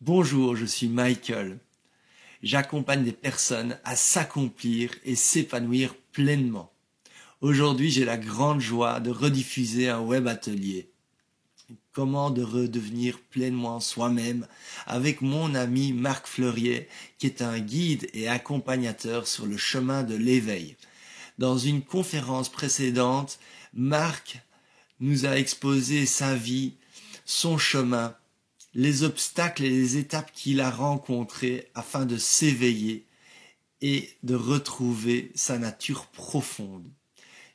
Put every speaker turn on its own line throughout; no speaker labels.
Bonjour, je suis Michael. J'accompagne des personnes à s'accomplir et s'épanouir pleinement. Aujourd'hui, j'ai la grande joie de rediffuser un web atelier. Comment de redevenir pleinement soi-même avec mon ami Marc Fleurier, qui est un guide et accompagnateur sur le chemin de l'éveil. Dans une conférence précédente, Marc nous a exposé sa vie, son chemin, les obstacles et les étapes qu'il a rencontrées afin de s'éveiller et de retrouver sa nature profonde.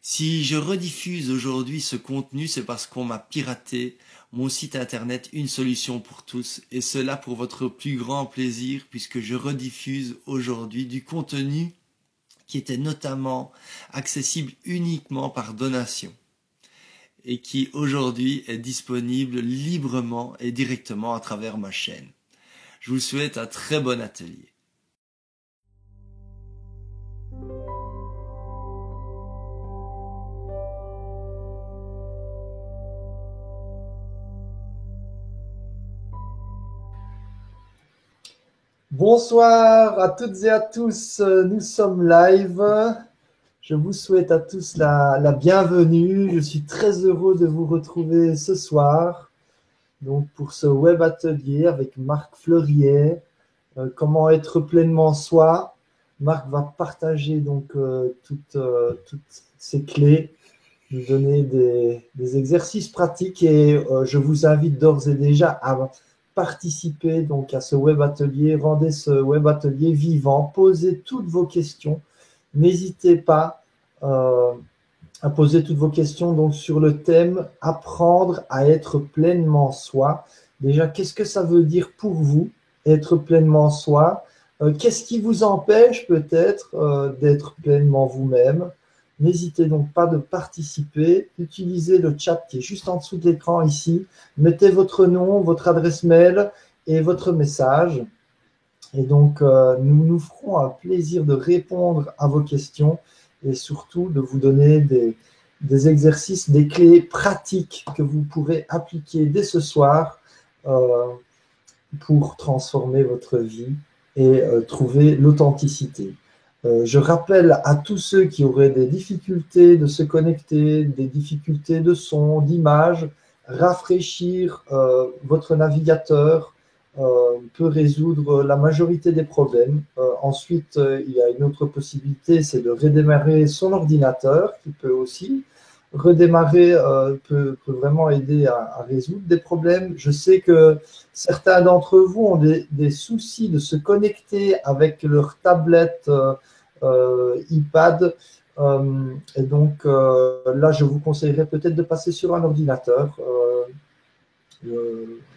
Si je rediffuse aujourd'hui ce contenu, c'est parce qu'on m'a piraté mon site internet Une Solution pour tous, et cela pour votre plus grand plaisir, puisque je rediffuse aujourd'hui du contenu qui était notamment accessible uniquement par donation et qui aujourd'hui est disponible librement et directement à travers ma chaîne. Je vous souhaite un très bon atelier.
Bonsoir à toutes et à tous, nous sommes live. Je vous souhaite à tous la bienvenue. Je suis très heureux de vous retrouver ce soir donc pour ce web atelier avec Marc Fleurier, comment être pleinement soi. Marc va partager donc toutes ces clés, nous donner des exercices pratiques et je vous invite d'ores et déjà à participer donc à ce web atelier. Rendez ce web atelier vivant, posez toutes vos questions. N'hésitez pas à poser toutes vos questions donc sur le thème « Apprendre à être pleinement soi ». Déjà, qu'est-ce que ça veut dire pour vous, être pleinement soi? Qu'est-ce qui vous empêche peut-être d'être pleinement vous-même? N'hésitez donc pas de participer. Utilisez le chat qui est juste en dessous de l'écran ici. Mettez votre nom, votre adresse mail et votre message. Et donc, nous nous ferons un plaisir de répondre à vos questions et surtout de vous donner des exercices, des clés pratiques que vous pourrez appliquer dès ce soir pour transformer votre vie et trouver l'authenticité. Je rappelle à tous ceux qui auraient des difficultés de se connecter, des difficultés de son, d'image, rafraîchir votre navigateur peut résoudre la majorité des problèmes. Ensuite, il y a une autre possibilité, c'est de redémarrer son ordinateur, qui peut aussi redémarrer, peut vraiment aider à résoudre des problèmes. Je sais que certains d'entre vous ont des soucis de se connecter avec leur tablette iPad. Et donc, là, je vous conseillerais peut-être de passer sur un ordinateur.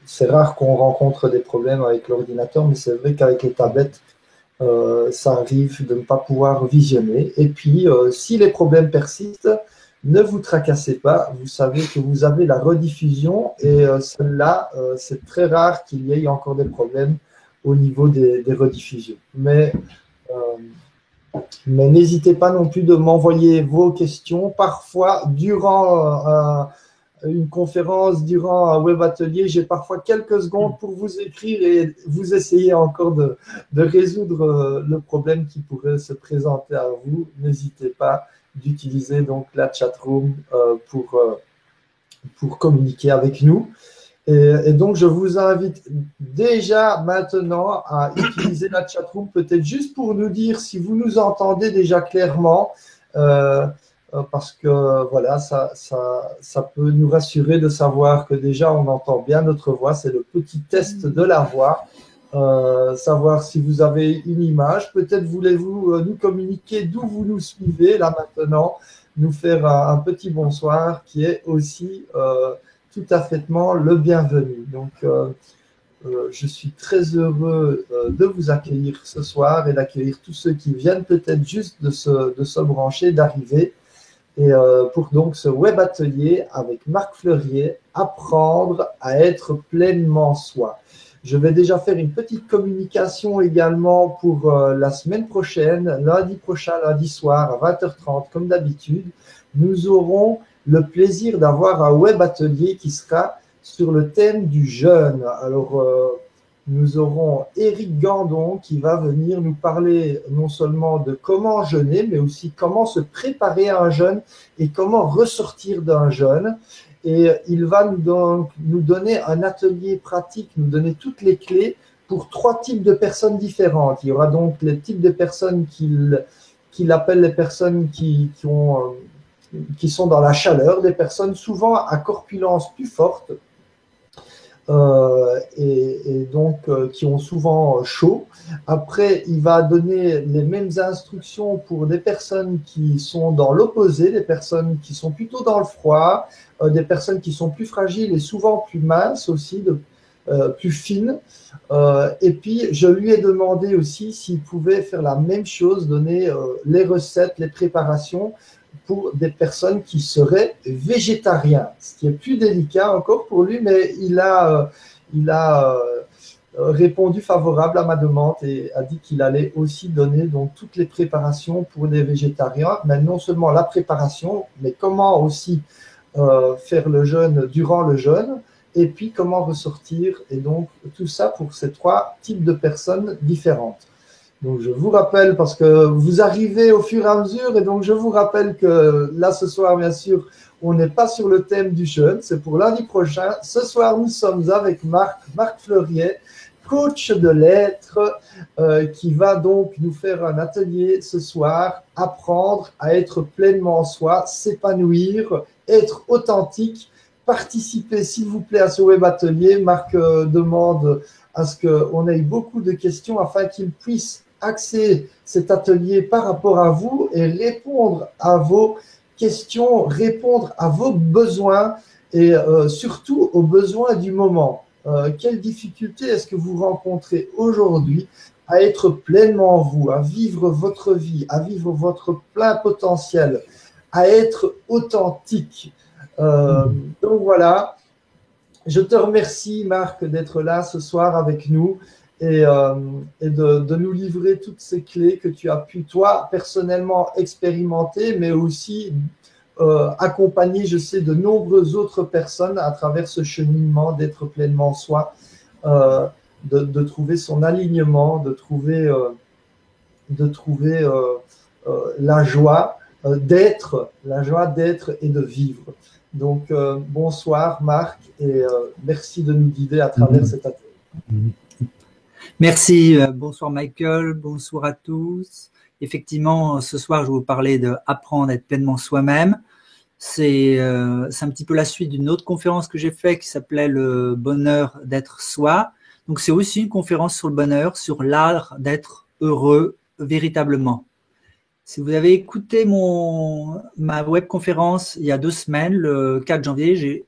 C'est rare qu'on rencontre des problèmes avec l'ordinateur, mais c'est vrai qu'avec les tablettes, ça arrive de ne pas pouvoir visionner. Et puis, si les problèmes persistent, ne vous tracassez pas. Vous savez que vous avez la rediffusion et celle-là, c'est très rare qu'il y ait encore des problèmes au niveau des rediffusions. Mais n'hésitez pas non plus de m'envoyer vos questions. Parfois, durant une conférence, durant un web atelier, j'ai parfois quelques secondes pour vous écrire et vous essayer encore de résoudre le problème qui pourrait se présenter à vous. N'hésitez pas d'utiliser donc la chatroom pour communiquer avec nous. Et donc, je vous invite déjà maintenant à utiliser la chatroom, peut-être juste pour nous dire si vous nous entendez déjà clairement, parce que voilà, ça peut nous rassurer de savoir que déjà on entend bien notre voix. C'est le petit test de la voix. Savoir si vous avez une image. Peut-être voulez-vous nous communiquer d'où vous nous suivez là maintenant, nous faire un petit bonsoir qui est aussi tout à fait le bienvenu. Donc, je suis très heureux de vous accueillir ce soir et d'accueillir tous ceux qui viennent peut-être juste de se brancher, d'arriver. Et pour donc ce web atelier avec Marc Fleurier, apprendre à être pleinement soi. Je vais déjà faire une petite communication également pour la semaine prochaine, lundi prochain, lundi soir à 20h30, comme d'habitude. Nous aurons le plaisir d'avoir un web atelier qui sera sur le thème du jeûne. Alors, nous aurons Éric Gandon qui va venir nous parler non seulement de comment jeûner, mais aussi comment se préparer à un jeûne et comment ressortir d'un jeûne. Et il va nous donner un atelier pratique, nous donner toutes les clés pour 3 types de personnes différentes. Il y aura donc les types de personnes qu'il appelle les personnes qui sont dans la chaleur, des personnes souvent à corpulence plus forte, et donc qui ont souvent chaud. Après, il va donner les mêmes instructions pour des personnes qui sont dans l'opposé, des personnes qui sont plutôt dans le froid, des personnes qui sont plus fragiles et souvent plus minces aussi, plus fines. Et puis, je lui ai demandé aussi s'il pouvait faire la même chose, donner les recettes, les préparations pour des personnes qui seraient végétariens, ce qui est plus délicat encore pour lui, mais il a répondu favorable à ma demande et a dit qu'il allait aussi donner donc toutes les préparations pour les végétariens, mais non seulement la préparation, mais comment aussi faire le jeûne durant le jeûne, et puis comment ressortir, et donc tout ça pour ces 3 types de personnes différentes. Donc, je vous rappelle, parce que vous arrivez au fur et à mesure, et donc je vous rappelle que là, ce soir, bien sûr, on n'est pas sur le thème du jeûne, c'est pour lundi prochain. Ce soir, nous sommes avec Marc Fleuriet, coach de l'être, qui va donc nous faire un atelier ce soir, apprendre à être pleinement soi, s'épanouir, être authentique. Participez, s'il vous plaît, à ce web atelier. Marc demande à ce qu'on ait beaucoup de questions afin qu'il puisse axer cet atelier par rapport à vous et répondre à vos questions, répondre à vos besoins et surtout aux besoins du moment. Quelles difficultés est-ce que vous rencontrez aujourd'hui à être pleinement vous, à vivre votre vie, à vivre votre plein potentiel, à être authentique? Donc voilà, je te remercie Marc d'être là ce soir avec nous et de nous livrer toutes ces clés que tu as pu toi personnellement expérimenter, mais aussi accompagner, je sais, de nombreuses autres personnes à travers ce cheminement d'être pleinement soi, de trouver son alignement, de trouver la joie d'être et de vivre. Donc, bonsoir Marc et merci de nous guider à travers cet atelier.
Merci, bonsoir Michael, bonsoir à tous. Effectivement, ce soir, je vais vous parler d'apprendre à être pleinement soi-même. C'est un petit peu la suite d'une autre conférence que j'ai faite qui s'appelait le bonheur d'être soi. Donc, c'est aussi une conférence sur le bonheur, sur l'art d'être heureux véritablement. Si vous avez écouté ma webconférence il y a 2 semaines, le 4 janvier, j'ai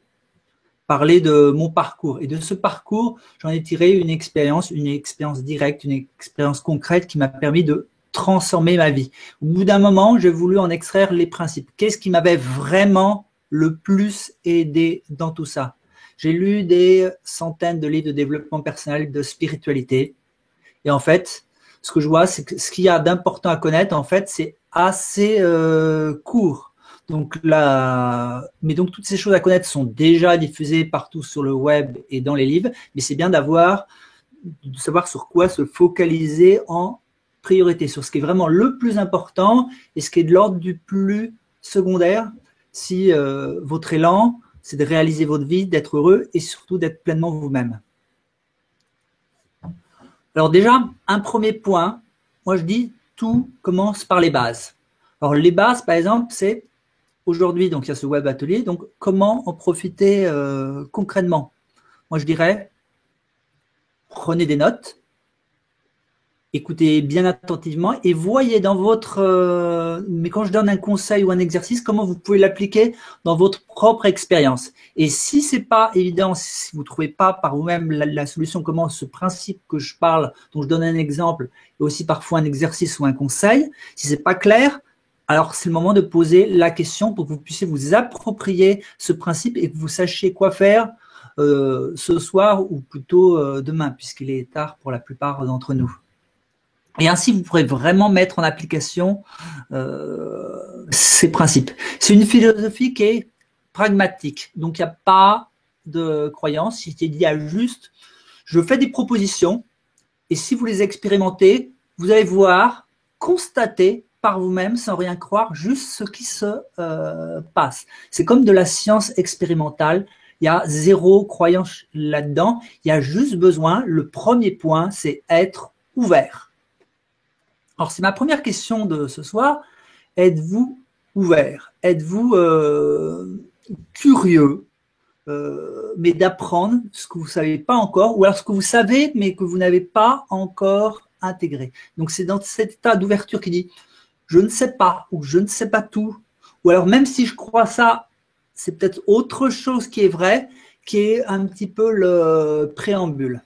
parlé de mon parcours. Et de ce parcours, j'en ai tiré une expérience directe, une expérience concrète qui m'a permis de transformer ma vie. Au bout d'un moment, j'ai voulu en extraire les principes. Qu'est-ce qui m'avait vraiment le plus aidé dans tout ça? J'ai lu des centaines de livres de développement personnel, de spiritualité. Et en fait, ce que je vois, c'est que ce qu'il y a d'important à connaître, en fait, c'est assez court. Donc mais donc toutes ces choses à connaître sont déjà diffusées partout sur le web et dans les livres, mais c'est bien de savoir sur quoi se focaliser en priorité, sur ce qui est vraiment le plus important et ce qui est de l'ordre du plus secondaire. Si votre élan, c'est de réaliser votre vie, d'être heureux et surtout d'être pleinement vous-même. Alors déjà, un premier point, moi je dis tout commence par les bases. Alors les bases, par exemple, c'est aujourd'hui, donc il y a ce web atelier, donc comment en profiter concrètement? Moi je dirais, prenez des notes, écoutez bien attentivement et voyez dans votre… mais quand je donne un conseil ou un exercice, comment vous pouvez l'appliquer dans votre propre expérience. Et si ce n'est pas évident, si vous ne trouvez pas par vous-même la solution, comment ce principe que je parle, dont je donne un exemple, et aussi parfois un exercice ou un conseil, si ce n'est pas clair, alors c'est le moment de poser la question pour que vous puissiez vous approprier ce principe et que vous sachiez quoi faire ce soir ou plutôt demain, puisqu'il est tard pour la plupart d'entre nous. Et ainsi, vous pourrez vraiment mettre en application ces principes. C'est une philosophie qui est pragmatique. Donc, il n'y a pas de croyance. Il y a juste Je fais des propositions et si vous les expérimentez, vous allez voir, constater par vous-même sans rien croire juste ce qui se passe. C'est comme de la science expérimentale. Il y a zéro croyance là-dedans. Il y a juste besoin, le premier point, c'est être ouvert. Alors, c'est ma première question de ce soir. Êtes-vous ouvert? Êtes-vous curieux, mais d'apprendre ce que vous ne savez pas encore, ou alors ce que vous savez, mais que vous n'avez pas encore intégré? Donc, c'est dans cet état d'ouverture qui dit « je ne sais pas » ou « je ne sais pas tout », ou alors même si je crois ça, c'est peut-être autre chose qui est vrai, qui est un petit peu le préambule.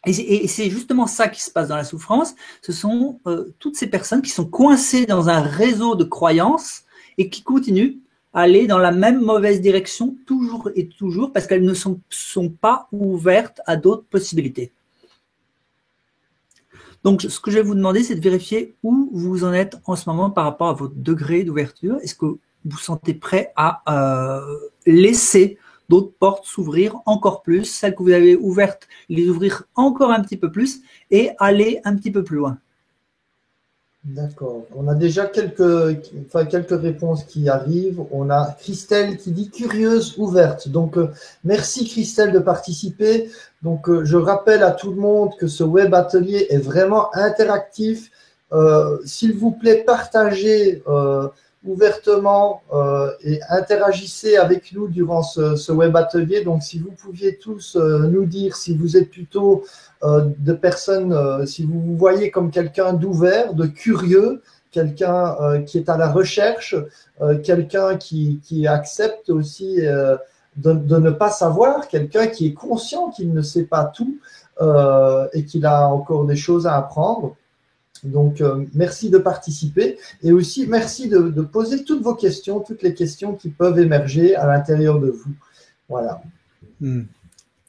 Et c'est justement ça qui se passe dans la souffrance. Ce sont toutes ces personnes qui sont coincées dans un réseau de croyances et qui continuent à aller dans la même mauvaise direction toujours et toujours parce qu'elles ne sont pas ouvertes à d'autres possibilités. Donc, ce que je vais vous demander, c'est de vérifier où vous en êtes en ce moment par rapport à votre degré d'ouverture. Est-ce que vous vous sentez prêt à laisser d'autres portes s'ouvrir encore plus, celles que vous avez ouvertes, les ouvrir encore un petit peu plus et aller un petit peu plus loin?
D'accord. On a déjà quelques réponses qui arrivent. On a Christelle qui dit curieuse, ouverte. Donc, merci Christelle de participer. Donc, je rappelle à tout le monde que ce web atelier est vraiment interactif. S'il vous plaît, partagez ouvertement et interagissez avec nous durant ce web atelier. Donc, si vous pouviez tous nous dire si vous êtes plutôt de personnes, si vous vous voyez comme quelqu'un d'ouvert, de curieux, quelqu'un qui est à la recherche, quelqu'un qui accepte aussi de ne pas savoir, quelqu'un qui est conscient qu'il ne sait pas tout et qu'il a encore des choses à apprendre. Donc, merci de participer et aussi merci de poser toutes vos questions, toutes les questions qui peuvent émerger à l'intérieur de vous. Voilà.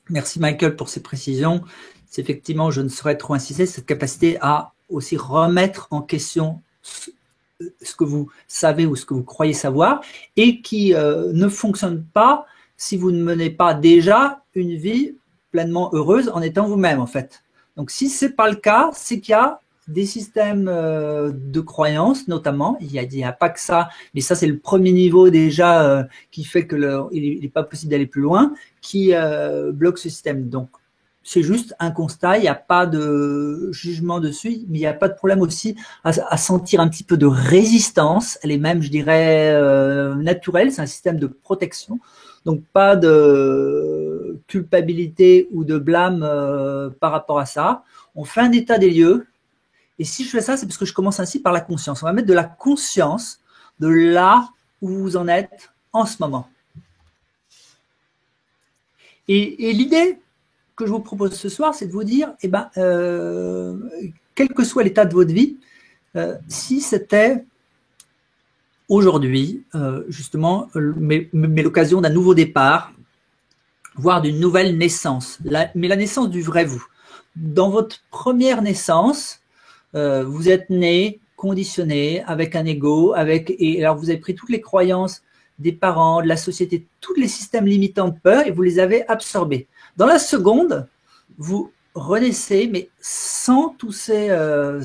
Merci Michael pour ces précisions. C'est effectivement, je ne saurais trop insister, cette capacité à aussi remettre en question ce que vous savez ou ce que vous croyez savoir et qui ne fonctionne pas si vous ne menez pas déjà une vie pleinement heureuse en étant vous-même en fait. Donc, si ce n'est pas le cas, c'est qu'il y a des systèmes de croyances, notamment. Il n'y a pas que ça, mais ça, c'est le premier niveau déjà qui fait qu'il n'est pas possible d'aller plus loin, qui bloque ce système. Donc, c'est juste un constat, il n'y a pas de jugement dessus, mais il n'y a pas de problème aussi à sentir un petit peu de résistance. Elle est même, je dirais, naturelle, c'est un système de protection. Donc, pas de culpabilité ou de blâme par rapport à ça. On fait un état des lieux. Et si je fais ça, c'est parce que je commence ainsi par la conscience. On va mettre de la conscience de là où vous en êtes en ce moment. Et l'idée que je vous propose ce soir, c'est de vous dire, eh ben, quel que soit l'état de votre vie, si c'était aujourd'hui, justement, mais l'occasion d'un nouveau départ, voire d'une nouvelle naissance, mais la naissance du vrai vous. Dans votre première naissance, vous êtes né, conditionné, avec un ego, et alors vous avez pris toutes les croyances des parents, de la société, tous les systèmes limitants de peur, et vous les avez absorbés. Dans la seconde, vous renaissez, mais sans tous ces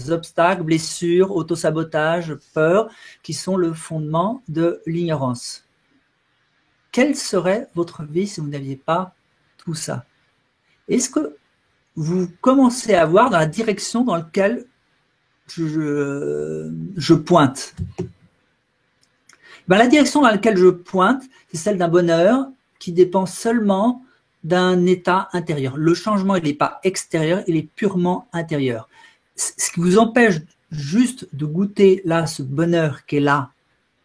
obstacles, blessures, autosabotage, peur, qui sont le fondement de l'ignorance. Quelle serait votre vie si vous n'aviez pas tout ça? Est-ce que vous commencez à voir dans la direction dans laquelle je pointe? Ben, la direction dans laquelle je pointe, c'est celle d'un bonheur qui dépend seulement d'un état intérieur. Le changement, il n'est pas extérieur, il est purement intérieur. Ce qui vous empêche juste de goûter là ce bonheur qui est là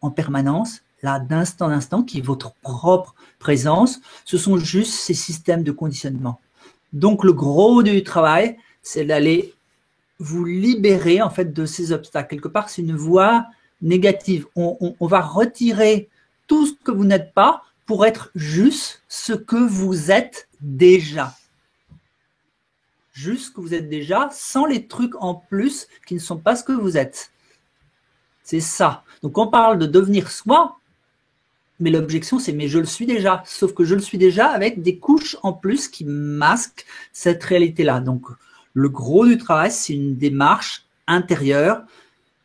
en permanence, là d'instant en instant, qui est votre propre présence, ce sont juste ces systèmes de conditionnement. Donc le gros du travail, c'est d'aller vous libérer en fait de ces obstacles. Quelque part, c'est une voie négative. On va retirer tout ce que vous n'êtes pas pour être juste ce que vous êtes déjà. Juste ce que vous êtes déjà, sans les trucs en plus qui ne sont pas ce que vous êtes. C'est ça. Donc, on parle de devenir soi, Mais l'objection, c'est mais je le suis déjà. Sauf que je le suis déjà avec des couches en plus qui masquent cette réalité-là. Donc, le gros du travail, c'est une démarche intérieure,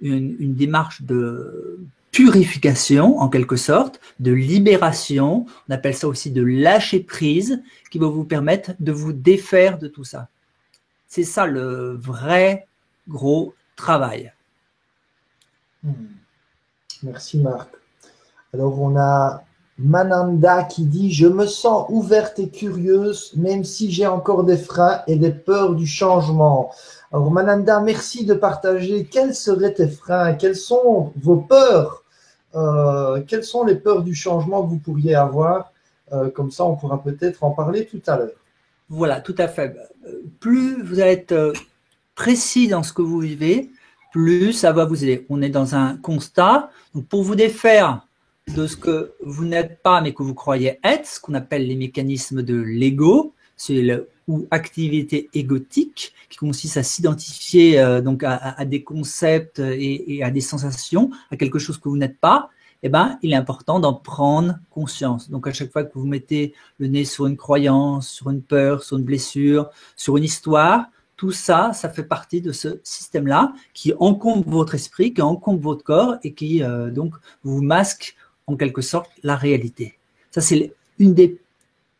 une démarche de purification, en quelque sorte, de libération. On appelle ça aussi de lâcher prise, qui va vous permettre de vous défaire de tout ça. C'est ça le vrai gros travail.
Merci Marc. Alors on a Mananda qui dit « Je me sens ouverte et curieuse, même si j'ai encore des freins et des peurs du changement. » Alors Mananda, merci de partager. Quels seraient tes freins? Quelles sont vos peurs? Quelles sont les peurs du changement que vous pourriez avoir? Comme ça, on pourra peut-être en parler tout à l'heure.
Voilà, tout à fait. Plus vous allez être précis dans ce que vous vivez, plus ça va vous aider. On est dans un constat. Donc pour vous défaire de ce que vous n'êtes pas, mais que vous croyez être, ce qu'on appelle les mécanismes de l'ego, ou activité égotique, qui consiste à s'identifier donc à des concepts et à des sensations, à quelque chose que vous n'êtes pas, eh ben, il est important d'en prendre conscience. Donc, à chaque fois que vous mettez le nez sur une croyance, sur une peur, sur une blessure, sur une histoire, tout ça, ça fait partie de ce système-là qui encombre votre esprit, qui encombre votre corps et qui donc vous masque en quelque sorte la réalité. Ça, c'est une des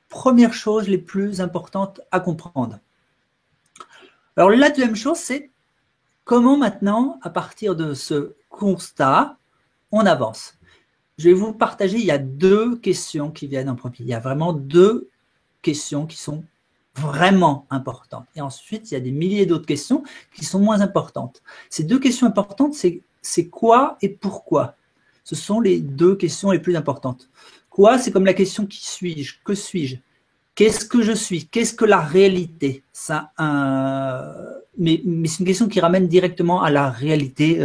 premières choses les plus importantes à comprendre. Alors, la deuxième chose, c'est comment maintenant, à partir de ce constat, on avance. Je vais vous partager, il y a deux questions qui viennent en premier. Il y a vraiment deux questions qui sont vraiment importantes. Et ensuite, il y a des milliers d'autres questions qui sont moins importantes. Ces deux questions importantes, c'est quoi et pourquoi? Ce sont les deux questions les plus importantes. Quoi, c'est comme la question qui suis-je? Que suis-je? Qu'est-ce que je suis? Qu'est-ce que la réalité? Ça, mais c'est une question qui ramène directement à la réalité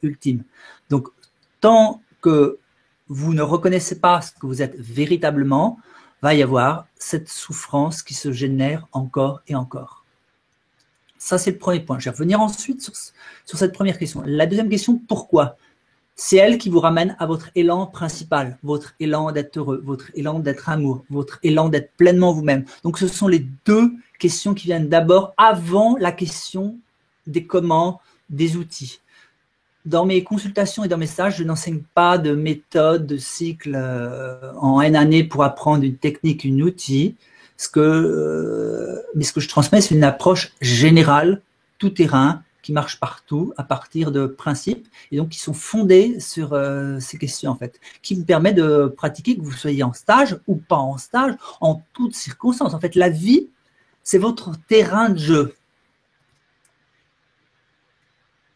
ultime. Donc, tant que vous ne reconnaissez pas ce que vous êtes véritablement, va y avoir cette souffrance qui se génère encore et encore. Ça, c'est le premier point. Je vais revenir ensuite sur cette première question. La deuxième question, pourquoi? C'est elle qui vous ramène à votre élan principal, votre élan d'être heureux, votre élan d'être amour, votre élan d'être pleinement vous-même. Donc, ce sont les deux questions qui viennent d'abord avant la question des comment, des outils. Dans mes consultations et dans mes stages, je n'enseigne pas de méthode, de cycle en N années pour apprendre une technique, un outil. Mais ce que je transmets, c'est une approche générale, tout terrain, qui marche partout à partir de principes et donc qui sont fondés sur ces questions en fait, qui vous permet de pratiquer que vous soyez en stage ou pas en stage, en toutes circonstances. En fait, la vie, c'est votre terrain de jeu.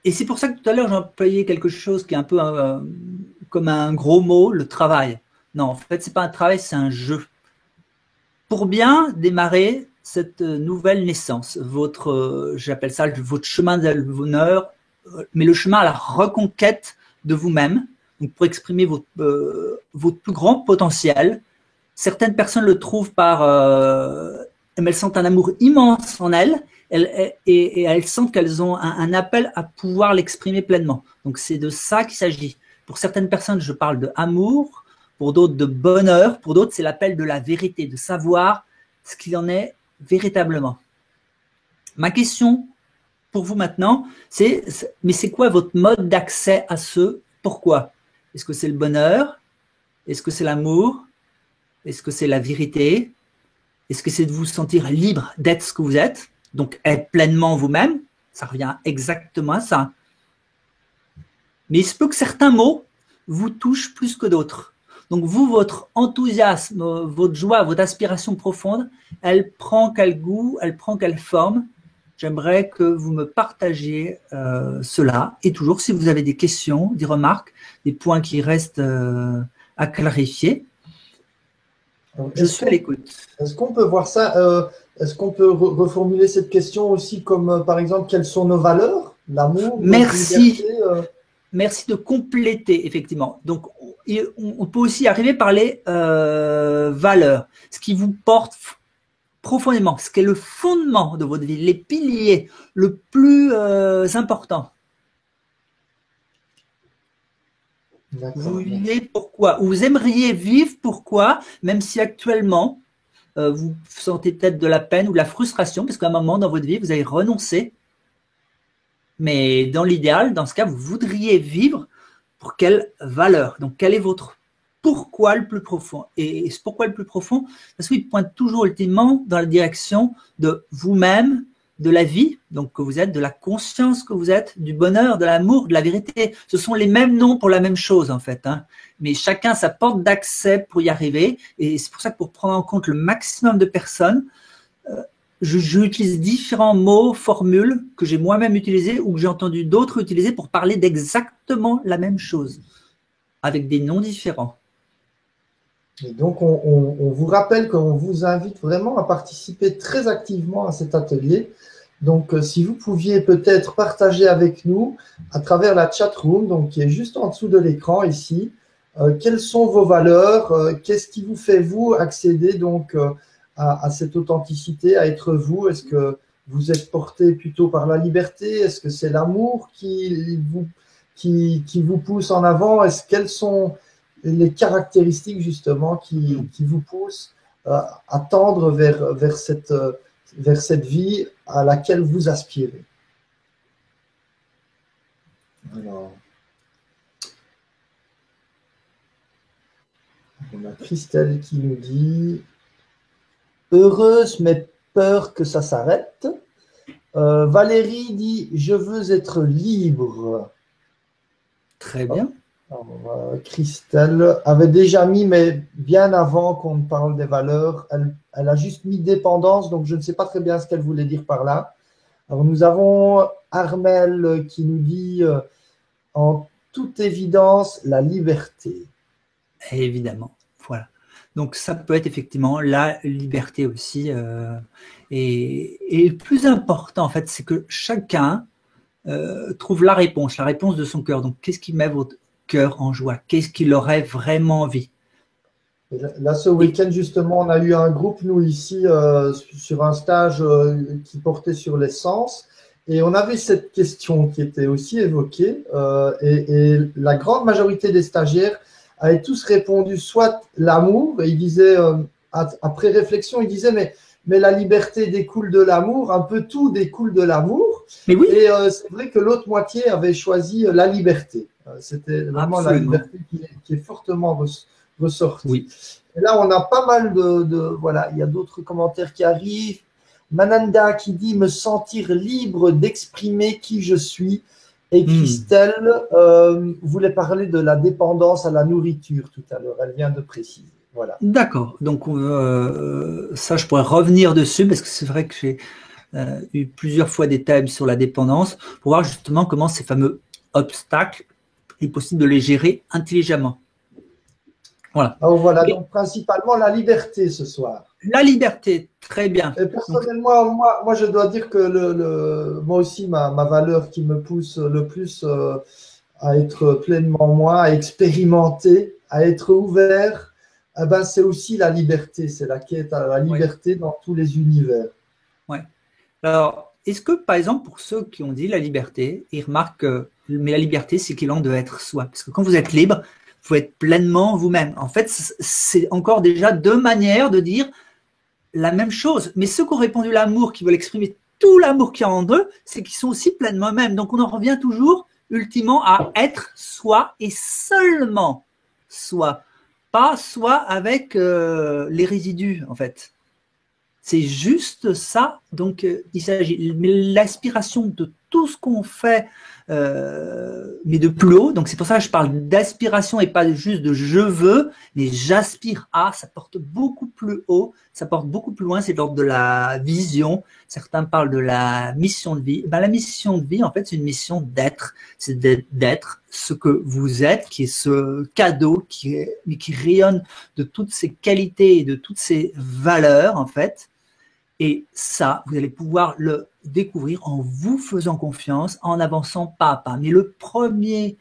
Et c'est pour ça que tout à l'heure, j'ai employé quelque chose qui est un peu comme un gros mot, le travail. Non, en fait, c'est pas un travail, c'est un jeu. Pour bien démarrer cette nouvelle naissance, j'appelle ça votre chemin de bonheur, mais le chemin à la reconquête de vous-même, donc pour exprimer votre plus grand potentiel. Certaines personnes le trouvent elles sentent un amour immense en elles, et elles sentent qu'elles ont un appel à pouvoir l'exprimer pleinement. Donc c'est de ça qu'il s'agit. Pour certaines personnes, je parle de amour, pour d'autres de bonheur, pour d'autres c'est l'appel de la vérité, de savoir ce qu'il en est véritablement. Ma question pour vous maintenant, mais c'est quoi votre mode d'accès à ce pourquoi? Est-ce que c'est le bonheur? Est-ce que c'est l'amour? Est-ce que c'est la vérité? Est-ce que c'est de vous sentir libre d'être ce que vous êtes? Donc, être pleinement vous-même, ça revient exactement à ça. Mais il se peut que certains mots vous touchent plus que d'autres. Donc, vous, votre enthousiasme, votre joie, votre aspiration profonde, elle prend quel goût, elle prend quelle forme? J'aimerais que vous me partagiez cela. Et toujours, si vous avez des questions, des remarques, des points qui restent à clarifier, je suis à l'écoute.
Est-ce qu'on peut voir ça est-ce qu'on peut reformuler cette question aussi comme, par exemple, quelles sont nos valeurs? L'amour,
merci. Merci de compléter, effectivement. Donc, on peut aussi arriver par les valeurs, ce qui vous porte profondément, ce qui est le fondement de votre vie, les piliers, le plus important. Vous
D'accord.
vivez pourquoi? Vous aimeriez vivre pourquoi, même si actuellement, vous sentez peut-être de la peine ou de la frustration, parce qu'à un moment dans votre vie, vous avez renoncé. Mais dans l'idéal, dans ce cas, vous voudriez vivre pour quelle valeur? Donc, quel est votre pourquoi le plus profond? Et ce pourquoi le plus profond, parce qu'il pointe toujours ultimement dans la direction de vous-même, de la vie, donc que vous êtes, de la conscience que vous êtes, du bonheur, de l'amour, de la vérité. Ce sont les mêmes noms pour la même chose, en fait. Hein. Mais chacun sa porte d'accès pour y arriver. Et c'est pour ça que pour prendre en compte le maximum de personnes, j'utilise différents mots, formules que j'ai moi-même utilisés ou que j'ai entendu d'autres utiliser pour parler d'exactement la même chose, avec des noms différents.
Et donc, on vous rappelle qu'on vous invite vraiment à participer très activement à cet atelier. Donc, si vous pouviez peut-être partager avec nous à travers la chat room, donc qui est juste en dessous de l'écran ici, quelles sont vos valeurs, qu'est-ce qui vous fait vous accéder donc à cette authenticité, à être vous? Est-ce que vous êtes porté plutôt par la liberté? Est-ce que c'est l'amour qui vous pousse en avant? Quelles sont les caractéristiques justement qui vous poussent à tendre vers cette vie à laquelle vous aspirez? Alors, on a Christelle qui nous dit « Heureuse mais peur que ça s'arrête ». Valérie dit « Je veux être libre ».
Très bien.
Alors, Christelle avait déjà mis, mais bien avant qu'on ne parle des valeurs, elle a juste mis dépendance, donc je ne sais pas très bien ce qu'elle voulait dire par là. Alors, nous avons Armel qui nous dit en toute évidence la liberté.
Évidemment, voilà. Donc ça peut être effectivement la liberté aussi. Et le plus important, en fait, c'est que chacun trouve la réponse de son cœur. Donc qu'est-ce qui met votre cœur en joie? Qu'est-ce qu'il aurait vraiment envie?
Là, ce week-end, justement, on a eu un groupe, nous, ici, sur un stage qui portait sur les sens. Et on avait cette question qui était aussi évoquée. Et la grande majorité des stagiaires avaient tous répondu soit l'amour, et ils disaient, après réflexion, ils disaient, mais la liberté découle de l'amour, un peu tout découle de l'amour.
Mais oui.
Et c'est vrai que l'autre moitié avait choisi la liberté. C'était vraiment
Absolument.
la liberté qui est fortement ressortie.
Oui.
Et là, on a pas mal voilà, il y a d'autres commentaires qui arrivent. Mananda qui dit me sentir libre d'exprimer qui je suis. Et Christelle voulait parler de la dépendance à la nourriture tout à l'heure. Elle vient de préciser. Voilà.
D'accord. Donc ça, je pourrais revenir dessus parce que c'est vrai que j'ai eu plusieurs fois des thèmes sur la dépendance pour voir justement comment ces fameux obstacles est possible de les gérer intelligemment. Voilà.
Alors voilà, donc principalement la liberté ce soir.
La liberté, très bien.
Et personnellement, moi, je dois dire que moi aussi, ma valeur qui me pousse le plus à être pleinement moi, à expérimenter, à être ouvert, eh ben, c'est aussi la liberté. C'est la quête à la liberté dans tous les univers.
Ouais. Alors, est-ce que, par exemple, pour ceux qui ont dit la liberté, ils remarquent que mais la liberté, c'est l'équivalent de être soi. Parce que quand vous êtes libre, il faut être pleinement vous-même. En fait, c'est encore déjà deux manières de dire la même chose. Mais ceux qui ont répondu l'amour, qui veulent exprimer tout l'amour qu'il y a en eux, c'est qu'ils sont aussi pleinement eux-mêmes. Donc, on en revient toujours, ultimement, à être soi et seulement soi. Pas soi avec les résidus, en fait. C'est juste ça. Donc, il s'agit. Mais l'aspiration de tout ce qu'on fait, mais de plus haut. Donc, c'est pour ça que je parle d'aspiration et pas juste de je veux, mais j'aspire à. Ça porte beaucoup plus haut, ça porte beaucoup plus loin. C'est l'ordre de la vision. Certains parlent de la mission de vie. Ben, la mission de vie, en fait, c'est une mission d'être. C'est d'être ce que vous êtes, qui est ce cadeau qui rayonne de toutes ces qualités et de toutes ces valeurs, en fait. Et ça, vous allez pouvoir le découvrir en vous faisant confiance, en avançant pas à pas. Mais le premier,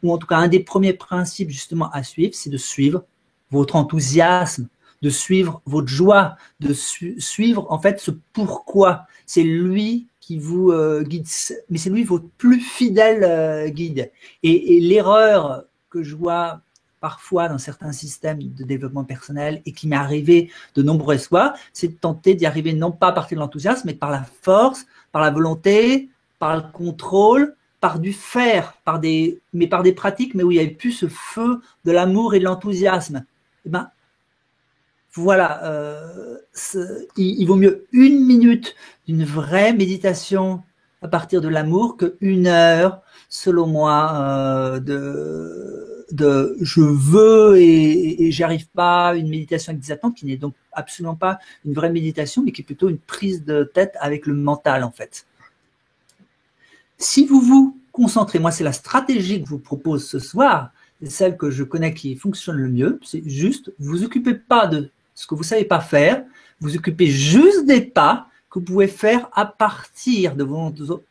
ou en tout cas un des premiers principes justement à suivre, c'est de suivre votre enthousiasme, de suivre votre joie, de suivre en fait ce pourquoi. C'est lui qui vous guide, mais c'est lui votre plus fidèle guide. Et l'erreur que je vois parfois dans certains systèmes de développement personnel et qui m'est arrivé de nombreuses fois, c'est de tenter d'y arriver non pas à partir de l'enthousiasme, mais par la force, par la volonté, par le contrôle, par du faire, par des pratiques, mais où il n'y avait plus ce feu de l'amour et de l'enthousiasme. Eh ben, voilà, il vaut mieux 1 minute d'une vraie méditation à partir de l'amour que 1 heure, selon moi, de je veux et j'y arrive pas, une méditation avec des attentes qui n'est donc absolument pas une vraie méditation, mais qui est plutôt une prise de tête avec le mental, en fait. Si vous vous concentrez, moi c'est la stratégie que je vous propose ce soir, c'est celle que je connais qui fonctionne le mieux, c'est juste, vous occupez pas de ce que vous savez pas faire, vous occupez juste des pas que vous pouvez faire à partir de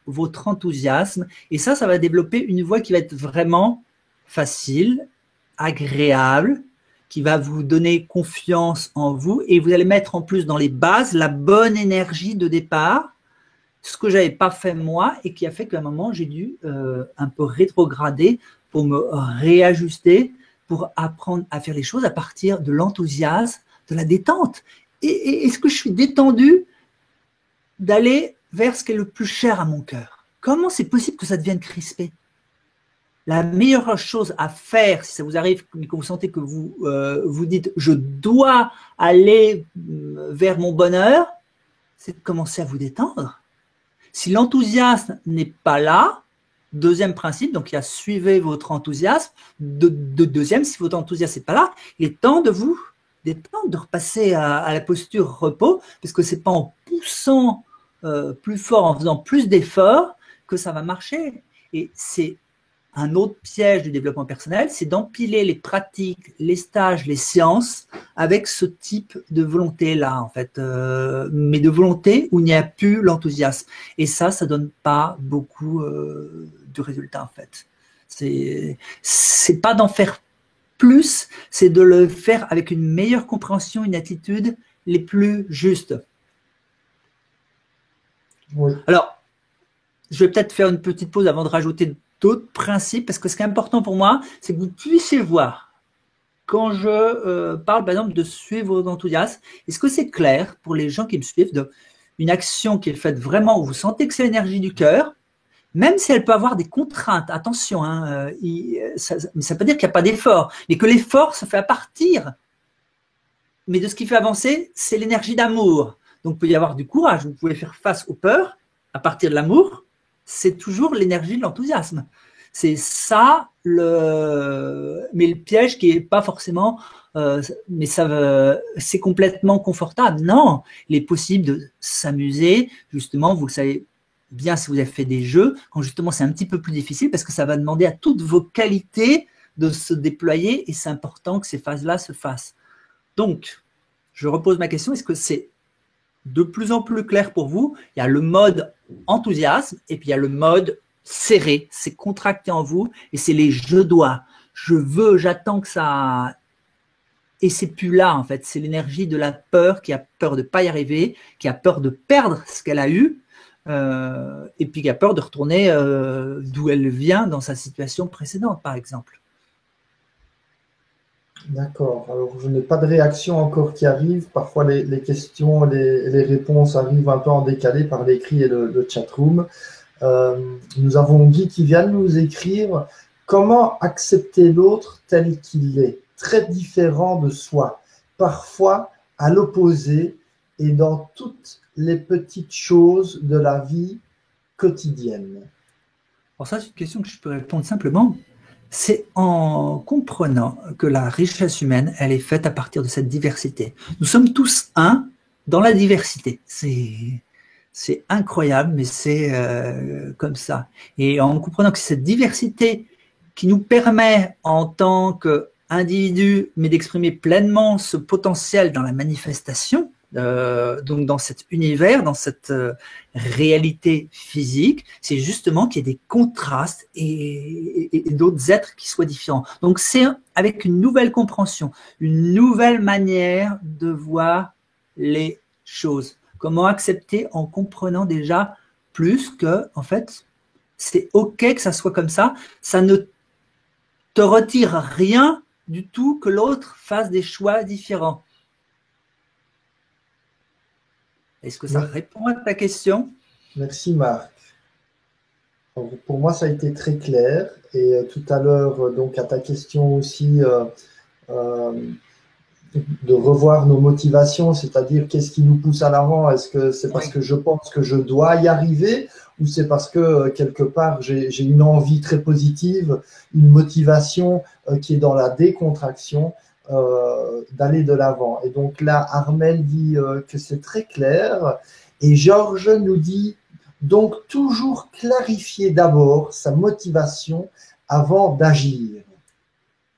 votre enthousiasme, et ça va développer une voie qui va être vraiment facile, agréable, qui va vous donner confiance en vous, et vous allez mettre en plus dans les bases la bonne énergie de départ, ce que j'avais pas fait moi et qui a fait qu'à un moment j'ai dû un peu rétrograder pour me réajuster, pour apprendre à faire les choses à partir de l'enthousiasme, de la détente. Et est-ce que je suis détendu d'aller vers ce qui est le plus cher à mon cœur? Comment c'est possible que ça devienne crispé? La meilleure chose à faire, si ça vous arrive, que vous sentez que vous vous dites « je dois aller vers mon bonheur », c'est de commencer à vous détendre. Si l'enthousiasme n'est pas là, deuxième principe, donc il y a suivez votre enthousiasme. Deuxième, si votre enthousiasme n'est pas là, il est temps de vous détendre, de repasser à la posture repos, parce que ce n'est pas en poussant plus fort, en faisant plus d'efforts, que ça va marcher. Et c'est un autre piège du développement personnel, c'est d'empiler les pratiques, les stages, les séances avec ce type de volonté-là, en fait, mais de volonté où il n'y a plus l'enthousiasme. Et ça donne pas beaucoup de résultats, en fait. C'est pas d'en faire plus, c'est de le faire avec une meilleure compréhension, une attitude les plus justes. Oui. Alors, je vais peut-être faire une petite pause avant de rajouter d'autres principes, parce que ce qui est important pour moi, c'est que vous puissiez voir, quand je parle par exemple de suivre votre enthousiasme, est-ce que c'est clair pour les gens qui me suivent, une action qui est faite vraiment où vous sentez que c'est l'énergie du cœur, même si elle peut avoir des contraintes, attention, hein, ça ne veut pas dire qu'il n'y a pas d'effort, mais que l'effort se fait à partir, mais de ce qui fait avancer, c'est l'énergie d'amour. Donc il peut y avoir du courage, vous pouvez faire face aux peurs à partir de l'amour, c'est toujours l'énergie de l'enthousiasme. C'est ça, mais le piège qui n'est pas forcément, mais c'est complètement confortable. Non, il est possible de s'amuser, justement, vous le savez bien si vous avez fait des jeux, quand justement c'est un petit peu plus difficile, parce que ça va demander à toutes vos qualités de se déployer, et c'est important que ces phases-là se fassent. Donc, je repose ma question, est-ce que c'est de plus en plus clair pour vous? Il y a le mode enthousiasme et puis il y a le mode serré, c'est contracté en vous et c'est les je dois, je veux, j'attends que ça, et c'est plus là en fait, c'est l'énergie de la peur qui a peur de ne pas y arriver, qui a peur de perdre ce qu'elle a eu et puis qui a peur de retourner d'où elle vient dans sa situation précédente par exemple.
D'accord. Alors, je n'ai pas de réaction encore qui arrive. Parfois, les questions, les réponses arrivent un peu en décalé par l'écrit et le chatroom. Nous avons Guy qui vient de nous écrire « Comment accepter l'autre tel qu'il est, très différent de soi, parfois à l'opposé et dans toutes les petites choses de la vie quotidienne ?»
Alors ça, c'est une question que je peux répondre simplement. C'est en comprenant que la richesse humaine, elle est faite à partir de cette diversité. Nous sommes tous un dans la diversité. C'est incroyable, mais c'est comme ça. Et en comprenant que c'est cette diversité qui nous permet, en tant qu'individu, mais d'exprimer pleinement ce potentiel dans la manifestation, donc dans cet univers, dans cette réalité physique, c'est justement qu'il y ait des contrastes et d'autres êtres qui soient différents. Donc c'est avec une nouvelle compréhension, une nouvelle manière de voir les choses. Comment accepter en comprenant déjà plus que, en fait, c'est OK que ça soit comme ça. Ça ne te retire rien du tout que l'autre fasse des choix différents. Est-ce que ça répond à ta question?
Merci Marc. Pour moi, ça a été très clair. Et tout à l'heure, donc à ta question aussi, de revoir nos motivations, c'est-à-dire qu'est-ce qui nous pousse à l'avant? Est-ce que c'est parce que je pense que je dois y arriver ou c'est parce que quelque part j'ai une envie très positive, une motivation qui est dans la décontraction d'aller de l'avant? Et donc là, Armel dit que c'est très clair et Georges nous dit donc toujours clarifier d'abord sa motivation avant d'agir.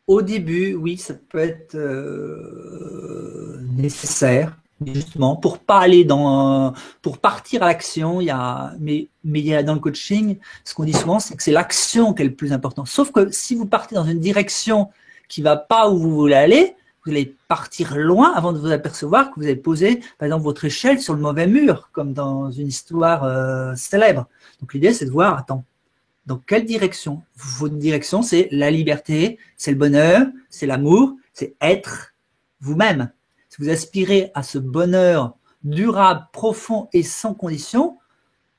Au début, oui, ça peut être nécessaire, justement, pour pas aller pour partir à l'action. Mais il y a dans le coaching, ce qu'on dit souvent, c'est que c'est l'action qui est le plus important. Sauf que si vous partez dans une direction qui va pas où vous voulez aller, vous allez partir loin avant de vous apercevoir que vous avez posé, par exemple, votre échelle sur le mauvais mur, comme dans une histoire célèbre. Donc l'idée, c'est de voir, attends, dans quelle direction? Votre direction, c'est la liberté, c'est le bonheur, c'est l'amour, c'est être vous-même. Si vous aspirez à ce bonheur durable, profond et sans condition,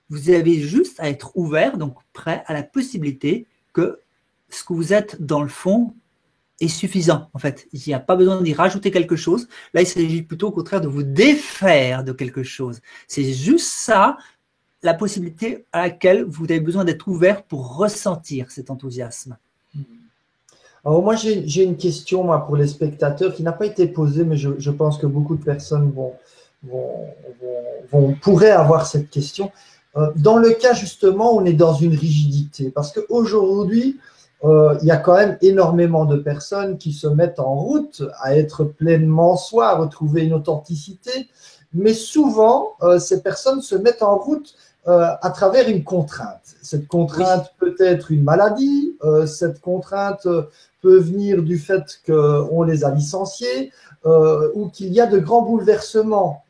vous avez juste à être ouvert, donc prêt à la possibilité que ce que vous êtes dans le fond est suffisant. En fait, il n'y a pas besoin d'y rajouter quelque chose. Là, il s'agit plutôt au contraire de vous défaire de quelque chose. C'est juste ça, la possibilité à laquelle vous avez besoin d'être ouvert pour ressentir cet enthousiasme.
Alors moi, j'ai une question moi, pour les spectateurs qui n'a pas été posée, mais je pense que beaucoup de personnes pourraient avoir cette question. Dans le cas justement où on est dans une rigidité, parce qu'aujourd'hui, il y a quand même énormément de personnes qui se mettent en route à être pleinement soi, à retrouver une authenticité, mais souvent, ces personnes se mettent en route à travers une contrainte. Cette contrainte peut être une maladie, cette contrainte peut venir du fait qu'on les a licenciés ou qu'il y a de grands bouleversements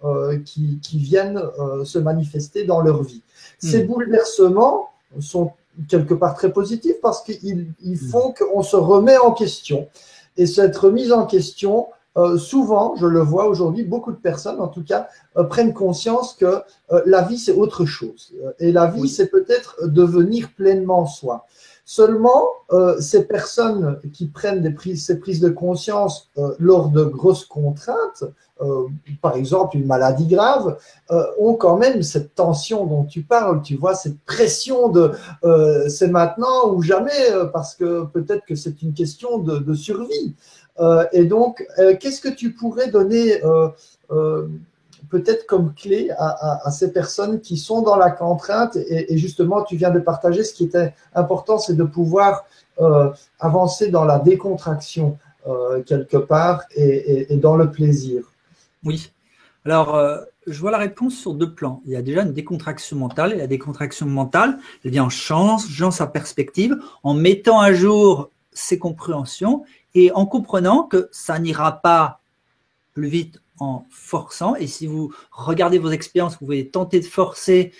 qui viennent se manifester dans leur vie. Ces bouleversements sont quelque part très positifs parce qu'ils font qu'on se remet en question. Et cette remise en question, souvent, je le vois aujourd'hui, beaucoup de personnes, en tout cas, prennent conscience que la vie, c'est autre chose. Et la vie, c'est peut-être devenir pleinement soi. Seulement, ces personnes qui prennent ces prises de conscience lors de grosses contraintes, par exemple une maladie grave, ont quand même cette tension dont tu parles, tu vois, cette pression de c'est maintenant ou jamais, parce que peut-être que c'est une question de survie. Et donc, qu'est-ce que tu pourrais donner peut-être comme clé à ces personnes qui sont dans la contrainte et justement, tu viens de partager ce qui était important, c'est de pouvoir avancer dans la décontraction quelque part et dans le plaisir.
Oui. Alors, je vois la réponse sur deux plans. Il y a déjà une décontraction mentale, et la décontraction mentale, elle vient en changeant sa perspective, en mettant à jour ses compréhensions et en comprenant que ça n'ira pas plus vite en forçant. Et si vous regardez vos expériences, vous pouvez tenter de forcer,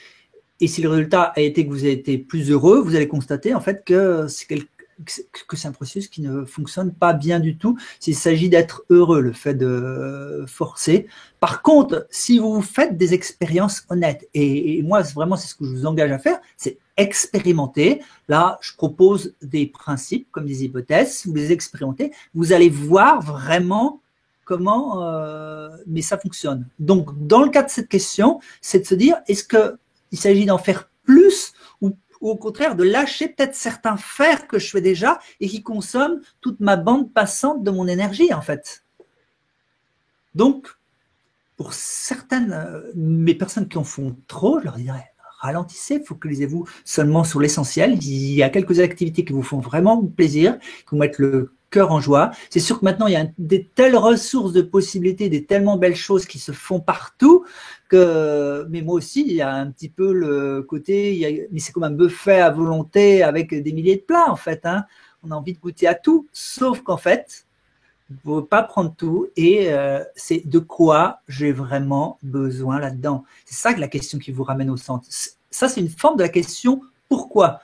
et si le résultat a été que vous avez été plus heureux, vous allez constater en fait que c'est un processus qui ne fonctionne pas bien du tout s'il s'agit d'être heureux, le fait de forcer. Par contre, si vous faites des expériences honnêtes, et moi vraiment c'est ce que je vous engage à faire, c'est expérimenter. Là, je propose des principes comme des hypothèses. Si vous les expérimentez, vous allez voir vraiment comment mais ça fonctionne. Donc, dans le cas de cette question, c'est de se dire, est-ce qu'il s'agit d'en faire plus ou au contraire de lâcher peut-être certains fers que je fais déjà et qui consomment toute ma bande passante de mon énergie, en fait. Donc, pour certaines, mes personnes qui en font trop, je leur dirais, ralentissez, focalisez-vous seulement sur l'essentiel. Il y a quelques activités qui vous font vraiment plaisir, qui vous mettent le cœur en joie. C'est sûr que maintenant, il y a des telles ressources de possibilités, des tellement belles choses qui se font partout que, mais moi aussi, il y a un petit peu le côté, mais c'est comme un buffet à volonté avec des milliers de plats, en fait, hein. On a envie de goûter à tout, sauf qu'en fait, il ne faut pas prendre tout et c'est de quoi j'ai vraiment besoin là-dedans. C'est ça que la question qui vous ramène au centre. Ça, c'est une forme de la question pourquoi.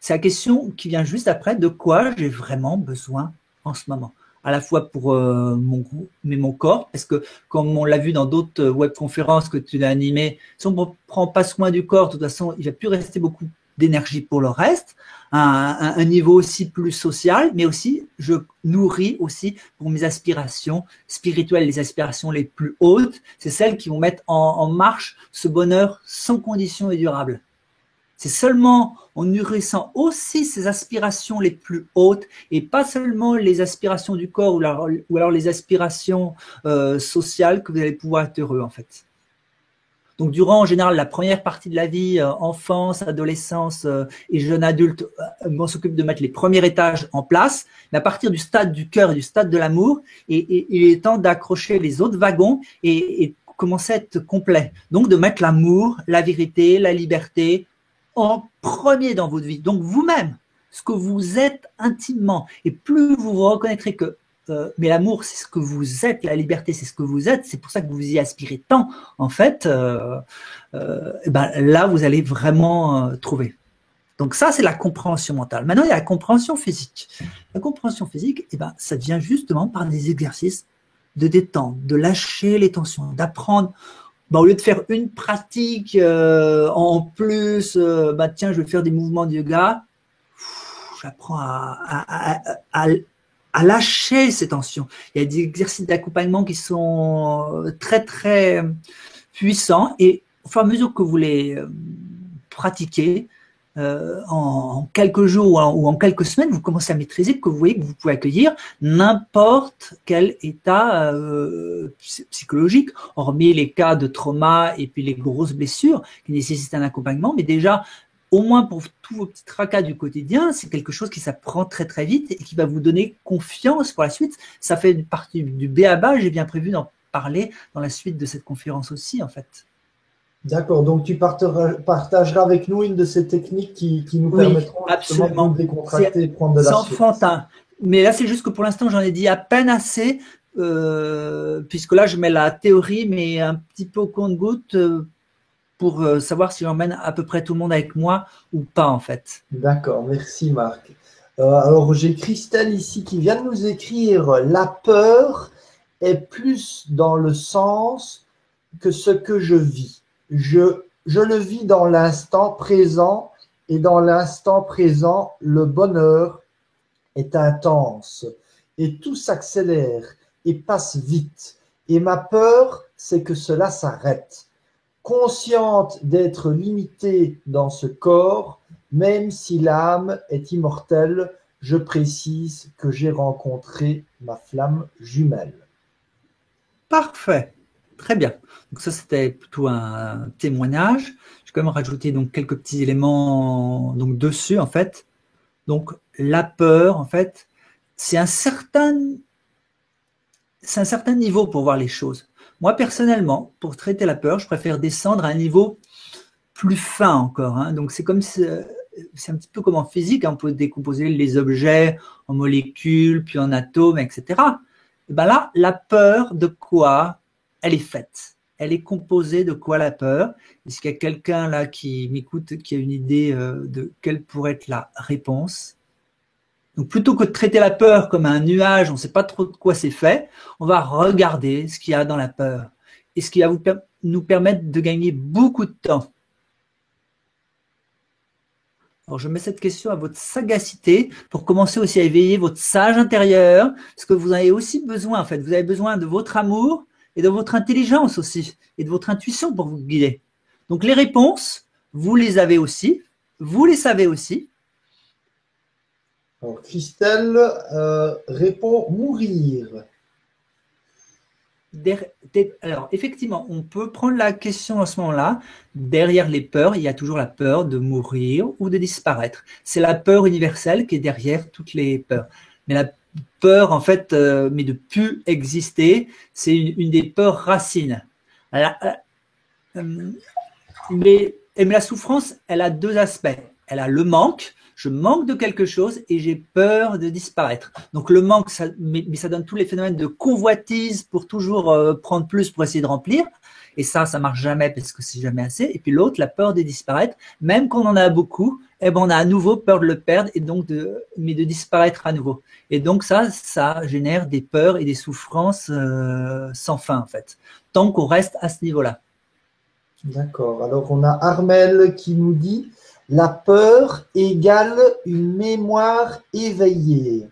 c'est la question qui vient juste après, de quoi j'ai vraiment besoin en ce moment. À la fois pour mon corps, parce que comme on l'a vu dans d'autres webconférences que tu as animées, si on ne prend pas soin du corps, de toute façon, il ne va plus rester beaucoup d'énergie pour le reste, un niveau aussi plus social, mais aussi je nourris aussi pour mes aspirations spirituelles, les aspirations les plus hautes, c'est celles qui vont mettre en marche ce bonheur sans condition et durable. C'est seulement en nourrissant aussi ces aspirations les plus hautes et pas seulement les aspirations du corps ou alors les aspirations sociales que vous allez pouvoir être heureux en fait. Donc durant en général la première partie de la vie, enfance, adolescence et jeune adulte, on s'occupe de mettre les premiers étages en place, mais à partir du stade du cœur et du stade de l'amour, et il est temps d'accrocher les autres wagons et commencer à être complet. Donc de mettre l'amour, la vérité, la liberté, en premier dans votre vie. Donc vous-même, ce que vous êtes intimement, et plus vous reconnaîtrez que mais l'amour, c'est ce que vous êtes, la liberté, c'est ce que vous êtes, c'est pour ça que vous y aspirez tant, en fait, ben là, vous allez vraiment trouver. Donc ça, c'est la compréhension mentale. Maintenant, il y a la compréhension physique. La compréhension physique, eh ben, ça vient justement par des exercices de détente, de lâcher les tensions, d'apprendre. Bah, au lieu de faire une pratique en plus, bah, tiens, je vais faire des mouvements de yoga, j'apprends à lâcher ces tensions. Il y a des exercices d'accompagnement qui sont très, très puissants et au fur et à mesure que vous les pratiquez, en quelques jours ou en quelques semaines, vous commencez à maîtriser, que vous voyez que vous pouvez accueillir n'importe quel état psychologique, hormis les cas de trauma et puis les grosses blessures qui nécessitent un accompagnement, mais déjà, au moins pour tous vos petits tracas du quotidien, c'est quelque chose qui s'apprend très très vite et qui va vous donner confiance pour la suite. Ça fait partie du b.a-ba, j'ai bien prévu d'en parler dans la suite de cette conférence aussi, en fait.
D'accord, donc tu partageras avec nous une de ces techniques qui nous permettront
absolument
de nous décontracter et prendre de la
suite. C'est enfantin. Mais là, c'est juste que pour l'instant, j'en ai dit à peine assez, puisque là, je mets la théorie, mais un petit peu au compte-gouttes pour savoir si j'emmène à peu près tout le monde avec moi ou pas, en fait.
D'accord, merci Marc. Alors, j'ai Christelle ici qui vient de nous écrire « La peur est plus dans le sens que ce que je vis. Je le vis dans l'instant présent et dans l'instant présent, le bonheur est intense et tout s'accélère et passe vite. Et ma peur, c'est que cela s'arrête. Consciente d'être limitée dans ce corps, même si l'âme est immortelle, je précise que j'ai rencontré ma flamme jumelle. »
Parfait. Très bien. Donc ça, c'était plutôt un témoignage. Je vais quand même rajouter donc quelques petits éléments donc dessus, en fait. Donc, la peur, en fait, c'est un certain niveau pour voir les choses. Moi, personnellement, pour traiter la peur, je préfère descendre à un niveau plus fin encore. Hein. Donc, c'est comme c'est un petit peu comme en physique. Hein. On peut décomposer les objets en molécules, puis en atomes, etc. Et ben là, la peur de quoi elle est faite? Elle est composée de quoi la peur? Est-ce qu'il y a quelqu'un là qui m'écoute, qui a une idée de quelle pourrait être la réponse? Donc plutôt que de traiter la peur comme un nuage, on ne sait pas trop de quoi c'est fait, on va regarder ce qu'il y a dans la peur et ce qui va nous permettre de gagner beaucoup de temps. Alors je mets cette question à votre sagacité pour commencer aussi à éveiller votre sage intérieur, parce que vous en avez aussi besoin en fait. Vous avez besoin de votre amour et de votre intelligence aussi, et de votre intuition pour vous guider. Donc les réponses, vous les avez aussi, vous les savez aussi.
Alors, Christelle répond « mourir ».
Alors, effectivement, on peut prendre la question à ce moment-là. Derrière les peurs, il y a toujours la peur de mourir ou de disparaître. C'est la peur universelle qui est derrière toutes les peurs. Mais la peur, en fait, mais de plus exister, c'est une des peurs racines. Alors, mais la souffrance, elle a deux aspects. Elle a le manque. Je manque de quelque chose et j'ai peur de disparaître. Donc le manque, mais ça donne tous les phénomènes de convoitise pour toujours prendre plus pour essayer de remplir. Et ça marche jamais parce que c'est jamais assez. Et puis l'autre, la peur de disparaître, même quand on en a beaucoup, eh ben on a à nouveau peur de le perdre et donc de disparaître à nouveau. Et donc ça génère des peurs et des souffrances sans fin en fait, tant qu'on reste à ce niveau-là.
D'accord. Alors on a Armel qui nous dit la peur égale une mémoire éveillée.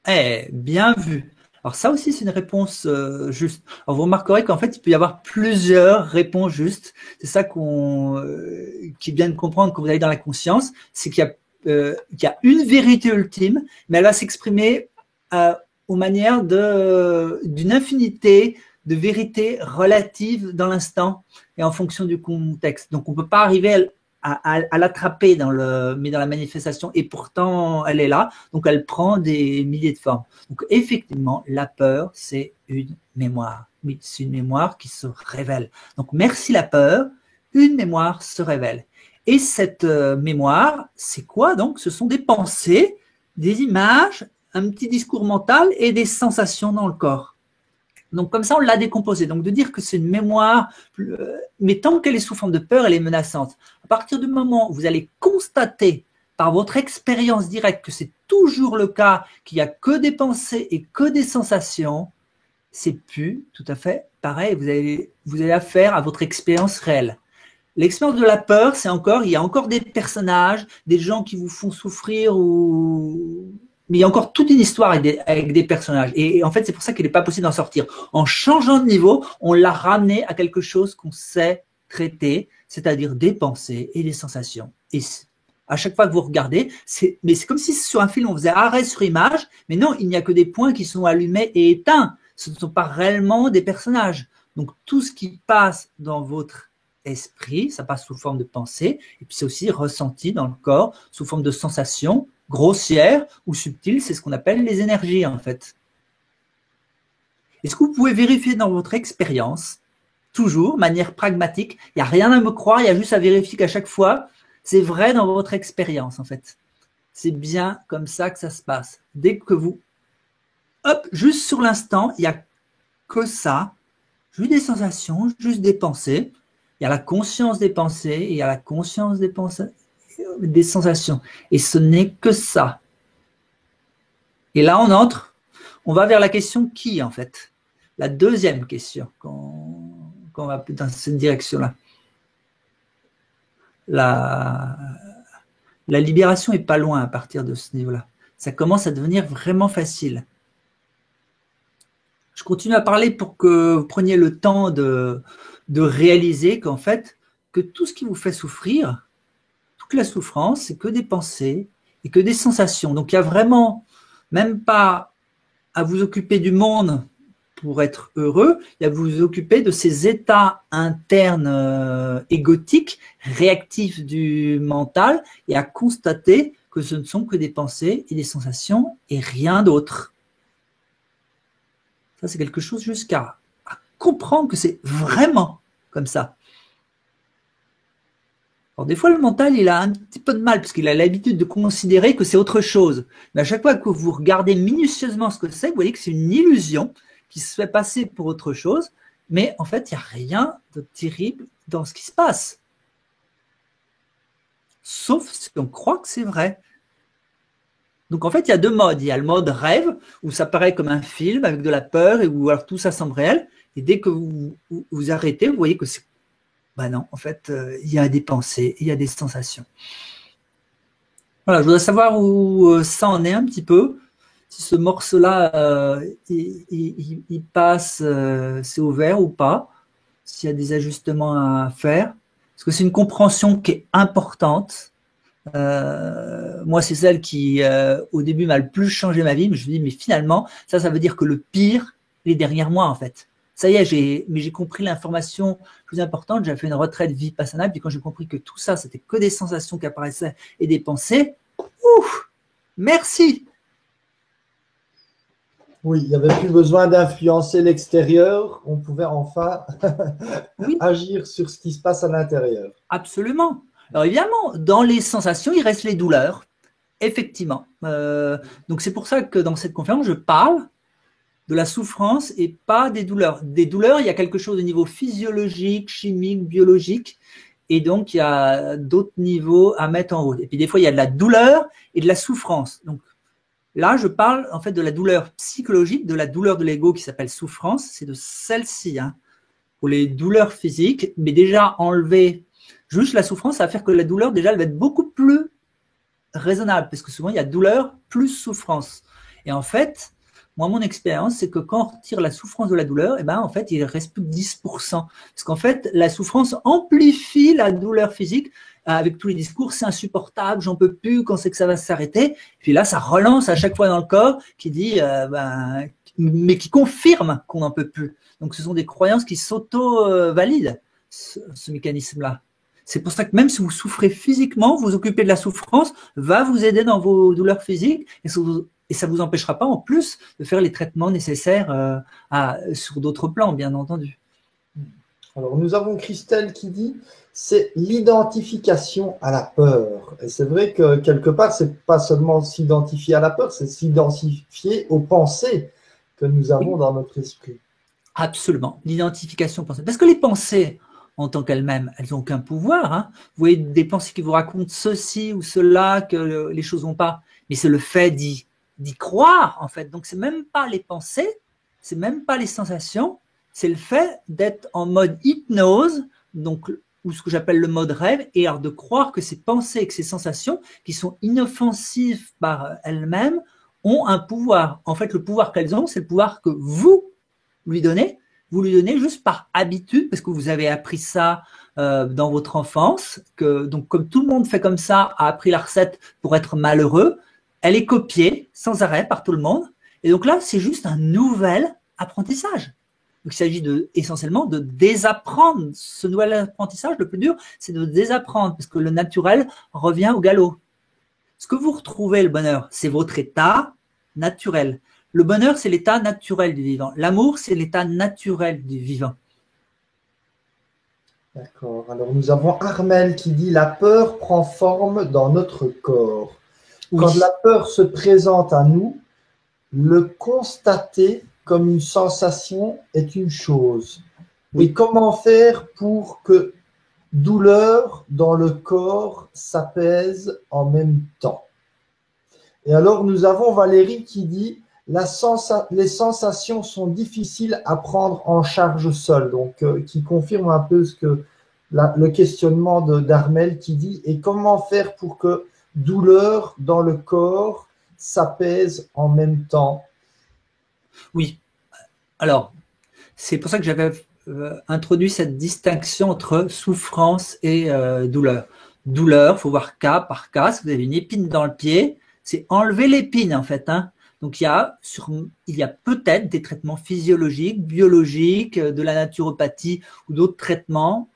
Eh, bien vu. Alors ça aussi, c'est une réponse juste. Alors vous remarquerez qu'en fait, il peut y avoir plusieurs réponses justes. C'est ça qui est bien de comprendre quand vous allez dans la conscience, c'est qu'il y a une vérité ultime, mais elle va s'exprimer aux manières d'une infinité de vérités relatives dans l'instant et en fonction du contexte. Donc on ne peut pas arriver à l'attraper mais dans la manifestation, et pourtant elle est là, donc elle prend des milliers de formes. Donc effectivement, la peur, c'est une mémoire. Oui, c'est une mémoire qui se révèle. Donc merci la peur, une mémoire se révèle. Et cette mémoire, c'est quoi donc? Ce sont des pensées, des images, un petit discours mental et des sensations dans le corps. Donc comme ça, on l'a décomposé. Donc de dire que c'est une mémoire, mais tant qu'elle est sous forme de peur, elle est menaçante. À partir du moment où vous allez constater par votre expérience directe que c'est toujours le cas, qu'il n'y a que des pensées et que des sensations, c'est plus tout à fait pareil. Vous avez affaire à votre expérience réelle. L'expérience de la peur, il y a encore des personnages, des gens qui vous font souffrir mais il y a encore toute une histoire avec des personnages. Et en fait, c'est pour ça qu'il n'est pas possible d'en sortir. En changeant de niveau, on l'a ramené à quelque chose qu'on sait traiter, c'est-à-dire des pensées et des sensations. Et à chaque fois que vous regardez, mais c'est comme si sur un film, on faisait arrêt sur image, mais non, il n'y a que des points qui sont allumés et éteints. Ce ne sont pas réellement des personnages. Donc, tout ce qui passe dans votre esprit, ça passe sous forme de pensée, et puis c'est aussi ressenti dans le corps sous forme de sensations, grossière ou subtile, c'est ce qu'on appelle les énergies en fait. Est-ce que vous pouvez vérifier dans votre expérience, toujours, de manière pragmatique, il n'y a rien à me croire, il y a juste à vérifier qu'à chaque fois, c'est vrai dans votre expérience en fait. C'est bien comme ça que ça se passe. Dès que vous, hop, juste sur l'instant, il n'y a que ça, juste des sensations, juste des pensées, il y a la conscience des pensées, et il y a la conscience des pensées, des sensations. Et ce n'est que ça. Et là, on va vers la question qui, en fait. La deuxième question, quand on va dans cette direction-là. La libération est pas loin à partir de ce niveau-là. Ça commence à devenir vraiment facile. Je continue à parler pour que vous preniez le temps de réaliser qu'en fait, que tout ce qui vous fait souffrir, toute la souffrance, c'est que des pensées et que des sensations. Donc, il n'y a vraiment même pas à vous occuper du monde pour être heureux, il y a à vous occuper de ces états internes égotiques, réactifs du mental, et à constater que ce ne sont que des pensées et des sensations et rien d'autre. Ça, c'est quelque chose jusqu'à comprendre que c'est vraiment comme ça. Alors, des fois, le mental, il a un petit peu de mal parce qu'il a l'habitude de considérer que c'est autre chose. Mais à chaque fois que vous regardez minutieusement ce que c'est, vous voyez que c'est une illusion qui se fait passer pour autre chose. Mais en fait, il n'y a rien de terrible dans ce qui se passe. Sauf si on croit que c'est vrai. Donc, en fait, il y a deux modes. Il y a le mode rêve, où ça paraît comme un film avec de la peur et où alors tout ça semble réel. Et dès que vous arrêtez, vous voyez que c'est ben non, en fait, il y a des pensées, il y a des sensations. Voilà, je voudrais savoir où ça en est un petit peu. Si ce morceau-là, il passe, c'est ouvert ou pas. S'il y a des ajustements à faire. Parce que c'est une compréhension qui est importante. Moi, c'est celle qui, au début, m'a le plus changé ma vie. Mais je me dis, mais finalement, ça veut dire que le pire, il est derrière moi, en fait. Ça y est, j'ai compris l'information plus importante. J'ai fait une retraite vipassana, puis quand j'ai compris que tout ça, c'était que des sensations qui apparaissaient et des pensées, ouf, merci.
Oui, il n'y avait plus besoin d'influencer l'extérieur. On pouvait enfin
oui.
agir sur ce qui se passe à l'intérieur.
Absolument. Alors évidemment, dans les sensations, il reste les douleurs. Effectivement. Donc c'est pour ça que dans cette conférence, je parle de la souffrance et pas des douleurs. Des douleurs, il y a quelque chose au niveau physiologique, chimique, biologique, et donc il y a d'autres niveaux à mettre en route. Et puis des fois, il y a de la douleur et de la souffrance. Donc là, je parle en fait de la douleur psychologique, de la douleur de l'ego qui s'appelle souffrance, c'est de celle-ci. Pour les douleurs physiques, mais déjà enlever juste la souffrance, ça va faire que la douleur, déjà, elle va être beaucoup plus raisonnable, parce que souvent, il y a douleur plus souffrance. Et en fait, moi, mon expérience, c'est que quand on retire la souffrance de la douleur, en fait, il reste plus que 10%. Parce qu'en fait, la souffrance amplifie la douleur physique avec tous les discours, c'est insupportable, j'en peux plus, quand c'est que ça va s'arrêter. Puis là, ça relance à chaque fois dans le corps qui dit, mais qui confirme qu'on n'en peut plus. Donc, ce sont des croyances qui s'auto-valident, ce mécanisme-là. C'est pour ça que même si vous souffrez physiquement, vous occupez de la souffrance, va vous aider dans vos douleurs physiques et ça ne vous empêchera pas en plus de faire les traitements nécessaires sur d'autres plans, bien entendu.
Alors, nous avons Christelle qui dit c'est l'identification à la peur. Et c'est vrai que quelque part, c'est pas seulement s'identifier à la peur, c'est s'identifier aux pensées que nous avons dans notre esprit.
Absolument, l'identification pensée. Parce que les pensées, en tant qu'elles-mêmes, elles n'ont aucun pouvoir. Vous voyez des pensées qui vous racontent ceci ou cela, que les choses vont pas. Mais c'est le fait d'y croire, en fait. Donc, c'est même pas les pensées, c'est même pas les sensations, c'est le fait d'être en mode hypnose, donc, ou ce que j'appelle le mode rêve, et alors de croire que ces pensées et que ces sensations, qui sont inoffensives par elles-mêmes, ont un pouvoir. En fait, le pouvoir qu'elles ont, c'est le pouvoir que vous lui donnez. Vous lui donnez juste par habitude, parce que vous avez appris ça dans votre enfance, donc comme tout le monde fait comme ça, a appris la recette pour être malheureux, elle est copiée sans arrêt par tout le monde. Et donc là, c'est juste un nouvel apprentissage. Donc il s'agit essentiellement de désapprendre. Ce nouvel apprentissage, le plus dur, c'est de désapprendre, parce que le naturel revient au galop. Ce que vous retrouvez, le bonheur, c'est votre état naturel. Le bonheur, c'est l'état naturel du vivant. L'amour, c'est l'état naturel du vivant.
D'accord. Alors, nous avons Armel qui dit « La peur prend forme dans notre corps. Oui. Quand la peur se présente à nous, le constater comme une sensation est une chose. Oui. Et comment faire pour que douleur dans le corps s'apaise en même temps ?» Et alors, nous avons Valérie qui dit les sensations sont difficiles à prendre en charge seule, donc qui confirme un peu ce que le questionnement d'Armel qui dit et comment faire pour que douleur dans le corps s'apaise en même temps.
Oui, alors c'est pour ça que j'avais introduit cette distinction entre souffrance et douleur. Douleur, il faut voir cas par cas. Si vous avez une épine dans le pied, c'est enlever l'épine en fait. Donc, il y a peut-être des traitements physiologiques, biologiques, de la naturopathie ou d'autres traitements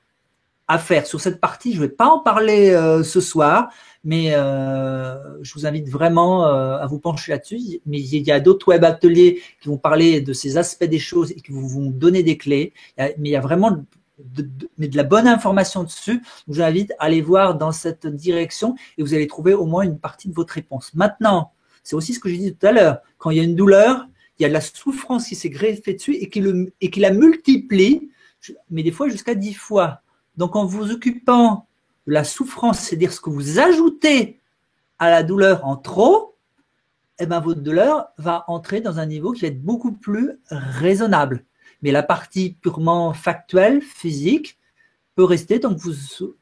à faire. Sur cette partie, je ne vais pas en parler ce soir, mais je vous invite vraiment à vous pencher là-dessus. Mais il y a d'autres web ateliers qui vont parler de ces aspects des choses et qui vont donner des clés. Mais il y a vraiment de la bonne information dessus. Je vous invite à aller voir dans cette direction et vous allez trouver au moins une partie de votre réponse. Maintenant, c'est aussi ce que j'ai dit tout à l'heure. Quand il y a une douleur, il y a de la souffrance qui s'est greffée dessus et qui la multiplie, mais des fois jusqu'à 10 fois. Donc, en vous occupant de la souffrance, c'est-à-dire ce que vous ajoutez à la douleur en trop, votre douleur va entrer dans un niveau qui va être beaucoup plus raisonnable. Mais la partie purement factuelle, physique, peut rester tant que vous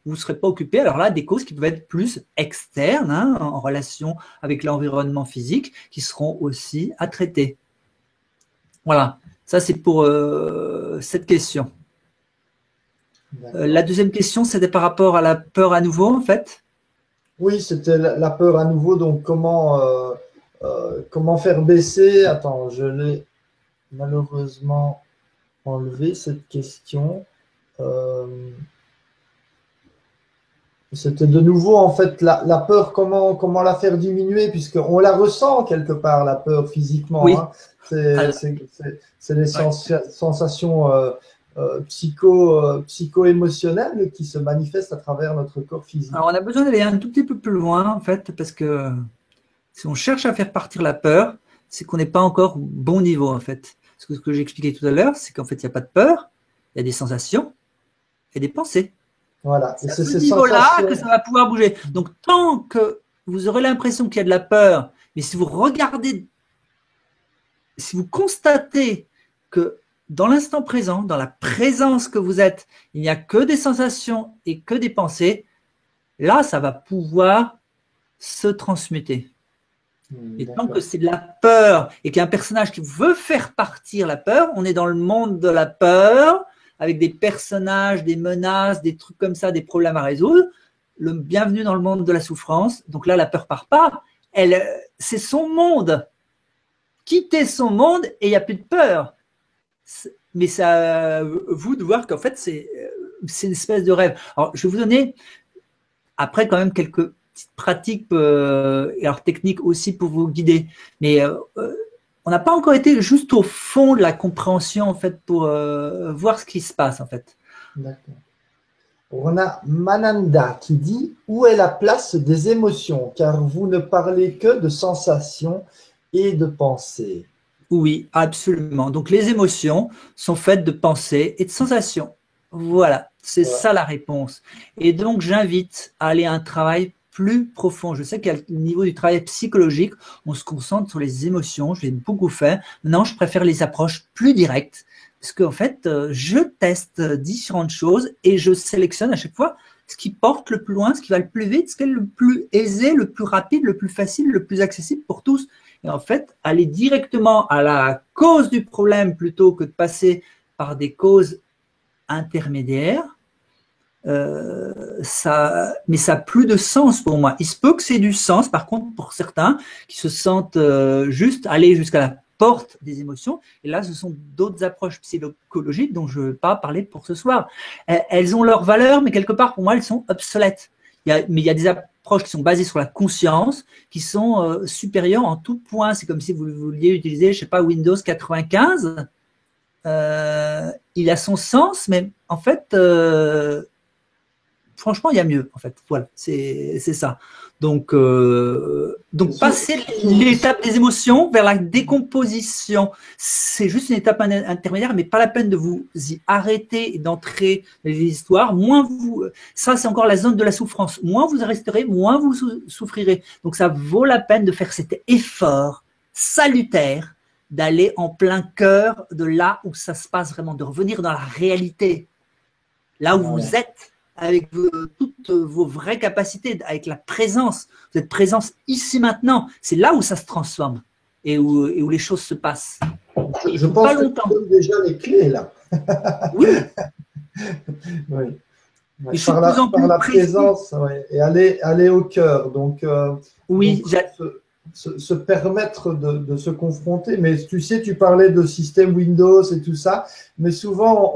ne serez pas occupé. Alors là, des causes qui peuvent être plus externes, en relation avec l'environnement physique, qui seront aussi à traiter. Voilà, ça c'est pour cette question. La deuxième question, c'était par rapport à la peur à nouveau, en fait.
Oui, c'était la peur à nouveau. Donc, comment faire baisser? Attends, je l'ai malheureusement enlevé cette question. C'était de nouveau en fait la peur, comment la faire diminuer, puisqu'on la ressent quelque part, la peur physiquement.
Oui.
C'est des sensations psycho-émotionnelles qui se manifestent à travers notre corps physique.
Alors on a besoin d'aller un tout petit peu plus loin en fait, parce que si on cherche à faire partir la peur, c'est qu'on n'est pas encore au bon niveau en fait. ce que j'ai expliqué tout à l'heure, c'est qu'en fait, il n'y a pas de peur, il y a des sensations et des pensées.
Voilà.
C'est à ce niveau-là que ça va pouvoir bouger. Donc, tant que vous aurez l'impression qu'il y a de la peur, mais si vous regardez, si vous constatez que dans l'instant présent, dans la présence que vous êtes, il n'y a que des sensations et que des pensées, là, ça va pouvoir se transmuter. Et tant que c'est de la peur et qu'il y a un personnage qui veut faire partir la peur, on est dans le monde de la peur, avec des personnages, des menaces, des trucs comme ça, des problèmes à résoudre. Bienvenue dans le monde de la souffrance. Donc là, la peur part pas. C'est son monde. Quittez son monde et il n'y a plus de peur. Mais c'est à vous de voir qu'en fait, c'est une espèce de rêve. Alors, je vais vous donner après quand même quelques petites pratiques et alors techniques aussi pour vous guider. Mais on n'a pas encore été juste au fond de la compréhension en fait pour voir ce qui se passe en fait.
D'accord. On a Mananda qui dit « Où est la place des émotions? Car vous ne parlez que de sensations et de pensées. »
Oui, absolument. Donc les émotions sont faites de pensées et de sensations. Voilà, c'est ça la réponse. Et donc j'invite à aller à un travail plus profond. Je sais qu'à le niveau du travail psychologique, on se concentre sur les émotions. Je l'ai beaucoup fait. Maintenant, je préfère les approches plus directes parce qu'en fait, je teste différentes choses et je sélectionne à chaque fois ce qui porte le plus loin, ce qui va le plus vite, ce qui est le plus aisé, le plus rapide, le plus facile, le plus accessible pour tous. Et en fait, aller directement à la cause du problème plutôt que de passer par des causes intermédiaires, mais ça n'a plus de sens pour moi. Il se peut que c'est du sens, par contre, pour certains qui se sentent juste aller jusqu'à la porte des émotions. Et là, ce sont d'autres approches psychologiques dont je ne veux pas parler pour ce soir. Elles ont leur valeur, mais quelque part, pour moi, elles sont obsolètes. Mais il y a des approches qui sont basées sur la conscience, qui sont supérieures en tout point. C'est comme si vous vouliez utiliser, je sais pas, Windows 95. Il a son sens, mais en fait, franchement, il y a mieux. En fait, voilà, c'est ça. Donc passer l'étape des émotions vers la décomposition, c'est juste une étape intermédiaire, mais pas la peine de vous y arrêter et d'entrer dans les histoires. Moins ça c'est encore la zone de la souffrance. Moins vous resterez, moins vous souffrirez. Donc ça vaut la peine de faire cet effort salutaire d'aller en plein cœur de là où ça se passe vraiment, de revenir dans la réalité, là où vous êtes, avec toutes vos vraies capacités, avec la présence, cette présence ici maintenant. C'est là où ça se transforme et où les choses se passent.
Je pense que tu donnes déjà les clés là.
Oui.
Oui. Par la présence, ouais, et aller au cœur. Donc,
oui,
se permettre de se confronter. Mais tu sais, tu parlais de système Windows et tout ça, mais souvent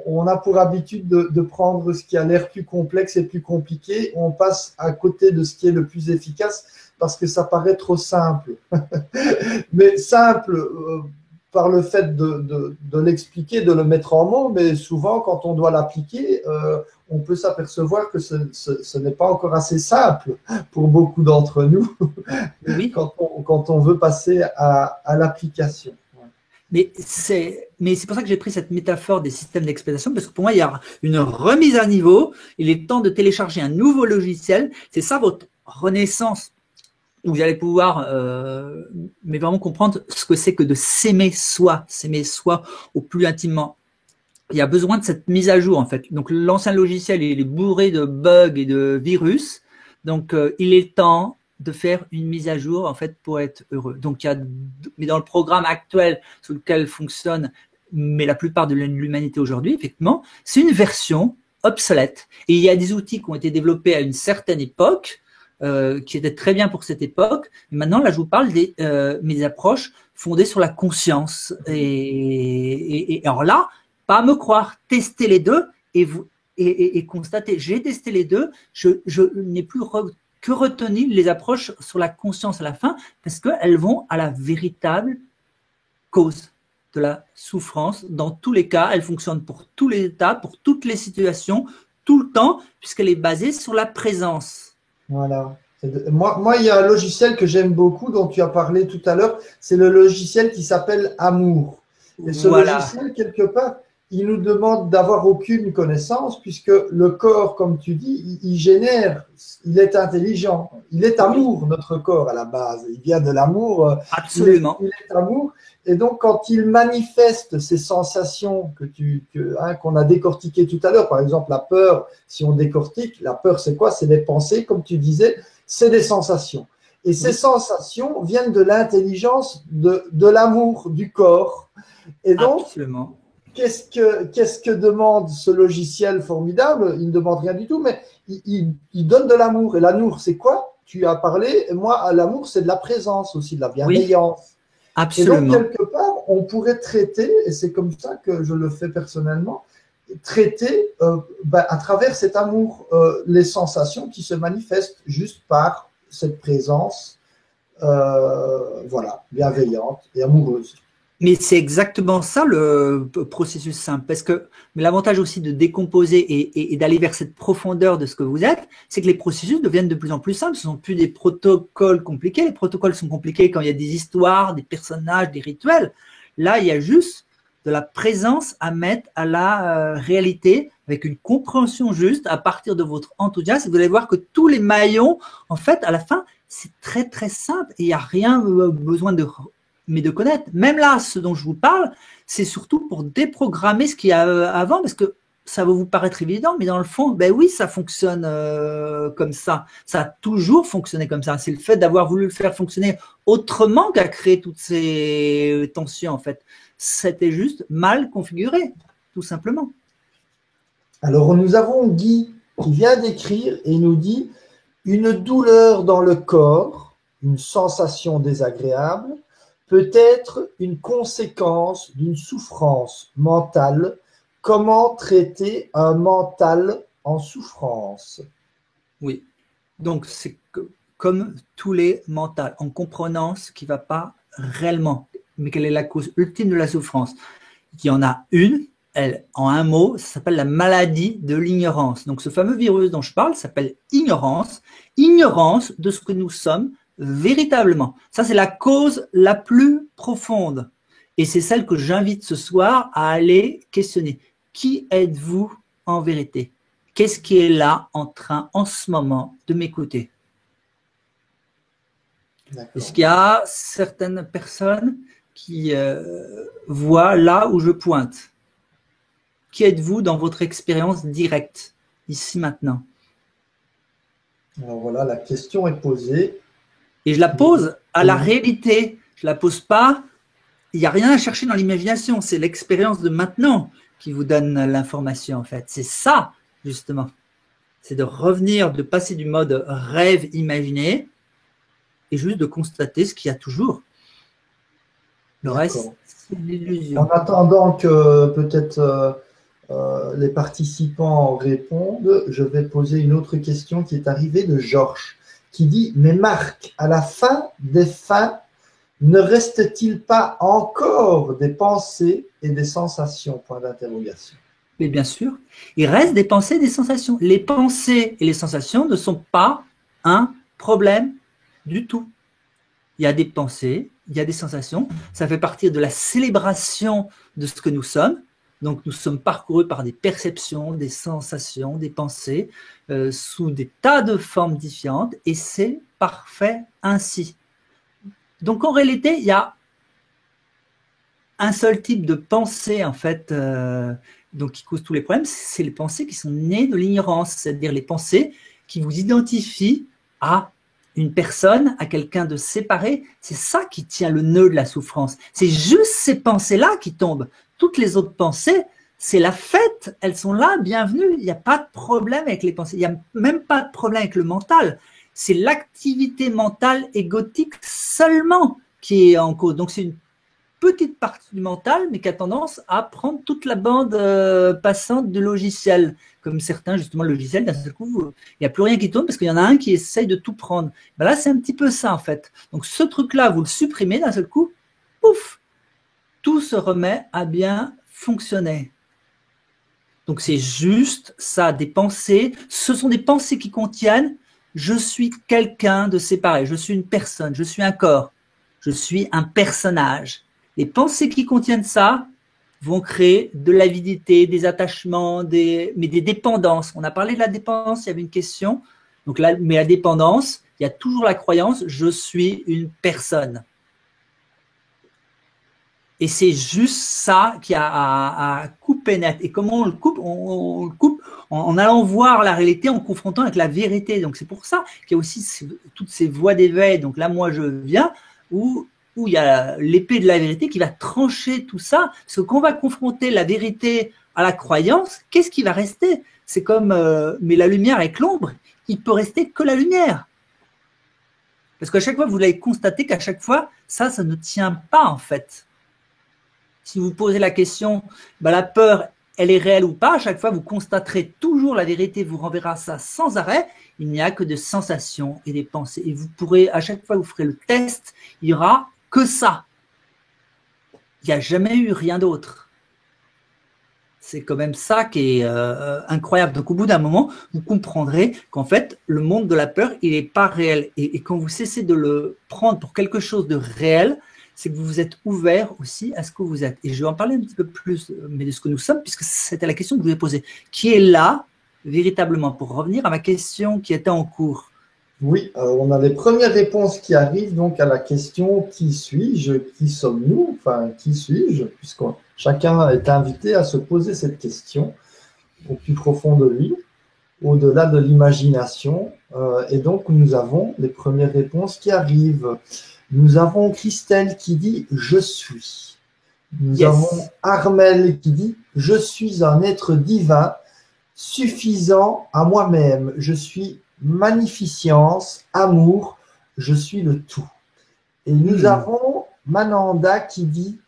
on a pour habitude de prendre ce qui a l'air plus complexe et plus compliqué. On passe à côté de ce qui est le plus efficace parce que ça paraît trop simple. Mais simple par le fait de l'expliquer, de le mettre en mots, mais souvent quand on doit l'appliquer, on peut s'apercevoir que ce n'est pas encore assez simple pour beaucoup d'entre nous
oui.
quand on veut passer à l'application.
Mais c'est pour ça que j'ai pris cette métaphore des systèmes d'exploitation, parce que pour moi, il y a une remise à niveau. Il est temps de télécharger un nouveau logiciel. C'est ça votre renaissance, où vous allez pouvoir mais vraiment comprendre ce que c'est que de s'aimer soi au plus intimement. Il y a besoin de cette mise à jour en fait. Donc l'ancien logiciel il est bourré de bugs et de virus. Donc il est temps de faire une mise à jour en fait pour être heureux. Donc mais dans le programme actuel sur lequel fonctionne mais la plupart de l'humanité aujourd'hui, effectivement, c'est une version obsolète. Et il y a des outils qui ont été développés à une certaine époque qui étaient très bien pour cette époque. Mais maintenant, là, je vous parle mes approches fondées sur la conscience. Et alors là, pas me croire, tester les deux et constater. J'ai testé les deux, je n'ai plus que retenu les approches sur la conscience à la fin parce qu'elles vont à la véritable cause de la souffrance. Dans tous les cas, elles fonctionnent pour tous les états, pour toutes les situations, tout le temps, puisqu'elle est basée sur la présence.
Voilà. Moi, il y a un logiciel que j'aime beaucoup, dont tu as parlé tout à l'heure, c'est le logiciel qui s'appelle Amour. Et ce
Voilà,
logiciel, quelque part, il nous demande d'avoir aucune connaissance puisque le corps, comme tu dis, il génère, il est intelligent, il est
oui,
amour, notre corps à la base. Il vient de l'amour,
absolument.
il est amour. Et donc, quand il manifeste ces sensations qu'on a décortiquées tout à l'heure, par exemple la peur, si on décortique, la peur c'est quoi? C'est des pensées, comme tu disais, c'est des sensations. Et ces
Oui,
sensations viennent de l'intelligence, de l'amour du corps. Et donc,
absolument.
qu'est-ce que demande ce logiciel formidable? Il ne demande rien du tout, mais il donne de l'amour. Et l'amour, c'est quoi? Tu as parlé, moi, l'amour, c'est de la présence aussi, de la
Oui,
bienveillance. Et donc,
absolument.
quelque part, on pourrait traiter, et c'est comme ça que je le fais personnellement, traiter à travers cet amour les sensations qui se manifestent juste par cette présence, voilà, bienveillante et amoureuse.
Mais c'est exactement ça le processus simple. Parce que l'avantage aussi de décomposer et d'aller vers cette profondeur de ce que vous êtes, c'est que les processus deviennent de plus en plus simples. Ce ne sont plus des protocoles compliqués. Les protocoles sont compliqués quand il y a des histoires, des personnages, des rituels. Là, il y a juste de la présence à mettre à la réalité avec une compréhension juste à partir de votre enthousiasme. Vous allez voir que tous les maillons, en fait, à la fin, c'est très, très simple. Et il n'y a rien besoin de mais de connaître. Même là, ce dont je vous parle, c'est surtout pour déprogrammer ce qu'il y a avant, parce que ça va vous paraître évident, mais dans le fond, ben oui, ça fonctionne comme ça. Ça a toujours fonctionné comme ça. C'est le fait d'avoir voulu le faire fonctionner autrement qu'a créé toutes ces tensions, en fait. C'était juste mal configuré, tout simplement.
Alors, nous avons Guy qui vient d'écrire et il nous dit une douleur dans le corps, une sensation désagréable, peut être une conséquence d'une souffrance mentale. Comment traiter un mental en souffrance?
Oui. Donc, c'est comme tous les mentales, en comprenant ce qui ne va pas réellement. Mais quelle est la cause ultime de la souffrance? Il y en a une, elle, en un mot, ça s'appelle la maladie de l'ignorance. Donc, ce fameux virus dont je parle s'appelle ignorance. Ignorance de ce que nous sommes véritablement. Ça, c'est la cause la plus profonde. Et c'est celle que j'invite ce soir à aller questionner. Qui êtes-vous en vérité? Qu'est-ce qui est là en train, en ce moment, de m'écouter? Est-ce qu'il y a certaines personnes qui voient là où je pointe? Qui êtes-vous dans votre expérience directe, ici, maintenant?
Alors voilà, la question est posée.
Et je la pose à la réalité. Je la pose pas. Il n'y a rien à chercher dans l'imagination. C'est l'expérience de maintenant qui vous donne l'information, en fait. C'est ça, justement. C'est de revenir, de passer du mode rêve imaginé et juste de constater ce qu'il y a toujours. Le reste, c'est l'illusion.
En attendant que peut-être les participants répondent, je vais poser une autre question qui est arrivée de Georges, qui dit « Mais Marc, à la fin des fins, ne reste-t-il pas encore des pensées et des sensations ?» Point d'interrogation.
Mais bien sûr, il reste des pensées et des sensations. Les pensées et les sensations ne sont pas un problème du tout. Il y a des pensées, il y a des sensations. Ça fait partie de la célébration de ce que nous sommes. Donc, nous sommes parcourus par des perceptions, des sensations, des pensées, sous des tas de formes différentes, et c'est parfait ainsi. Donc, en réalité, il y a un seul type de pensée, en fait, donc qui cause tous les problèmes, c'est les pensées qui sont nées de l'ignorance, c'est-à-dire les pensées qui vous identifient à une personne, à quelqu'un de séparé. C'est ça qui tient le nœud de la souffrance. C'est juste ces pensées-là qui tombent. Toutes les autres pensées, c'est la fête, elles sont là, bienvenue. Il n'y a pas de problème avec les pensées, il n'y a même pas de problème avec le mental. C'est l'activité mentale égotique seulement qui est en cause. Donc c'est une petite partie du mental, mais qui a tendance à prendre toute la bande passante du logiciel. Comme certains, justement, logiciels, d'un seul coup, il n'y a plus rien qui tourne parce qu'il y en a un qui essaye de tout prendre. Ben là, c'est un petit peu ça, en fait. Donc, ce truc-là, vous le supprimez d'un seul coup, pouf, tout se remet à bien fonctionner. Donc, c'est juste ça, des pensées. Ce sont des pensées qui contiennent « je suis quelqu'un de séparé, je suis une personne, je suis un corps, je suis un personnage ». Les pensées qui contiennent ça vont créer de l'avidité, des attachements, mais des dépendances. On a parlé de la dépendance, il y avait une question. Donc là, mais la dépendance, il y a toujours la croyance, je suis une personne. Et c'est juste ça qui a à couper net. Et comment on le coupe? On le coupe en allant voir la réalité, en confrontant avec la vérité. Donc c'est pour ça qu'il y a aussi toutes ces voies d'éveil. Donc là, moi, je viens où il y a l'épée de la vérité qui va trancher tout ça. Parce que quand on va confronter la vérité à la croyance, qu'est-ce qui va rester? C'est comme, mais la lumière avec l'ombre, il peut rester que la lumière. Parce qu'à chaque fois, vous l'avez constaté qu'à chaque fois, ça ne tient pas en fait. Si vous posez la question, la peur, elle est réelle ou pas, à chaque fois, vous constaterez toujours la vérité, vous renverra ça sans arrêt. Il n'y a que des sensations et des pensées. Et vous pourrez, à chaque fois que vous ferez le test, il n'y aura que ça. Il n'y a jamais eu rien d'autre. C'est quand même ça qui est incroyable. Donc, au bout d'un moment, vous comprendrez qu'en fait, le monde de la peur, il n'est pas réel. Et quand vous cessez de le prendre pour quelque chose de réel, c'est que vous vous êtes ouvert aussi à ce que vous êtes. Et je vais en parler un petit peu plus, mais de ce que nous sommes, puisque c'était la question que je vous ai posée. Qui est là, véritablement, pour revenir à ma question qui était en cours?
Oui, on a les premières réponses qui arrivent donc à la question qui suis-je, qui sommes-nous, enfin qui suis-je, puisque chacun est invité à se poser cette question au plus profond de lui, au-delà de l'imagination. Et donc nous avons les premières réponses qui arrivent. Nous avons Christelle qui dit « Je suis ». Nous avons Armel qui dit « Je suis un être divin, suffisant à moi-même. Je suis magnificence, amour, je suis le tout ». Et nous avons Mananda qui dit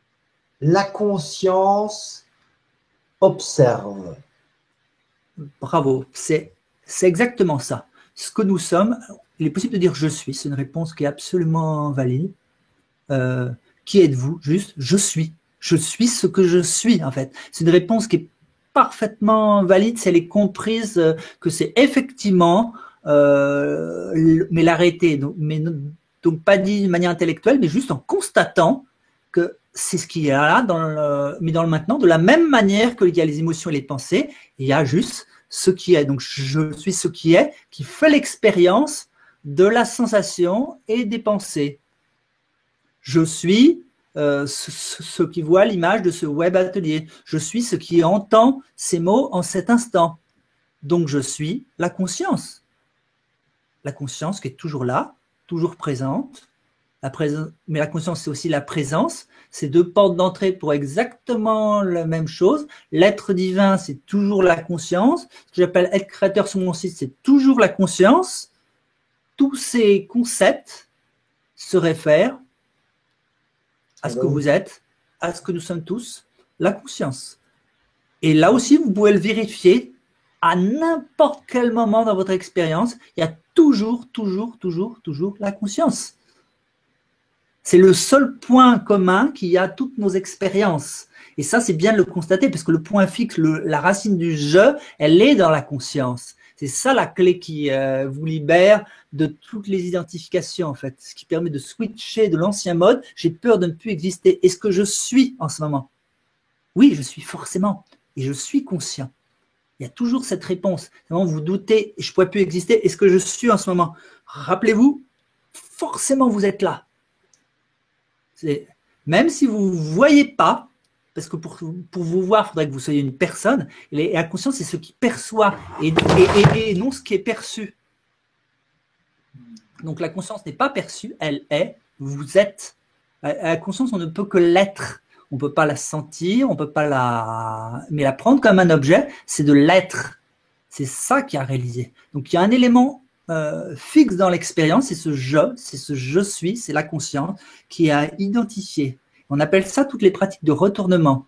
« La conscience observe ».
Bravo, c'est exactement ça. Ce que nous sommes, il est possible de dire « je suis », c'est une réponse qui est absolument valide. Qui êtes-vous? Juste, je suis. Je suis ce que je suis, en fait. C'est une réponse qui est parfaitement valide si elle est comprise que c'est effectivement, mais l'arrêter, donc pas dit de manière intellectuelle, mais juste en constatant que c'est ce qu'il y a là, mais dans le maintenant, de la même manière qu'il y a les émotions et les pensées, il y a juste ce qui est. Donc, je suis ce qui est, qui fait l'expérience de la sensation et des pensées. Je suis ce qui voit l'image de ce web atelier. Je suis ce qui entend ces mots en cet instant. Donc, je suis la conscience. La conscience qui est toujours là, toujours présente. Mais la conscience, c'est aussi la présence. C'est deux portes d'entrée pour exactement la même chose. L'être divin, c'est toujours la conscience. Ce que j'appelle être créateur sur mon site, c'est toujours la conscience. Tous ces concepts se réfèrent à ce que vous êtes, à ce que nous sommes tous, la conscience. Et là aussi, vous pouvez le vérifier à n'importe quel moment dans votre expérience. Il y a toujours la conscience. C'est le seul point commun qu'il y a à toutes nos expériences. Et ça, c'est bien de le constater, parce que le point fixe, la racine du « je », elle est dans la conscience. C'est ça la clé qui vous libère de toutes les identifications, en fait. Ce qui permet de switcher de l'ancien mode. J'ai peur de ne plus exister. Est-ce que je suis en ce moment? Oui, je suis forcément. Et je suis conscient. Il y a toujours cette réponse. Vous doutez, je ne pourrais plus exister. Est-ce que je suis en ce moment? Rappelez-vous, forcément, vous êtes là. Même si vous ne voyez pas, parce que pour vous voir, il faudrait que vous soyez une personne, et la conscience, c'est ce qui perçoit, et non ce qui est perçu. Donc la conscience n'est pas perçue, elle est, vous êtes. La conscience, on ne peut que l'être. On ne peut pas la sentir, on peut pas mais la prendre comme un objet, c'est de l'être. C'est ça qui a réalisé. Donc il y a un élément fixe dans l'expérience, c'est ce je suis, c'est la conscience qui a identifié. On appelle ça toutes les pratiques de retournement.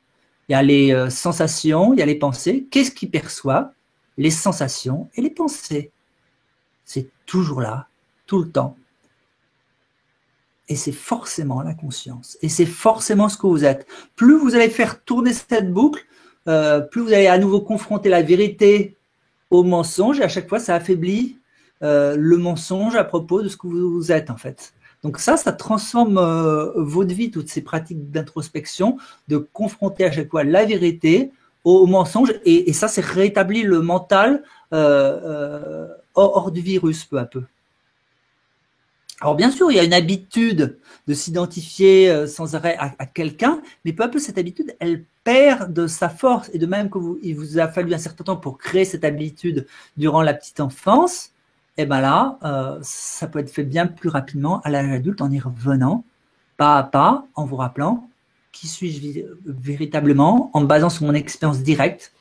Il y a les sensations, il y a les pensées. Qu'est-ce qui perçoit? Les sensations et les pensées. C'est toujours là, tout le temps. Et c'est forcément la conscience. Et c'est forcément ce que vous êtes. Plus vous allez faire tourner cette boucle, plus vous allez à nouveau confronter la vérité au mensonge. Et à chaque fois, ça affaiblit le mensonge à propos de ce que vous êtes, en fait. Donc ça transforme votre vie, toutes ces pratiques d'introspection, de confronter à chaque fois la vérité au mensonge, et ça, c'est rétablir le mental hors du virus, peu à peu. Alors bien sûr, il y a une habitude de s'identifier sans arrêt à quelqu'un, mais peu à peu, cette habitude, elle perd de sa force, et de même il vous a fallu un certain temps pour créer cette habitude durant la petite enfance, et bien là, ça peut être fait bien plus rapidement à l'âge adulte en y revenant, pas à pas, en vous rappelant qui suis-je véritablement, en me basant sur mon expérience directe.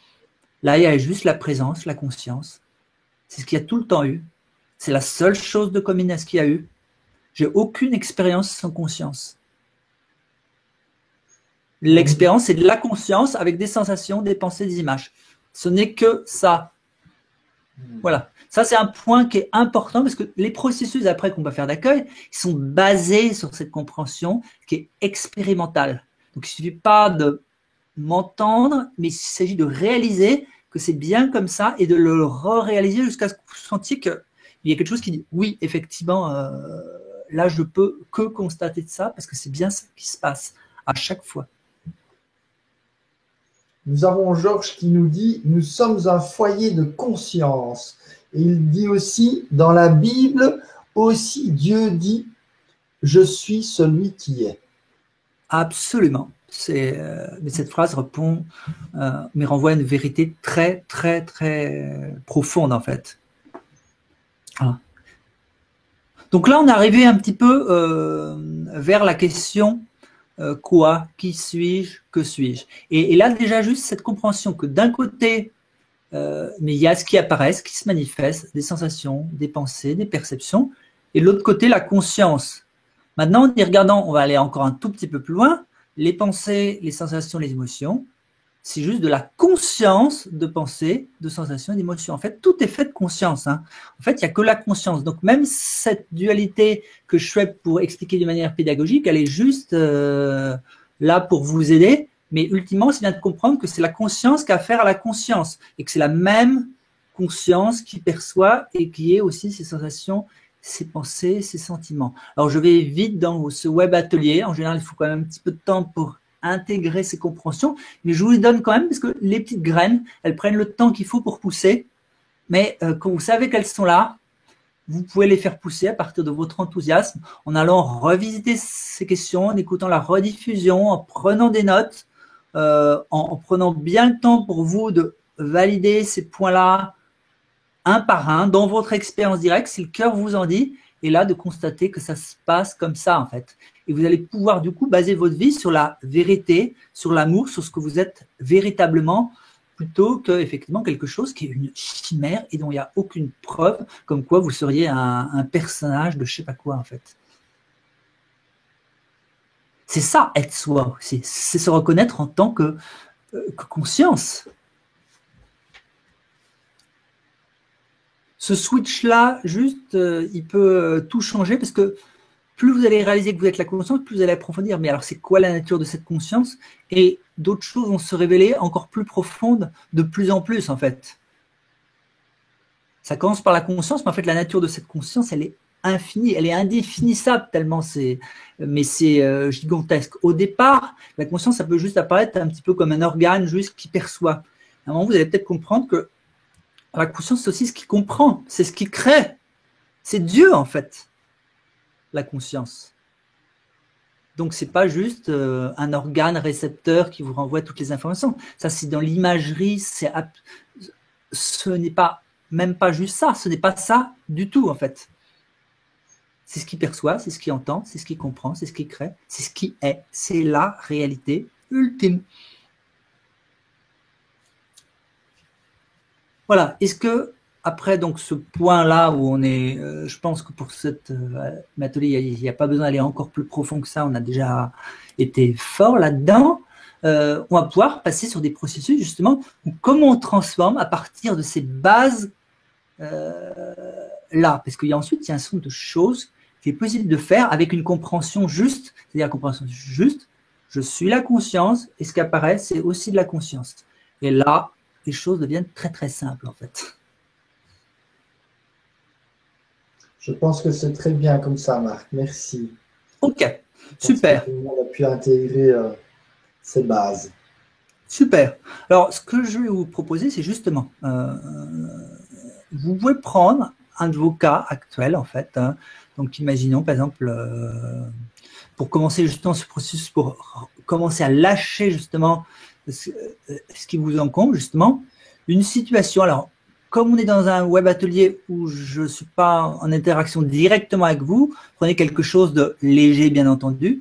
Là, il y a juste la présence, la conscience. C'est ce qu'il y a tout le temps eu. C'est la seule chose de commune à ce qu'il y a eu. J'ai aucune expérience sans conscience. L'expérience, c'est de la conscience avec des sensations, des pensées, des images. Ce n'est que ça. Voilà. Ça, c'est un point qui est important parce que les processus après qu'on va faire d'accueil, ils sont basés sur cette compréhension qui est expérimentale. Donc, il ne suffit pas de m'entendre, mais il s'agit de réaliser que c'est bien comme ça et de le réaliser jusqu'à ce que vous sentiez qu'il y a quelque chose qui dit oui, effectivement, là, je peux que constater de ça parce que c'est bien ça qui se passe à chaque fois.
Nous avons Georges qui nous dit « Nous sommes un foyer de conscience ». Et il dit aussi, dans la Bible, aussi Dieu dit « Je suis celui qui est ».
Absolument. Mais cette phrase répond, mais renvoie à une vérité très, très, très profonde en fait. Voilà. Donc là, on est arrivé un petit peu vers la question quoi, qui suis-je, que suis-je. Et là, déjà, juste cette compréhension que d'un côté, mais il y a ce qui apparaît, ce qui se manifeste, des sensations, des pensées, des perceptions, et de l'autre côté, la conscience. Maintenant, en y regardant, on va aller encore un tout petit peu plus loin, les pensées, les sensations, les émotions, c'est juste de la conscience de pensée, de sensations et d'émotions. En fait, tout est fait de conscience. Hein. En fait, il n'y a que la conscience. Donc, même cette dualité que je fais pour expliquer de manière pédagogique, elle est juste là pour vous aider. Mais ultimement, c'est bien de comprendre que c'est la conscience qui a affaire à la conscience et que c'est la même conscience qui perçoit et qui est aussi ses sensations, ses pensées, ses sentiments. Alors, je vais vite dans ce web atelier. En général, il faut quand même un petit peu de temps pour intégrer ces compréhensions, mais je vous les donne quand même parce que les petites graines, elles prennent le temps qu'il faut pour pousser, mais quand vous savez qu'elles sont là, vous pouvez les faire pousser à partir de votre enthousiasme, en allant revisiter ces questions, en écoutant la rediffusion, en prenant des notes, en prenant bien le temps pour vous de valider ces points-là un par un dans votre expérience directe, si le cœur vous en dit, et là de constater que ça se passe comme ça en fait. Et vous allez pouvoir du coup baser votre vie sur la vérité, sur l'amour, sur ce que vous êtes véritablement, plutôt que effectivement quelque chose qui est une chimère et dont il n'y a aucune preuve, comme quoi vous seriez un personnage de je sais pas quoi en fait. C'est ça être soi aussi, c'est se reconnaître en tant que conscience. Ce switch-là, juste, il peut tout changer parce que plus vous allez réaliser que vous êtes la conscience, plus vous allez approfondir. Mais alors, c'est quoi la nature de cette conscience? Et d'autres choses vont se révéler encore plus profondes de plus en plus, en fait. Ça commence par la conscience, mais en fait, la nature de cette conscience, elle est infinie, elle est indéfinissable tellement c'est gigantesque. Au départ, la conscience, ça peut juste apparaître un petit peu comme un organe juste qui perçoit. À un moment, vous allez peut-être comprendre que la conscience, c'est aussi ce qui comprend, c'est ce qui crée. C'est Dieu, en fait. La conscience. Donc, c'est pas juste un organe récepteur qui vous renvoie toutes les informations. Ça, c'est dans l'imagerie, ce n'est pas, même pas juste ça, ce n'est pas ça du tout, en fait. C'est ce qui perçoit, c'est ce qui entend, c'est ce qui comprend, c'est ce qui crée, c'est ce qui est. C'est la réalité ultime. Voilà. Est-ce que après donc ce point-là où on est, je pense que pour cet atelier, il n'y a pas besoin d'aller encore plus profond que ça. On a déjà été fort là-dedans. On va pouvoir passer sur des processus justement où comment on transforme à partir de ces bases là, parce qu'il y a ensuite il y a un certain nombre de choses qui est possible de faire avec une compréhension juste, c'est-à-dire la compréhension juste. Je suis la conscience et ce qui apparaît, c'est aussi de la conscience. Et là, les choses deviennent très très simples en fait.
Je pense que c'est très bien comme ça, Marc. Merci.
Ok,
Je pense
super.
que tout le monde a pu intégrer ces bases.
Super. Alors, ce que je vais vous proposer, c'est justement, vous pouvez prendre un de vos cas actuels, en fait. Hein. Donc, imaginons, par exemple, pour commencer justement ce processus, pour commencer à lâcher justement ce qui vous encombre, justement, une situation. Alors, comme on est dans un web atelier où je ne suis pas en interaction directement avec vous, prenez quelque chose de léger, bien entendu.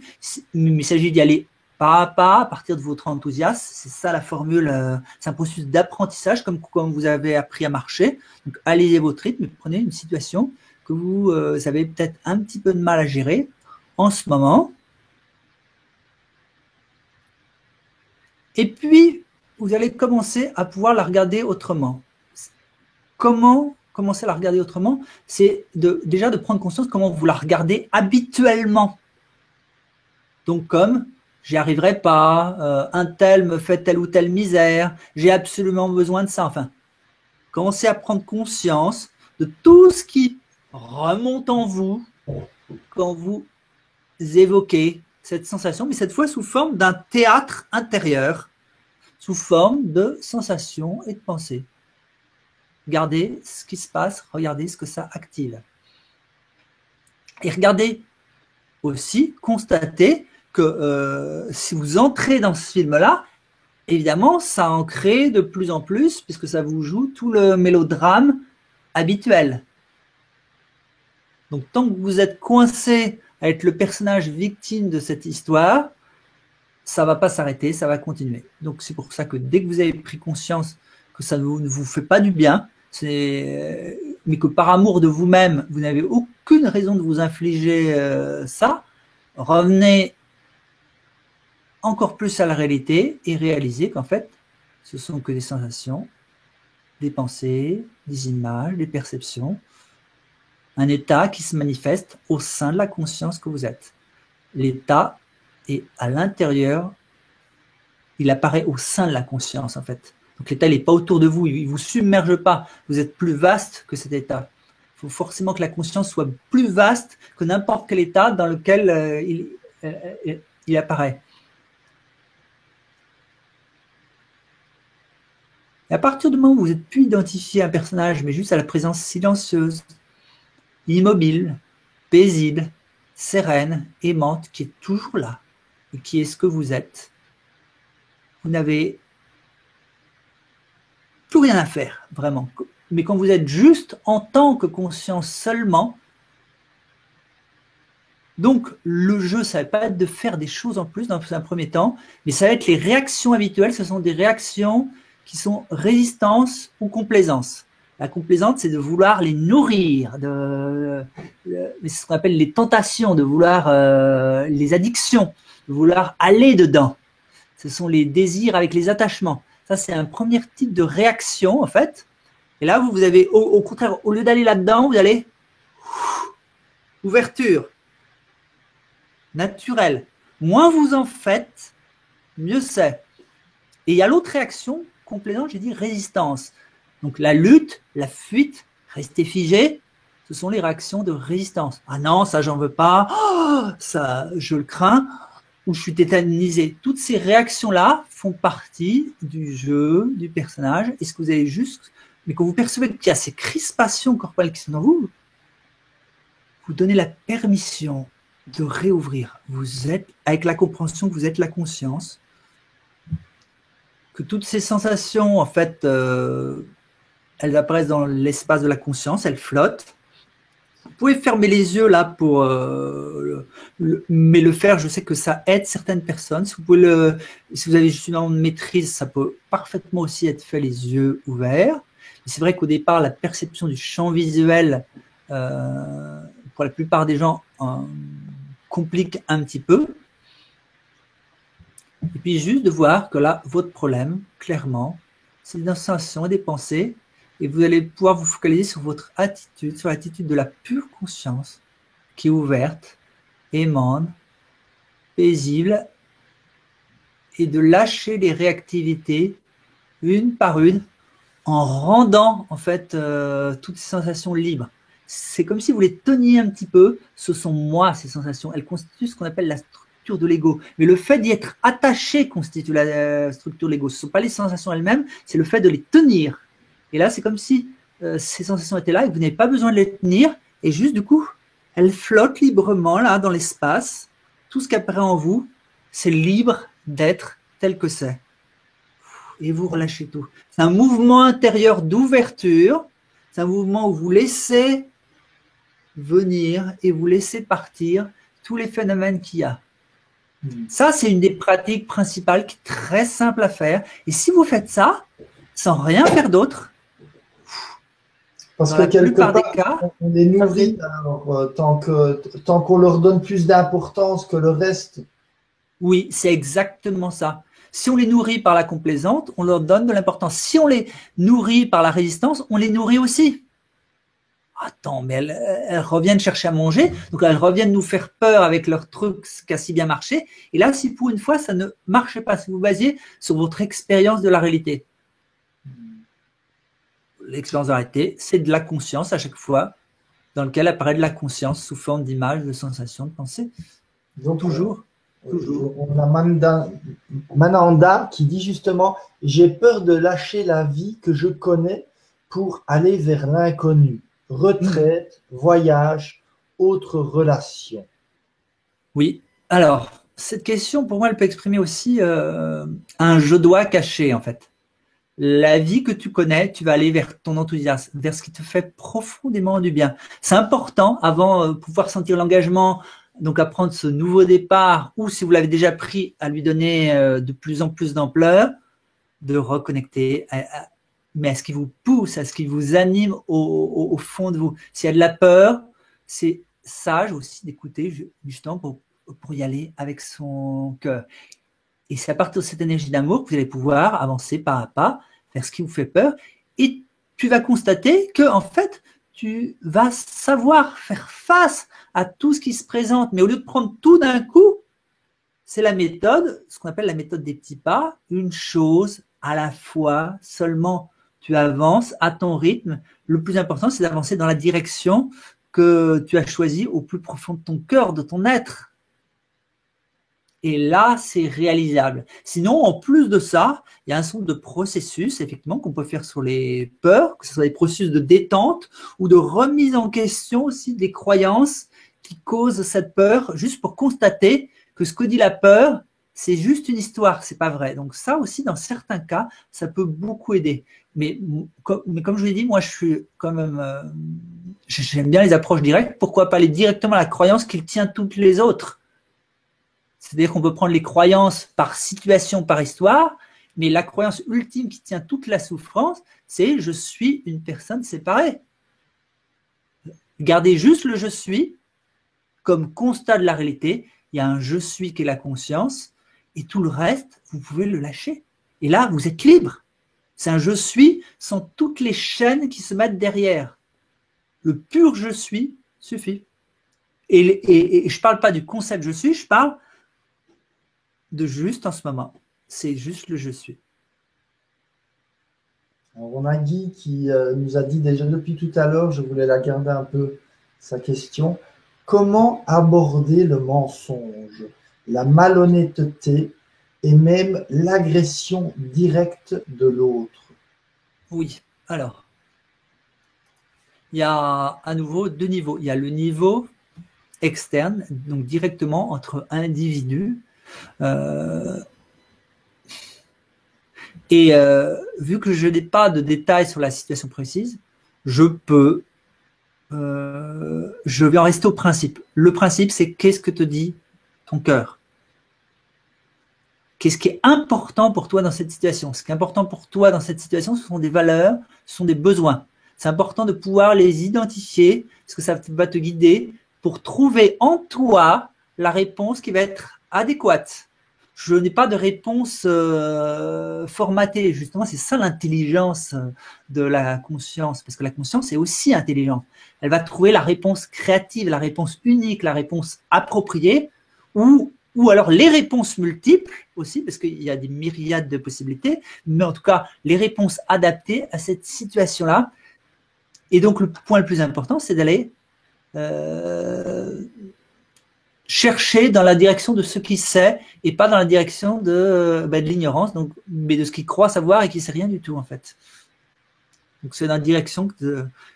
Il s'agit d'y aller pas à pas, à partir de votre enthousiasme. C'est ça la formule. C'est un processus d'apprentissage, comme vous avez appris à marcher. Donc, allez votre rythme et prenez une situation que vous avez peut-être un petit peu de mal à gérer en ce moment. Et puis, vous allez commencer à pouvoir la regarder autrement. Comment commencer à la regarder autrement? C'est déjà de prendre conscience comment vous la regardez habituellement. Donc, comme j'y arriverai pas, un tel me fait telle ou telle misère, j'ai absolument besoin de ça. Enfin, commencez à prendre conscience de tout ce qui remonte en vous quand vous évoquez cette sensation, mais cette fois sous forme d'un théâtre intérieur, sous forme de sensations et de pensées. Regardez ce qui se passe, regardez ce que ça active. Et regardez aussi, constatez que si vous entrez dans ce film-là, évidemment, ça en crée de plus en plus, puisque ça vous joue tout le mélodrame habituel. Donc, tant que vous êtes coincé à être le personnage victime de cette histoire, ça ne va pas s'arrêter, ça va continuer. Donc, c'est pour ça que dès que vous avez pris conscience que ça ne vous fait pas du bien, mais que par amour de vous-même, vous n'avez aucune raison de vous infliger ça, revenez encore plus à la réalité et réalisez qu'en fait, ce sont que des sensations, des pensées, des images, des perceptions, un état qui se manifeste au sein de la conscience que vous êtes. L'état est à l'intérieur, il apparaît au sein de la conscience en fait. Donc l'état n'est pas autour de vous, il ne vous submerge pas, vous êtes plus vaste que cet état. Il faut forcément que la conscience soit plus vaste que n'importe quel état dans lequel il apparaît. Et à partir du moment où vous n'êtes plus identifié à un personnage, mais juste à la présence silencieuse, immobile, paisible, sereine, aimante, qui est toujours là, et qui est ce que vous êtes, vous n'avez plus rien à faire, vraiment. Mais quand vous êtes juste en tant que conscience seulement, donc le jeu, ça ne va pas être de faire des choses en plus dans un premier temps, mais ça va être les réactions habituelles, ce sont des réactions qui sont résistance ou complaisance. La complaisance, c'est de vouloir les nourrir, c'est ce qu'on appelle les tentations, de vouloir les addictions, de vouloir aller dedans. Ce sont les désirs avec les attachements. Ça, c'est un premier type de réaction, en fait. Et là, vous avez, au contraire, au lieu d'aller là-dedans, vous allez ouverture, naturelle. Moins vous en faites, mieux c'est. Et il y a l'autre réaction, complaisante, j'ai dit résistance. Donc la lutte, la fuite, rester figé, ce sont les réactions de résistance. Ah non, ça j'en veux pas, oh, ça je le crains, ou je suis tétanisé. Toutes ces réactions-là font partie du jeu, du personnage. Est-ce que vous avez juste, mais quand vous percevez qu'il y a ces crispations corporelles qui sont dans vous, vous donnez la permission de réouvrir. Vous êtes, avec la compréhension que vous êtes la conscience, que toutes ces sensations, en fait, elles apparaissent dans l'espace de la conscience, elles flottent. Vous pouvez fermer les yeux là pour, mais le faire, je sais que ça aide certaines personnes. Si vous avez juste une maîtrise, ça peut parfaitement aussi être fait les yeux ouverts. C'est vrai qu'au départ, la perception du champ visuel, pour la plupart des gens, complique un petit peu. Et puis juste de voir que là, votre problème, clairement, c'est des sensations et des pensées, et vous allez pouvoir vous focaliser sur votre attitude, sur l'attitude de la pure conscience, qui est ouverte, aimante, paisible, et de lâcher les réactivités une par une, en rendant en fait toutes ces sensations libres. c'est comme si vous les teniez un petit peu. Ce sont moi, ces sensations. Elles constituent ce qu'on appelle la structure de l'ego. Mais le fait d'y être attaché constitue la structure de l'ego. Ce ne sont pas les sensations elles-mêmes, c'est le fait de les tenir. Et là, c'est comme si ces sensations étaient là et que vous n'avez pas besoin de les tenir. Et juste du coup, elles flottent librement là dans l'espace. Tout ce qui apparaît en vous, c'est libre d'être tel que c'est. Et vous relâchez tout. C'est un mouvement intérieur d'ouverture. C'est un mouvement où vous laissez venir et vous laissez partir tous les phénomènes qu'il y a. Ça, c'est une des pratiques principales qui est très simple à faire. Et si vous faites ça, sans rien faire d'autre,
parce
dans
que
la
quelque
plupart
part,
des cas,
on les nourrit, alors, tant qu'on leur donne plus d'importance que le reste.
oui, c'est exactement ça. Si on les nourrit par la complaisance, on leur donne de l'importance. Si on les nourrit par la résistance, on les nourrit aussi. Attends, mais elles reviennent chercher à manger, donc elles reviennent nous faire peur avec leur truc qui a si bien marché. Et là, si pour une fois, ça ne marchait pas, si vous basiez sur votre expérience de la réalité. L'expérience de la réalité, c'est de la conscience à chaque fois, dans lequel apparaît de la conscience sous forme d'images, de sensations, de pensées.
Donc,
Toujours.
On a Mananda qui dit justement « J'ai peur de lâcher la vie que je connais pour aller vers l'inconnu. Retraite, voyage, autres relations. »
Oui. Alors, cette question, pour moi, elle peut exprimer aussi un « je dois » caché, en fait. La vie que tu connais, tu vas aller vers ton enthousiasme, vers ce qui te fait profondément du bien. C'est important, avant de pouvoir sentir l'engagement, donc à prendre ce nouveau départ, ou si vous l'avez déjà pris, à lui donner de plus en plus d'ampleur, de reconnecter, mais à ce qui vous pousse, à ce qui vous anime au fond de vous. S'il y a de la peur, c'est sage aussi d'écouter justement pour y aller avec son cœur. Et c'est à partir de cette énergie d'amour que vous allez pouvoir avancer pas à pas vers ce qui vous fait peur. Et tu vas constater que, en fait, tu vas savoir faire face à tout ce qui se présente. Mais au lieu de prendre tout d'un coup, c'est la méthode, ce qu'on appelle la méthode des petits pas, une chose à la fois seulement. Tu avances à ton rythme. Le plus important, c'est d'avancer dans la direction que tu as choisie au plus profond de ton cœur, de ton être. Et là, c'est réalisable. Sinon, en plus de ça, il y a un certain nombre de processus, effectivement, qu'on peut faire sur les peurs, que ce soit des processus de détente ou de remise en question aussi des croyances qui causent cette peur, juste pour constater que ce que dit la peur, c'est juste une histoire, c'est pas vrai. Donc ça aussi, dans certains cas, ça peut beaucoup aider. Mais comme je vous l'ai dit, moi, je suis quand même, j'aime bien les approches directes. Pourquoi pas aller directement à la croyance qu'il tient toutes les autres? C'est-à-dire qu'on peut prendre les croyances par situation, par histoire, mais la croyance ultime qui tient toute la souffrance, c'est « je suis une personne séparée ». Gardez juste le « je suis » comme constat de la réalité. Il y a un « je suis » qui est la conscience, et tout le reste, vous pouvez le lâcher. Et là, vous êtes libre. C'est un « je suis » sans toutes les chaînes qui se mettent derrière. Le pur « je suis » suffit. Et je ne parle pas du concept « je suis », je parle de juste en ce moment. C'est juste le je suis.
Alors, on a Guy qui nous a dit déjà depuis tout à l'heure, je voulais la garder un peu, sa question. Comment aborder le mensonge, la malhonnêteté et même l'agression directe de l'autre?
Oui, alors, il y a à nouveau deux niveaux. Il y a le niveau externe, donc directement entre individus. Vu que je n'ai pas de détails sur la situation précise, je vais en rester au principe. Le principe, c'est qu'est-ce que te dit ton cœur? Qu'est-ce qui est important pour toi dans cette situation? Ce qui est important pour toi dans cette situation, ce sont des valeurs, ce sont des besoins. C'est important de pouvoir les identifier, parce que ça va te guider pour trouver en toi la réponse qui va être adéquate. Je n'ai pas de réponse formatée. Justement, c'est ça l'intelligence de la conscience, parce que la conscience est aussi intelligente. Elle va trouver la réponse créative, la réponse unique, la réponse appropriée, ou alors les réponses multiples aussi, parce qu'il y a des myriades de possibilités, mais en tout cas, les réponses adaptées à cette situation-là. Et donc, le point le plus important, c'est d'aller chercher dans la direction de ce qu'il sait et pas dans la direction de l'ignorance, donc, mais de ce qu'il croit savoir et qui ne sait rien du tout, en fait. Donc, c'est dans la direction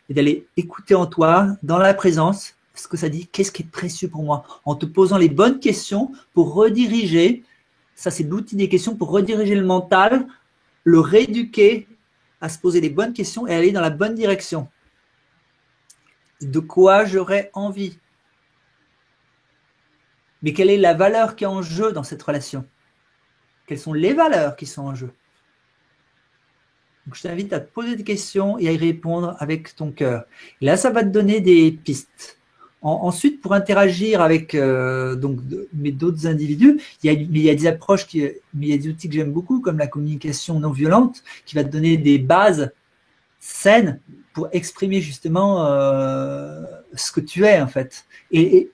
d'aller écouter en toi, dans la présence, ce que ça dit, qu'est-ce qui est précieux pour moi, en te posant les bonnes questions pour rediriger, ça c'est l'outil des questions, pour rediriger le mental, le rééduquer à se poser les bonnes questions et aller dans la bonne direction. De quoi j'aurais envie? Mais quelle est la valeur qui est en jeu dans cette relation? Quelles sont les valeurs qui sont en jeu? Donc, je t'invite à te poser des questions et à y répondre avec ton cœur. Et là, ça va te donner des pistes. Ensuite, pour interagir avec d'autres individus, il y a des approches, mais il y a des outils que j'aime beaucoup, comme la communication non violente, qui va te donner des bases saines pour exprimer justement ce que tu es, en fait. Et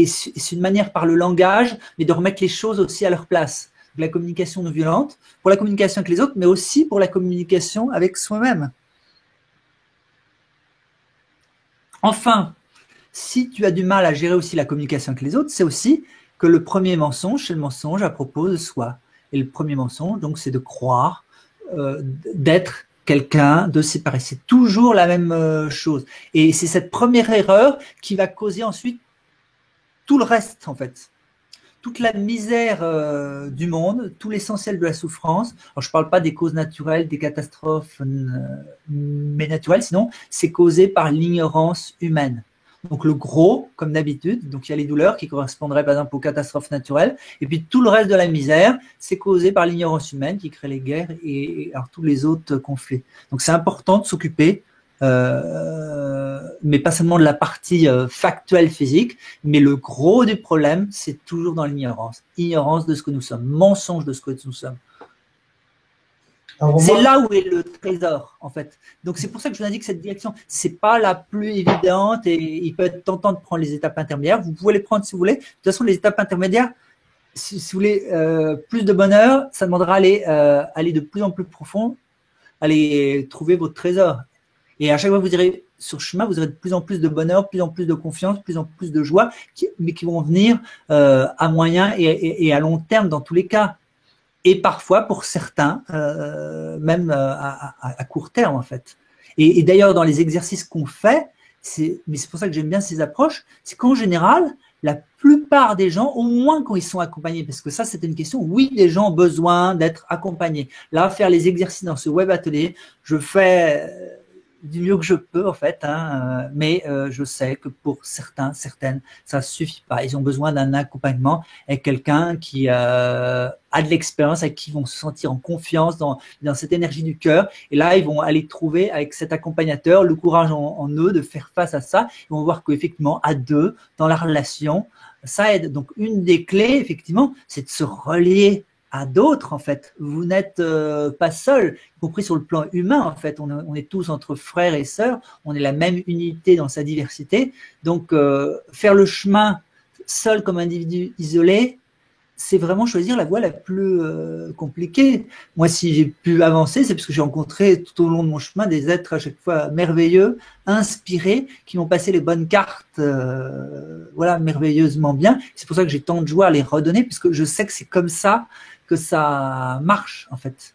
c'est une manière par le langage, mais de remettre les choses aussi à leur place. Donc, la communication non violente, pour la communication avec les autres, mais aussi pour la communication avec soi-même. Enfin, si tu as du mal à gérer aussi la communication avec les autres, c'est aussi que le premier mensonge, c'est le mensonge à propos de soi. Et le premier mensonge, donc, c'est de croire, d'être quelqu'un de séparé. C'est toujours la même chose. Et c'est cette première erreur qui va causer ensuite tout le reste, en fait. Toute la misère du monde, tout l'essentiel de la souffrance. Alors, je ne parle pas des causes naturelles, des catastrophes, mais naturelles, sinon, c'est causé par l'ignorance humaine. Donc, le gros, comme d'habitude, donc il y a les douleurs qui correspondraient par exemple aux catastrophes naturelles, et puis tout le reste de la misère, c'est causé par l'ignorance humaine qui crée les guerres et alors, tous les autres conflits. Donc, c'est important de s'occuper, mais pas seulement de la partie factuelle physique, mais le gros du problème, c'est toujours dans l'ignorance. Ignorance de ce que nous sommes, mensonge de ce que nous sommes. C'est là où est le trésor, en fait. Donc, c'est pour ça que je vous indique que cette direction, c'est pas la plus évidente et il peut être tentant de prendre les étapes intermédiaires. Vous pouvez les prendre si vous voulez. De toute façon, les étapes intermédiaires, si vous voulez plus de bonheur, ça demandera aller de plus en plus profond, aller trouver votre trésor. Et à chaque fois que vous irez sur le chemin, vous aurez de plus en plus de bonheur, de plus en plus de confiance, de plus en plus de joie, mais qui vont venir à moyen et à long terme dans tous les cas. Et parfois, pour certains, même à court terme, en fait. Et d'ailleurs, dans les exercices qu'on fait, mais c'est pour ça que j'aime bien ces approches, c'est qu'en général, la plupart des gens, au moins quand ils sont accompagnés, parce que ça, c'était une question, oui, les gens ont besoin d'être accompagnés. Là, faire les exercices dans ce web atelier, je fais du mieux que je peux, en fait, mais je sais que pour certains, certaines, ça ne suffit pas. Ils ont besoin d'un accompagnement avec quelqu'un qui a de l'expérience, avec qui ils vont se sentir en confiance dans cette énergie du cœur. Et là, ils vont aller trouver avec cet accompagnateur le courage en eux de faire face à ça. Ils vont voir qu'effectivement, à deux, dans la relation, ça aide. Donc, une des clés, effectivement, c'est de se relier à d'autres, en fait. Vous n'êtes pas seul, y compris sur le plan humain, en fait. On est tous entre frères et sœurs, on est la même unité dans sa diversité. Donc, faire le chemin seul comme individu isolé, c'est vraiment choisir la voie la plus compliquée. Moi, si j'ai pu avancer, c'est parce que j'ai rencontré tout au long de mon chemin des êtres à chaque fois merveilleux, inspirés, qui m'ont passé les bonnes cartes, voilà, merveilleusement bien. C'est pour ça que j'ai tant de joie à les redonner, parce que je sais que c'est comme ça que ça marche, en fait.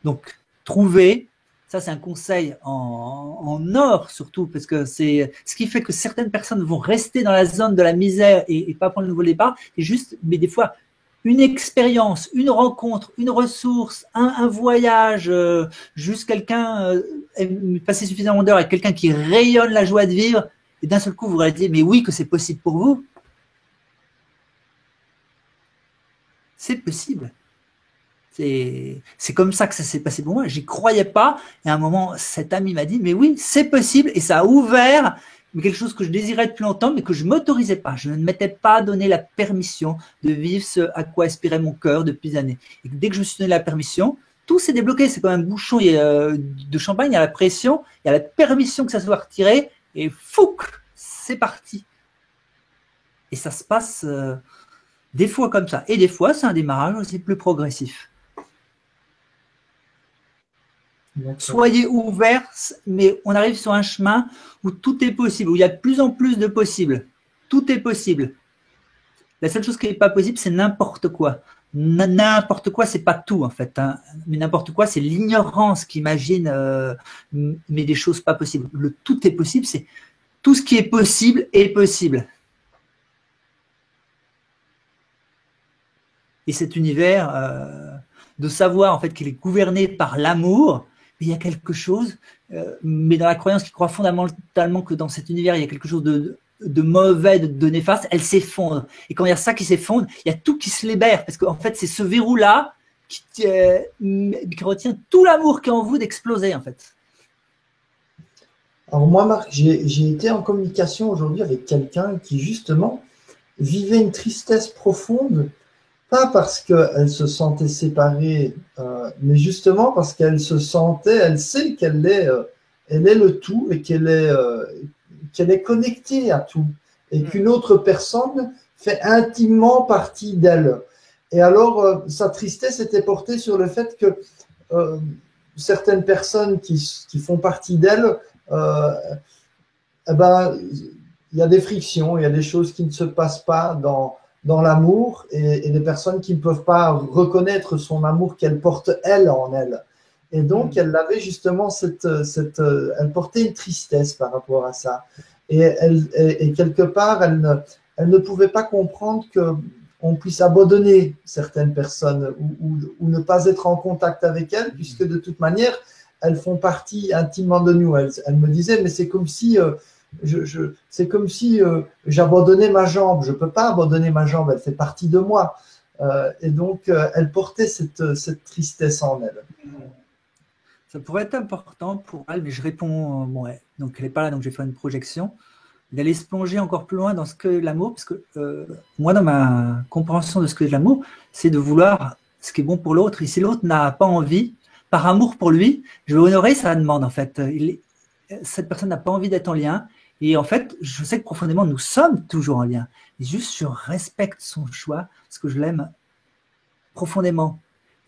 Donc, trouver, ça c'est un conseil en or surtout, parce que c'est ce qui fait que certaines personnes vont rester dans la zone de la misère et pas prendre le nouveau départ, et juste, mais des fois, une expérience, une rencontre, une ressource, un voyage, juste quelqu'un, passer suffisamment d'heures avec quelqu'un qui rayonne la joie de vivre, et d'un seul coup vous réalisez, mais oui que c'est possible pour vous. C'est possible. C'est comme ça que ça s'est passé pour moi. J'y croyais pas. Et à un moment, cet ami m'a dit, mais oui, c'est possible. Et ça a ouvert quelque chose que je désirais depuis longtemps, mais que je m'autorisais pas. Je ne m'étais pas donné la permission de vivre ce à quoi aspirait mon cœur depuis des années. Et dès que je me suis donné la permission, tout s'est débloqué. C'est comme un bouchon de champagne. Il y a la pression, il y a la permission que ça soit retiré. Et fouc, c'est parti. Et ça se passe des fois comme ça. Et des fois, c'est un démarrage aussi plus progressif. Soyez ouverts, mais on arrive sur un chemin où tout est possible, où il y a de plus en plus de possibles. Tout est possible. La seule chose qui n'est pas possible, c'est n'importe quoi. N'importe quoi, c'est pas tout en fait. Hein. Mais n'importe quoi, c'est l'ignorance qui imagine, mais des choses pas possibles. Le tout est possible, c'est tout ce qui est possible est possible. Et cet univers, de savoir en fait qu'il est gouverné par l'amour, il y a quelque chose, mais dans la croyance qui croit fondamentalement que dans cet univers, il y a quelque chose de mauvais, de néfaste, elle s'effondre. Et quand il y a ça qui s'effondre, il y a tout qui se libère, parce qu'en fait, c'est ce verrou-là qui retient tout l'amour qui est en vous d'exploser, en fait.
Alors moi, Marc, j'ai été en communication aujourd'hui avec quelqu'un qui, justement, vivait une tristesse profonde, pas parce qu'elle se sentait séparée, mais justement parce qu'elle se sentait, elle sait qu'elle est le tout et qu'elle est connectée à tout et qu'une autre personne fait intimement partie d'elle. Et alors, sa tristesse était portée sur le fait que certaines personnes qui font partie d'elle, eh ben, il y a des frictions, il y a des choses qui ne se passent pas dans l'amour et des personnes qui ne peuvent pas reconnaître son amour qu'elle porte elle en elle. Et donc, elle avait justement elle portait une tristesse par rapport à ça. Et quelque part, elle ne pouvait pas comprendre qu'on puisse abandonner certaines personnes ou ne pas être en contact avec elles, puisque de toute manière, elles font partie intimement de nous. Elle me disait, mais c'est comme si j'abandonnais ma jambe. Je ne peux pas abandonner ma jambe, elle fait partie de moi. Et donc, elle portait cette tristesse en elle.
Ça pourrait être important pour elle, mais je réponds, bon, ouais, donc elle n'est pas là, donc je vais faire une projection, d'aller se plonger encore plus loin dans ce que l'amour, parce que moi, dans ma compréhension de ce que est l'amour, c'est de vouloir ce qui est bon pour l'autre. Et si l'autre n'a pas envie, par amour pour lui, je vais honorer sa demande, en fait. Cette personne n'a pas envie d'être en lien. Et en fait, je sais que profondément, nous sommes toujours en lien. Et juste, je respecte son choix, parce que je l'aime profondément.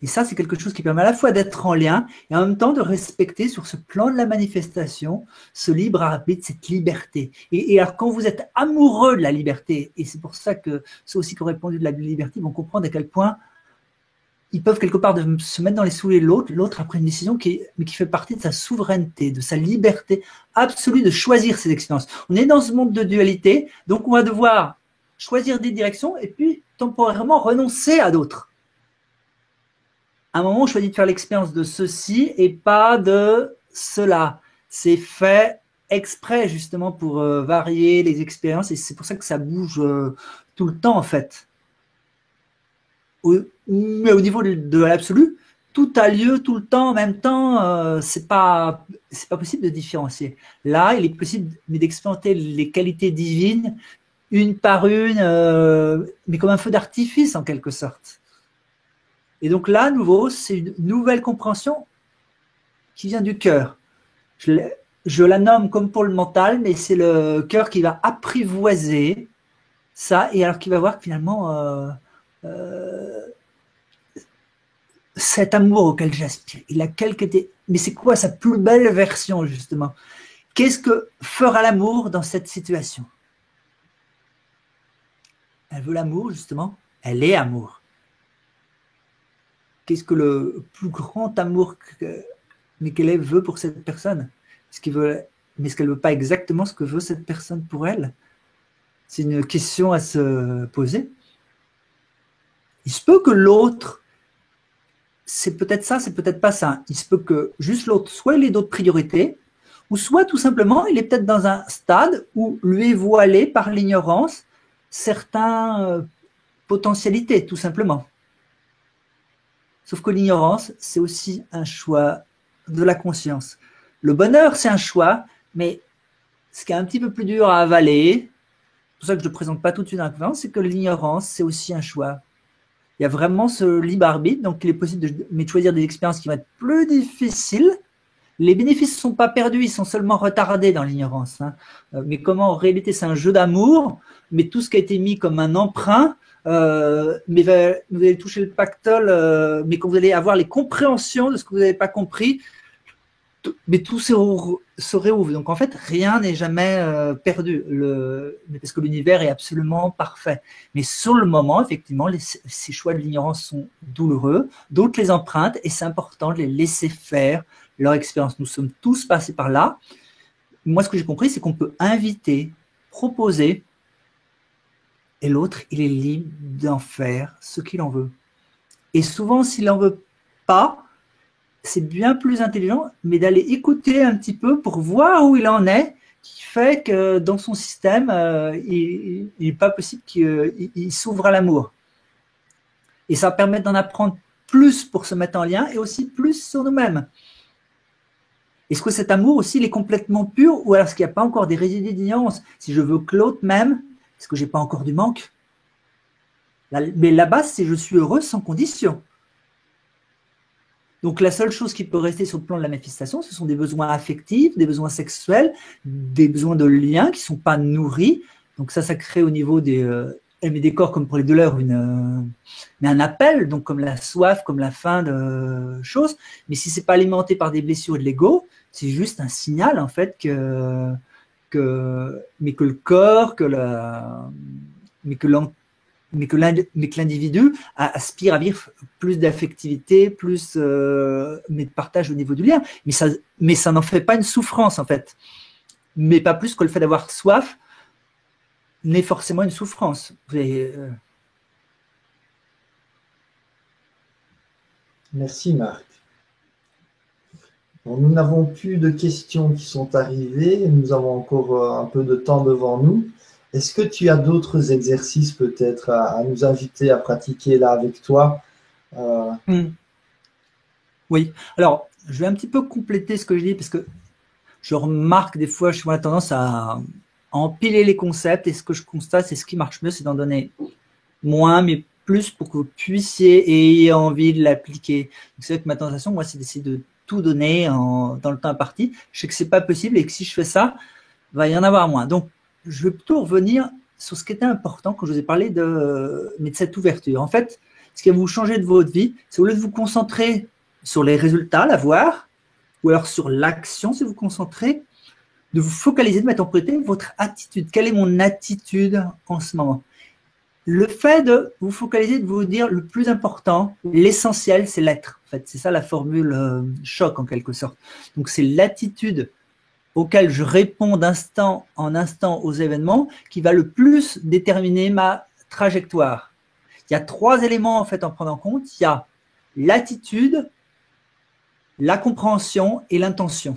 Et ça, c'est quelque chose qui permet à la fois d'être en lien et en même temps de respecter sur ce plan de la manifestation ce libre arbitre, cette liberté. Et alors, quand vous êtes amoureux de la liberté, et c'est pour ça que ceux aussi qui ont répondu de la liberté vont comprendre à quel point ils peuvent quelque part se mettre dans les souliers de l'autre a pris une décision qui fait partie de sa souveraineté, de sa liberté absolue de choisir ses expériences. On est dans ce monde de dualité, donc on va devoir choisir des directions et puis temporairement renoncer à d'autres. À un moment, on choisit de faire l'expérience de ceci et pas de cela. C'est fait exprès justement pour varier les expériences et c'est pour ça que ça bouge tout le temps en fait. Mais au niveau de l'absolu, tout a lieu tout le temps en même temps, c'est pas possible de différencier. Là, il est possible d'expérimenter les qualités divines une par une, mais comme un feu d'artifice en quelque sorte. Et donc là, à nouveau, c'est une nouvelle compréhension qui vient du cœur. Je la nomme comme pour le mental, mais c'est le cœur qui va apprivoiser ça, et alors qu'il va voir que finalement, cet amour auquel j'aspire, il a quelque... Mais c'est quoi sa plus belle version, justement? Qu'est-ce que fera l'amour dans cette situation? Elle veut l'amour, justement. Elle est amour. Qu'est-ce que le plus grand amour mais qu'elle veut pour cette personne? Mais est-ce qu'elle ne veut pas exactement ce que veut cette personne pour elle? C'est une question à se poser. Il se peut que l'autre, c'est peut-être ça, c'est peut-être pas ça. Il se peut que juste l'autre, soit il ait d'autres priorités, ou soit tout simplement, il est peut-être dans un stade où lui est voilé par l'ignorance certaines potentialités, tout simplement. Sauf que l'ignorance, c'est aussi un choix de la conscience. Le bonheur, c'est un choix, mais ce qui est un petit peu plus dur à avaler, c'est pour ça que je ne le présente pas tout de suite dans la conférence, c'est que l'ignorance, c'est aussi un choix. Il y a vraiment ce libre arbitre, donc il est possible de choisir des expériences qui vont être plus difficiles. Les bénéfices ne sont pas perdus, ils sont seulement retardés dans l'ignorance. Hein. Mais comment en réalité c'est un jeu d'amour, mais tout ce qui a été mis comme un emprunt, mais vous allez toucher le pactole, mais quand vous allez avoir les compréhensions de ce que vous n'avez pas compris, mais tout se réouvre. Donc en fait, rien n'est jamais perdu, parce que l'univers est absolument parfait. Mais sur le moment, effectivement, ces choix de l'ignorance sont douloureux, d'autres les empruntent, et c'est important de les laisser faire leur expérience. Nous sommes tous passés par là. Moi, ce que j'ai compris, c'est qu'on peut inviter, proposer, et l'autre, il est libre d'en faire ce qu'il en veut. Et souvent, s'il n'en veut pas, c'est bien plus intelligent, mais d'aller écouter un petit peu pour voir où il en est, qui fait que dans son système, il n'est pas possible qu'il s'ouvre à l'amour. Et ça permet d'en apprendre plus pour se mettre en lien et aussi plus sur nous-mêmes. Est-ce que cet amour aussi, il est complètement pur, ou alors est-ce qu'il n'y a pas encore des résidus d'ignorance? Si je veux que l'autre m'aime, est-ce que j'ai pas encore du manque? Mais la base, c'est je suis heureux sans condition. Donc la seule chose qui peut rester sur le plan de la manifestation, ce sont des besoins affectifs, des besoins sexuels, des besoins de lien qui ne sont pas nourris. Donc ça crée au niveau des corps, comme pour les douleurs, mais un appel, donc comme la soif, comme la faim de choses. Mais si ce n'est pas alimenté par des blessures de l'ego, c'est juste un signal en fait que le corps, mais que l'individu aspire à vivre plus d'affectivité, plus mais de partage au niveau du lien. Mais ça n'en fait pas une souffrance, en fait. Mais pas plus que le fait d'avoir soif n'est forcément une souffrance.
Merci Marc. Bon, nous n'avons plus de questions qui sont arrivées. Nous avons encore un peu de temps devant nous. Est-ce que tu as d'autres exercices peut-être à nous inviter à pratiquer là avec toi?
Oui. Alors, je vais un petit peu compléter ce que je dis parce que je remarque des fois, je vois la tendance à empiler les concepts, et ce que je constate, c'est ce qui marche mieux, c'est d'en donner moins, mais plus pour que vous puissiez et ayez envie de l'appliquer. C'est vrai que ma tentation, moi, c'est d'essayer de tout donner dans le temps imparti. Je sais que c'est pas possible et que si je fais ça, il va y en avoir moins. Donc, je vais plutôt revenir sur ce qui était important quand je vous ai parlé de cette ouverture. En fait, ce qui va vous changer de votre vie, c'est au lieu de vous concentrer sur les résultats, l'avoir, ou alors sur l'action, si vous vous concentrez, de vous focaliser, de mettre en priorité votre attitude. Quelle est mon attitude en ce moment? Le fait de vous focaliser, de vous dire le plus important, l'essentiel, c'est l'être. En fait, c'est ça la formule choc en quelque sorte. Donc, c'est l'attitude auquel je réponds d'instant en instant aux événements qui va le plus déterminer ma trajectoire. Il y a 3 éléments en fait à prendre en compte. Il y a l'attitude, la compréhension et l'intention.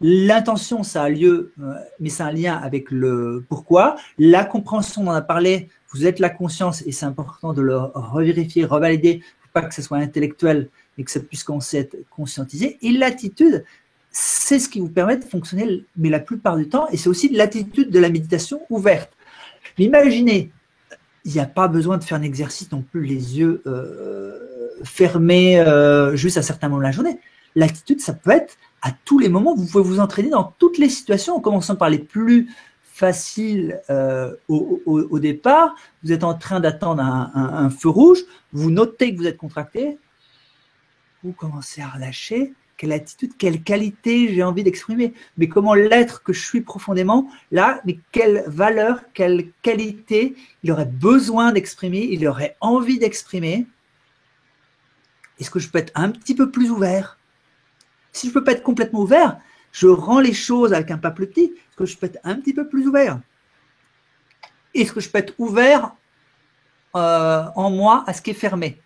L'intention, ça a lieu, mais c'est un lien avec le pourquoi. La compréhension, on en a parlé, vous êtes la conscience et c'est important de le revérifier, revalider, pas que ce soit intellectuel, mais que ça puisse commencer à être conscientisé. Et l'attitude, c'est ce qui vous permet de fonctionner, mais la plupart du temps, et c'est aussi l'attitude de la méditation ouverte. Mais imaginez, il n'y a pas besoin de faire un exercice non plus les yeux fermés juste à certains moments de la journée. L'attitude, ça peut être à tous les moments, vous pouvez vous entraîner dans toutes les situations, en commençant par les plus faciles au départ. Vous êtes en train d'attendre un feu rouge, vous notez que vous êtes contracté, vous commencez à relâcher. Quelle attitude, quelle qualité j'ai envie d'exprimer, mais comment l'être que je suis profondément, là, mais quelle valeur, quelle qualité il aurait besoin d'exprimer, il aurait envie d'exprimer. Est-ce que je peux être un petit peu plus ouvert? Si je ne peux pas être complètement ouvert, je rends les choses avec un pas plus petit. Est-ce que je peux être un petit peu plus ouvert? Est-ce que je peux être ouvert en moi à ce qui est fermé?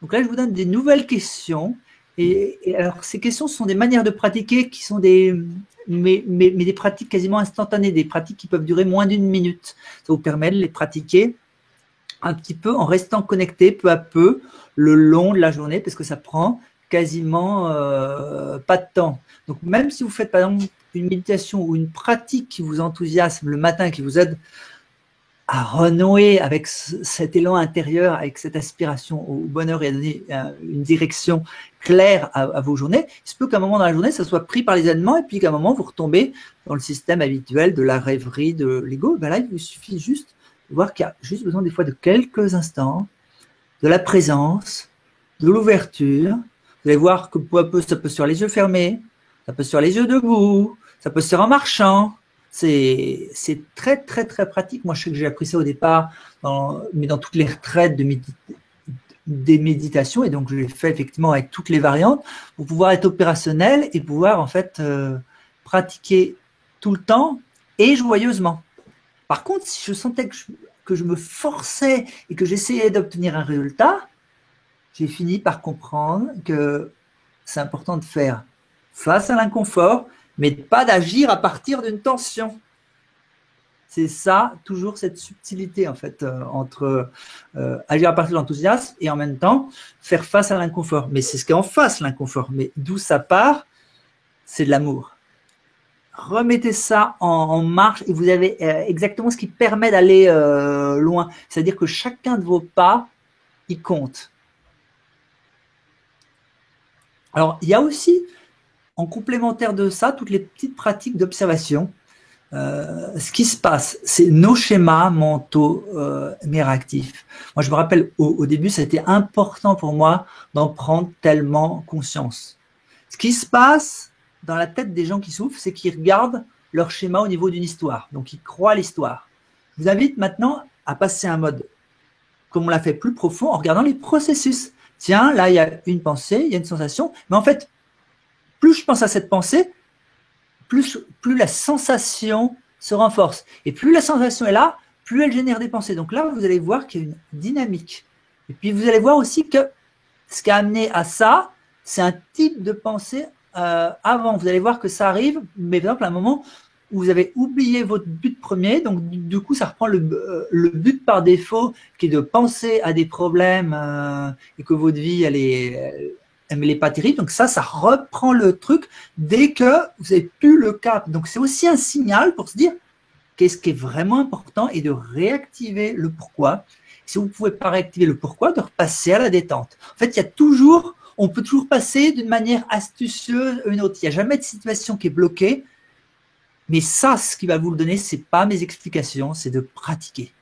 Donc là, je vous donne des nouvelles questions. Et alors, ces questions sont des manières de pratiquer qui sont des pratiques quasiment instantanées, des pratiques qui peuvent durer moins d'1 minute. Ça vous permet de les pratiquer un petit peu en restant connecté peu à peu le long de la journée, parce que ça prend quasiment pas de temps. Donc, même si vous faites par exemple une méditation ou une pratique qui vous enthousiasme le matin, qui vous aide à renouer avec cet élan intérieur, avec cette aspiration au bonheur et à donner une direction claire à vos journées, il se peut qu'à un moment dans la journée, ça soit pris par les événements et puis qu'à un moment, vous retombez dans le système habituel de la rêverie, de l'ego. Ben là, il vous suffit juste de voir qu'il y a juste besoin des fois de quelques instants, de la présence, de l'ouverture. Vous allez voir que peu à peu, ça peut se faire les yeux fermés, Ça peut se faire les yeux debout, ça peut se faire en marchant. C'est très, très, très pratique. Moi, je sais que j'ai appris ça au départ, mais dans toutes les retraites des méditations, et donc je l'ai fait effectivement avec toutes les variantes, pour pouvoir être opérationnel et pouvoir en fait pratiquer tout le temps et joyeusement. Par contre, si je sentais que je me forçais et que j'essayais d'obtenir un résultat, j'ai fini par comprendre que c'est important de faire face à l'inconfort, mais pas d'agir à partir d'une tension. C'est ça, toujours cette subtilité en fait entre agir à partir de l'enthousiasme et en même temps faire face à l'inconfort. Mais c'est ce qui est en face, l'inconfort. Mais d'où ça part, c'est de l'amour. Remettez ça en marche et vous avez exactement ce qui permet d'aller loin. C'est-à-dire que chacun de vos pas, il compte. Alors, il y a aussi, en complémentaire de ça, toutes les petites pratiques d'observation. Ce qui se passe, c'est nos schémas mentaux mais réactifs. Moi, je me rappelle, au début, ça a été important pour moi d'en prendre tellement conscience. Ce qui se passe dans la tête des gens qui souffrent, c'est qu'ils regardent leur schéma au niveau d'une histoire. Donc, ils croient l'histoire. Je vous invite maintenant à passer à un mode, comme on l'a fait, plus profond, en regardant les processus. Tiens, là, il y a une pensée, il y a une sensation, mais en fait, plus je pense à cette pensée, plus la sensation se renforce. Et plus la sensation est là, plus elle génère des pensées. Donc là, vous allez voir qu'il y a une dynamique. Et puis, vous allez voir aussi que ce qui a amené à ça, c'est un type de pensée avant. Vous allez voir que ça arrive, mais par exemple, à un moment où vous avez oublié votre but premier, donc du coup, ça reprend le but par défaut, qui est de penser à des problèmes et que votre vie, elle n'est pas terrible. Donc ça reprend le truc dès que vous n'avez plus le cap. Donc c'est aussi un signal pour se dire qu'est-ce qui est vraiment important et de réactiver le pourquoi. Si vous ne pouvez pas réactiver le pourquoi, de repasser à la détente. En fait, on peut toujours passer d'une manière astucieuse à une autre. Il n'y a jamais de situation qui est bloquée. Mais ça, ce qui va vous le donner, ce n'est pas mes explications, c'est de pratiquer.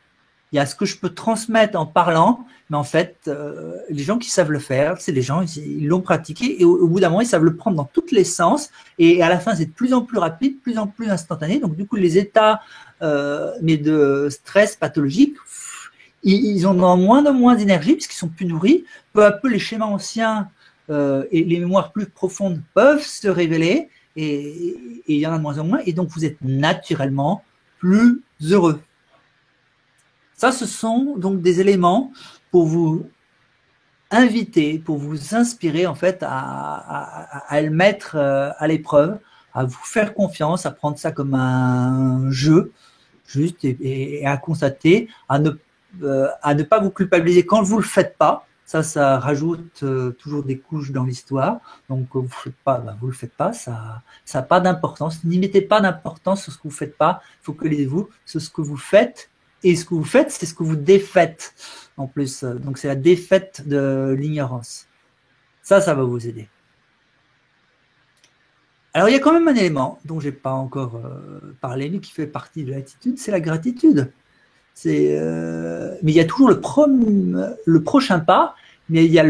Il y a ce que je peux transmettre en parlant, mais en fait, les gens qui savent le faire, c'est les gens, ils l'ont pratiqué et au bout d'un moment, ils savent le prendre dans tous les sens et à la fin, c'est de plus en plus rapide, de plus en plus instantané. Donc, du coup, les états mais de stress pathologique, ils ont de moins d'énergie puisqu'ils sont plus nourris. Peu à peu, les schémas anciens et les mémoires plus profondes peuvent se révéler et il y en a de moins en moins. Et donc, vous êtes naturellement plus heureux. Ça, ce sont donc des éléments pour vous inviter, pour vous inspirer en fait à le mettre à l'épreuve, à vous faire confiance, à prendre ça comme un jeu, juste et à constater, à ne pas vous culpabiliser quand vous le faites pas. Ça rajoute toujours des couches dans l'histoire. Donc vous le faites pas, ça n'a pas d'importance. N'y mettez pas d'importance sur ce que vous faites pas. Focalisez-vous sur ce que vous faites. Et ce que vous faites, c'est ce que vous défaites en plus. Donc, c'est la défaite de l'ignorance. Ça va vous aider. Alors, il y a quand même un élément dont je n'ai pas encore parlé, mais qui fait partie de l'attitude, c'est la gratitude. Mais il y a toujours le prochain pas, mais il y a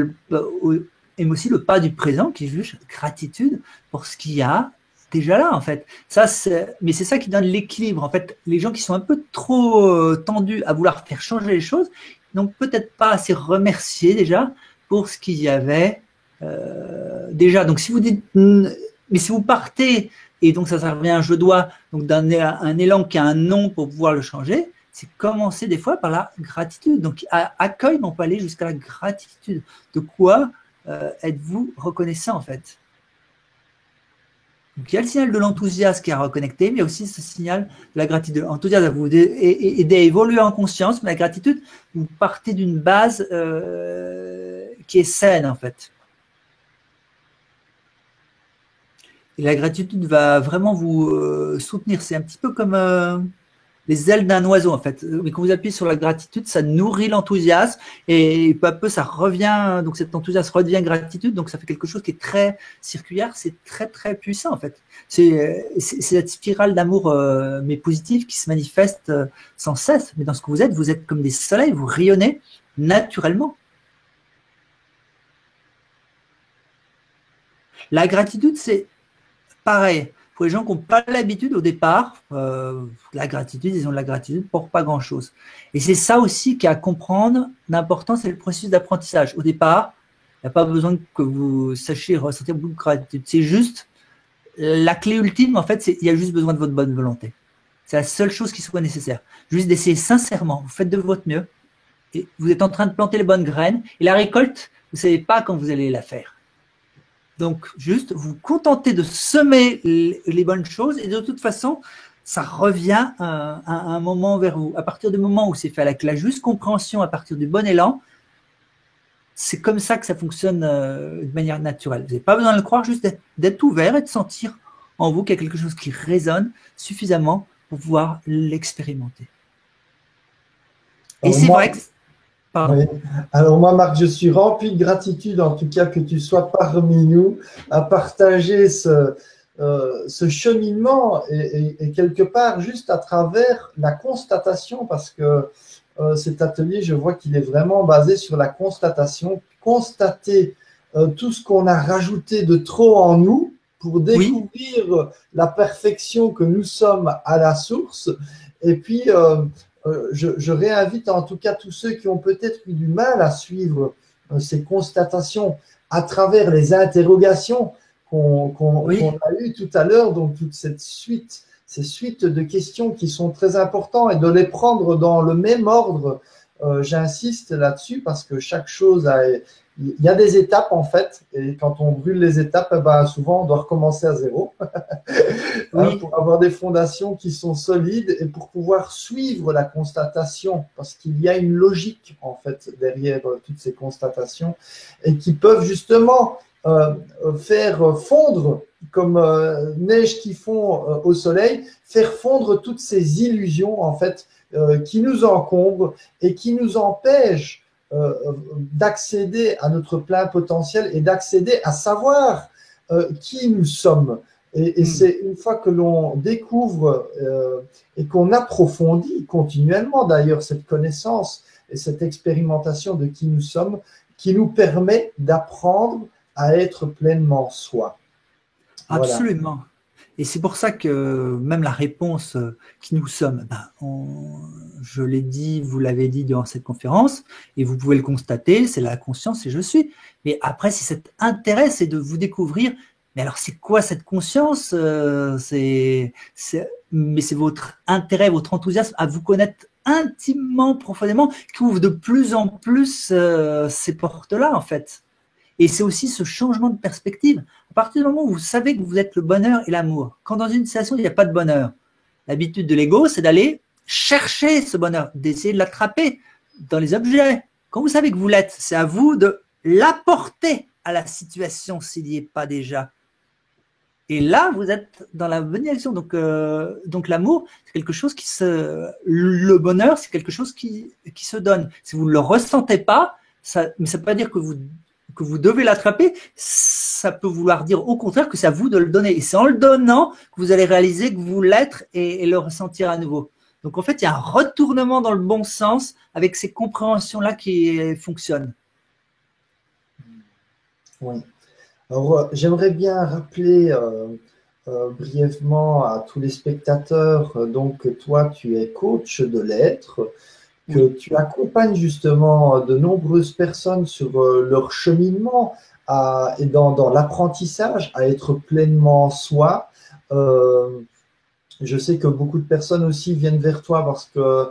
aussi le pas du présent qui est juste gratitude pour ce qu'il y a déjà là en fait. Mais c'est ça qui donne l'équilibre. En fait, les gens qui sont un peu trop tendus à vouloir faire changer les choses n'ont peut-être pas assez remercié déjà pour ce qu'il y avait déjà. Donc si vous dites, mais si vous partez et donc ça revient à un je dois, donc d'un un élan qui a un nom pour pouvoir le changer, c'est commencer des fois par la gratitude. Donc accueil, mais on peut aller jusqu'à la gratitude. De quoi êtes-vous reconnaissant en fait? Donc, il y a le signal de l'enthousiasme qui est à reconnecter, mais il y a aussi ce signal de la gratitude. L'enthousiasme va vous aider à évoluer en conscience, mais la gratitude, vous partez d'une base qui est saine, en fait. Et la gratitude va vraiment vous soutenir. C'est un petit peu comme les ailes d'un oiseau, en fait. Mais quand vous appuyez sur la gratitude, ça nourrit l'enthousiasme et peu à peu, ça revient. Donc, cet enthousiasme redevient gratitude. Donc, ça fait quelque chose qui est très circulaire. C'est très, très puissant, en fait. C'est cette spirale d'amour, mais positive, qui se manifeste sans cesse. Mais dans ce que vous êtes comme des soleils. Vous rayonnez naturellement. La gratitude, c'est pareil. Pour les gens qui n'ont pas l'habitude au départ, la gratitude, ils ont de la gratitude pour pas grand-chose. Et c'est ça aussi qu'il y a à comprendre. L'important, c'est le processus d'apprentissage. Au départ, il n'y a pas besoin que vous sachiez ressentir beaucoup de gratitude. C'est juste, la clé ultime, en fait, il y a juste besoin de votre bonne volonté. C'est la seule chose qui soit nécessaire. Juste d'essayer sincèrement, vous faites de votre mieux, et vous êtes en train de planter les bonnes graines, et la récolte, vous ne savez pas quand vous allez la faire. Donc, juste vous contentez de semer les bonnes choses et de toute façon, ça revient à un moment vers vous. À partir du moment où c'est fait avec la juste compréhension, à partir du bon élan, c'est comme ça que ça fonctionne de manière naturelle. Vous n'avez pas besoin de le croire, juste d'être ouvert et de sentir en vous qu'il y a quelque chose qui résonne suffisamment pour pouvoir l'expérimenter. Et c'est vrai que…
Oui. Alors moi, Marc, je suis rempli de gratitude, en tout cas que tu sois parmi nous, à partager ce cheminement et quelque part juste à travers la constatation, parce que cet atelier, je vois qu'il est vraiment basé sur la constatation, constater tout ce qu'on a rajouté de trop en nous pour découvrir la perfection que nous sommes à la source, et puis… je réinvite en tout cas tous ceux qui ont peut-être eu du mal à suivre ces constatations à travers les interrogations qu'on a eues tout à l'heure, donc toute cette suite, ces suites de questions qui sont très importantes et de les prendre dans le même ordre. J'insiste là-dessus parce que chaque chose il y a des étapes en fait, et quand on brûle les étapes, souvent on doit recommencer à zéro pour avoir des fondations qui sont solides et pour pouvoir suivre la constatation, parce qu'il y a une logique en fait derrière toutes ces constatations et qui peuvent justement faire fondre comme neige qui fond au soleil, faire fondre toutes ces illusions en fait qui nous encombrent et qui nous empêchent d'accéder à notre plein potentiel et d'accéder à savoir qui nous sommes. Et c'est une fois que l'on découvre et qu'on approfondit continuellement d'ailleurs cette connaissance et cette expérimentation de qui nous sommes, qui nous permet d'apprendre à être pleinement soi.
Absolument. Voilà. Et c'est pour ça que même la réponse qui nous sommes, je l'ai dit, vous l'avez dit durant cette conférence, et vous pouvez le constater, c'est la conscience et je suis. Mais après, si cet intérêt, c'est de vous découvrir, mais alors c'est quoi cette conscience mais c'est votre intérêt, votre enthousiasme à vous connaître intimement, profondément, qui ouvre de plus en plus ces portes-là, en fait. Et c'est aussi ce changement de perspective. À partir du moment où vous savez que vous êtes le bonheur et l'amour, quand dans une situation, il n'y a pas de bonheur, l'habitude de l'ego, c'est d'aller chercher ce bonheur, d'essayer de l'attraper dans les objets. Quand vous savez que vous l'êtes, c'est à vous de l'apporter à la situation s'il n'y est pas déjà. Et là, vous êtes dans la bonne direction. Donc l'amour, c'est quelque chose le bonheur, c'est quelque chose qui se donne. Si vous ne le ressentez pas, mais ça ne veut pas dire que vous devez l'attraper, ça peut vouloir dire au contraire que c'est à vous de le donner. Et c'est en le donnant que vous allez réaliser que vous l'êtes et le ressentir à nouveau. Donc en fait, il y a un retournement dans le bon sens avec ces compréhensions-là qui fonctionnent.
Oui. Alors, j'aimerais bien rappeler brièvement à tous les spectateurs, donc toi, tu es coach de l'être, que tu accompagnes justement de nombreuses personnes sur leur cheminement et dans l'apprentissage à être pleinement soi. Je sais que beaucoup de personnes aussi viennent vers toi parce que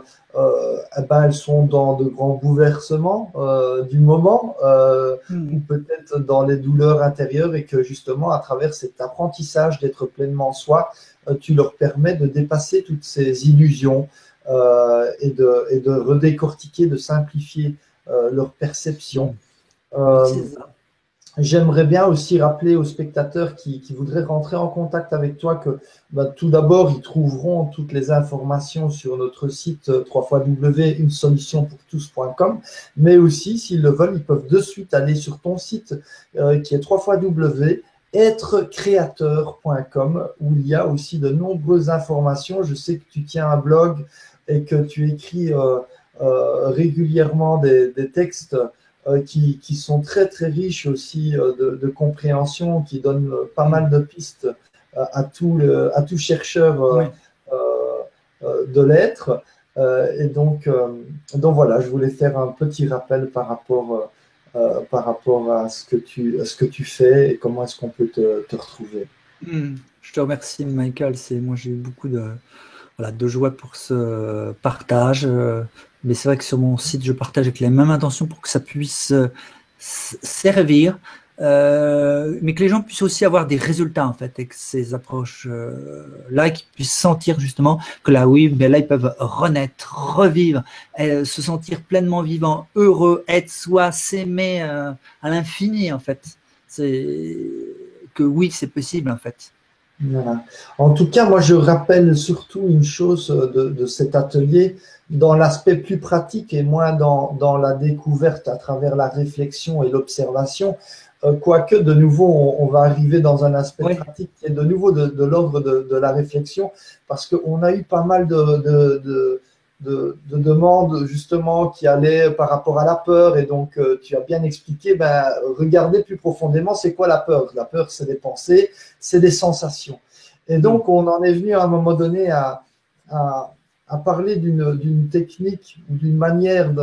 elles sont dans de grands bouleversements du moment ou peut-être dans les douleurs intérieures et que justement à travers cet apprentissage d'être pleinement soi, tu leur permets de dépasser toutes ces illusions et de redécortiquer, de simplifier leur perception. J'aimerais bien aussi rappeler aux spectateurs qui voudraient rentrer en contact avec toi que tout d'abord, ils trouveront toutes les informations sur notre site www.unesolutionpourtous.com, mais aussi, s'ils le veulent, ils peuvent de suite aller sur ton site qui est www.êtrecréateur.com où il y a aussi de nombreuses informations. Je sais que tu tiens un blog et que tu écris régulièrement des textes qui sont très très riches aussi de compréhension, qui donnent pas mal de pistes à tout chercheur
Oui.
de l'être. Et donc voilà, je voulais faire un petit rappel par rapport à ce que tu fais et comment est-ce qu'on peut te retrouver.
Je te remercie, Michael. Moi, j'ai eu beaucoup voilà, de joie pour ce partage. Mais c'est vrai que sur mon site, je partage avec les mêmes intentions pour que ça puisse servir, mais que les gens puissent aussi avoir des résultats en fait avec ces approches là, qu'ils puissent sentir justement que là, oui, ben là, ils peuvent renaître, revivre, se sentir pleinement vivant, heureux, être soi, s'aimer à l'infini en fait. C'est que oui, c'est possible en fait.
Voilà. En tout cas, moi, je rappelle surtout une chose de cet atelier dans l'aspect plus pratique et moins dans la découverte à travers la réflexion et l'observation. Quoique, de nouveau, on va arriver dans un aspect
Oui.
pratique qui est de nouveau de l'ordre de la réflexion, parce qu'on a eu pas mal de demandes justement qui allaient par rapport à la peur. Et donc, tu as bien expliqué, regardez plus profondément, c'est quoi la peur? La peur, c'est des pensées, c'est des sensations. Et donc, on en est venu à un moment donné à parler d'une technique, d'une manière,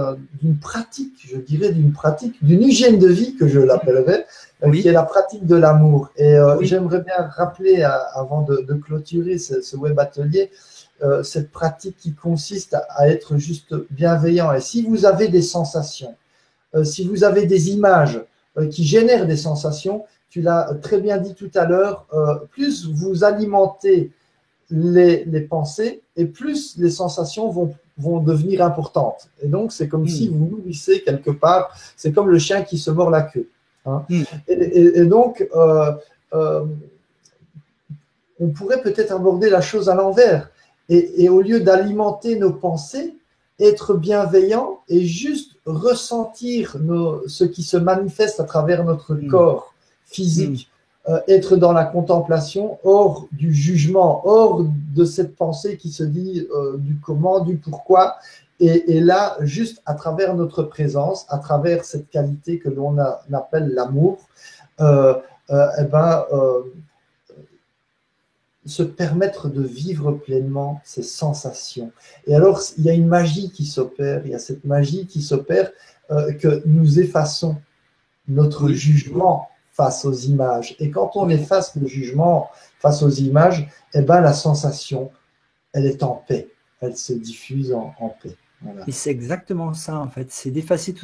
d'une pratique, je dirais d'une pratique, d'une hygiène de vie que je l'appellerais,
Oui.
qui est la pratique de l'amour. Et
Oui.
j'aimerais bien rappeler, avant de clôturer ce web atelier, cette pratique qui consiste à être juste bienveillant. Et si vous avez des sensations, si vous avez des images qui génèrent des sensations, tu l'as très bien dit tout à l'heure, plus vous alimentez les pensées et plus les sensations vont devenir importantes. Et donc, c'est comme si vous nourrissez quelque part, c'est comme le chien qui se mord la queue. Hein. Et donc, on pourrait peut-être aborder la chose à l'envers. Et au lieu d'alimenter nos pensées, être bienveillant et juste ressentir ce qui se manifeste à travers notre corps physique, être dans la contemplation, hors du jugement, hors de cette pensée qui se dit du comment, du pourquoi, et là, juste à travers notre présence, à travers cette qualité que l'on appelle l'amour, se permettre de vivre pleinement ces sensations. Et alors, il y a une magie qui s'opère, il y a cette magie qui s'opère que nous effaçons notre jugement face aux images. Et quand on efface le jugement face aux images, la sensation, elle est en paix, elle se diffuse en paix. Voilà.
Et c'est exactement ça, en fait. C'est d'effacer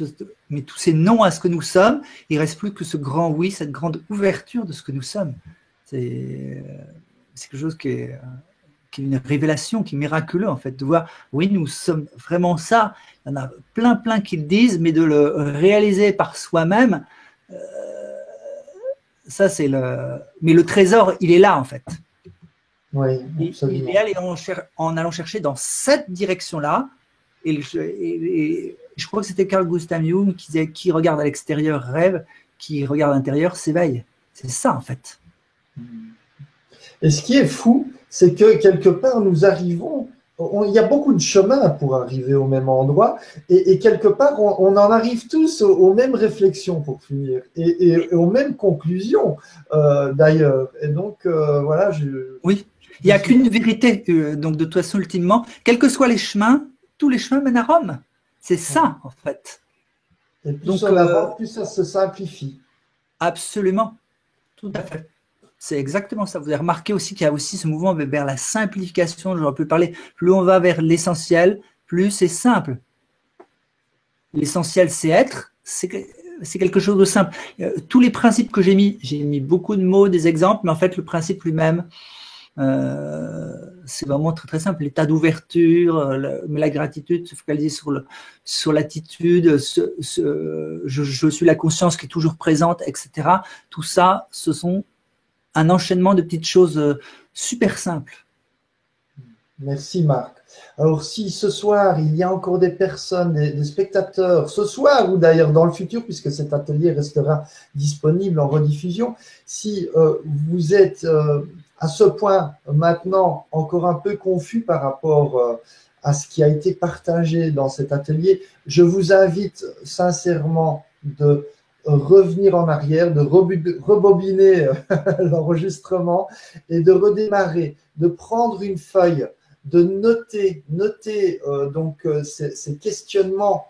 mais tous ces noms à ce que nous sommes. Il ne reste plus que ce grand oui, cette grande ouverture de ce que nous sommes. C'est quelque chose qui est une révélation, qui est miraculeux, en fait, de voir, oui, nous sommes vraiment ça. Il y en a plein qui le disent, mais de le réaliser par soi-même, ça, c'est Mais le trésor, il est là, en fait.
Oui, absolument.
Il est là en allant chercher dans cette direction-là. Et je crois que c'était Carl Gustav Jung qui disait: qui regarde à l'extérieur rêve, qui regarde à l'intérieur s'éveille. C'est ça, en fait.
Et ce qui est fou, c'est que quelque part, nous arrivons, il y a beaucoup de chemins pour arriver au même endroit, et quelque part, on en arrive tous aux mêmes réflexions pour finir, et aux mêmes conclusions, d'ailleurs. Et donc, voilà.
Oui, il n'y a qu'une vérité, donc de toute façon, ultimement, quels que soient les chemins, tous les chemins mènent à Rome. C'est ça, en fait.
Et plus on avance, plus ça se simplifie.
Absolument, tout à fait. C'est exactement ça. Vous avez remarqué aussi qu'il y a aussi ce mouvement vers la simplification. J'aurais pu parler. Plus on va vers l'essentiel, plus c'est simple. L'essentiel, c'est être. C'est quelque chose de simple. Tous les principes que j'ai mis beaucoup de mots, des exemples, mais en fait, le principe lui-même, c'est vraiment très simple. L'état d'ouverture, la gratitude, se focaliser sur l'attitude, je suis la conscience qui est toujours présente, etc. Tout ça, ce sont un enchaînement de petites choses super simples.
Merci Marc. Alors si ce soir il y a encore des personnes, des spectateurs, ce soir ou d'ailleurs dans le futur, puisque cet atelier restera disponible en rediffusion, si vous êtes à ce point maintenant encore un peu confus par rapport à ce qui a été partagé dans cet atelier, je vous invite sincèrement de revenir en arrière, de rebobiner l'enregistrement et de redémarrer, de prendre une feuille, de noter ces questionnements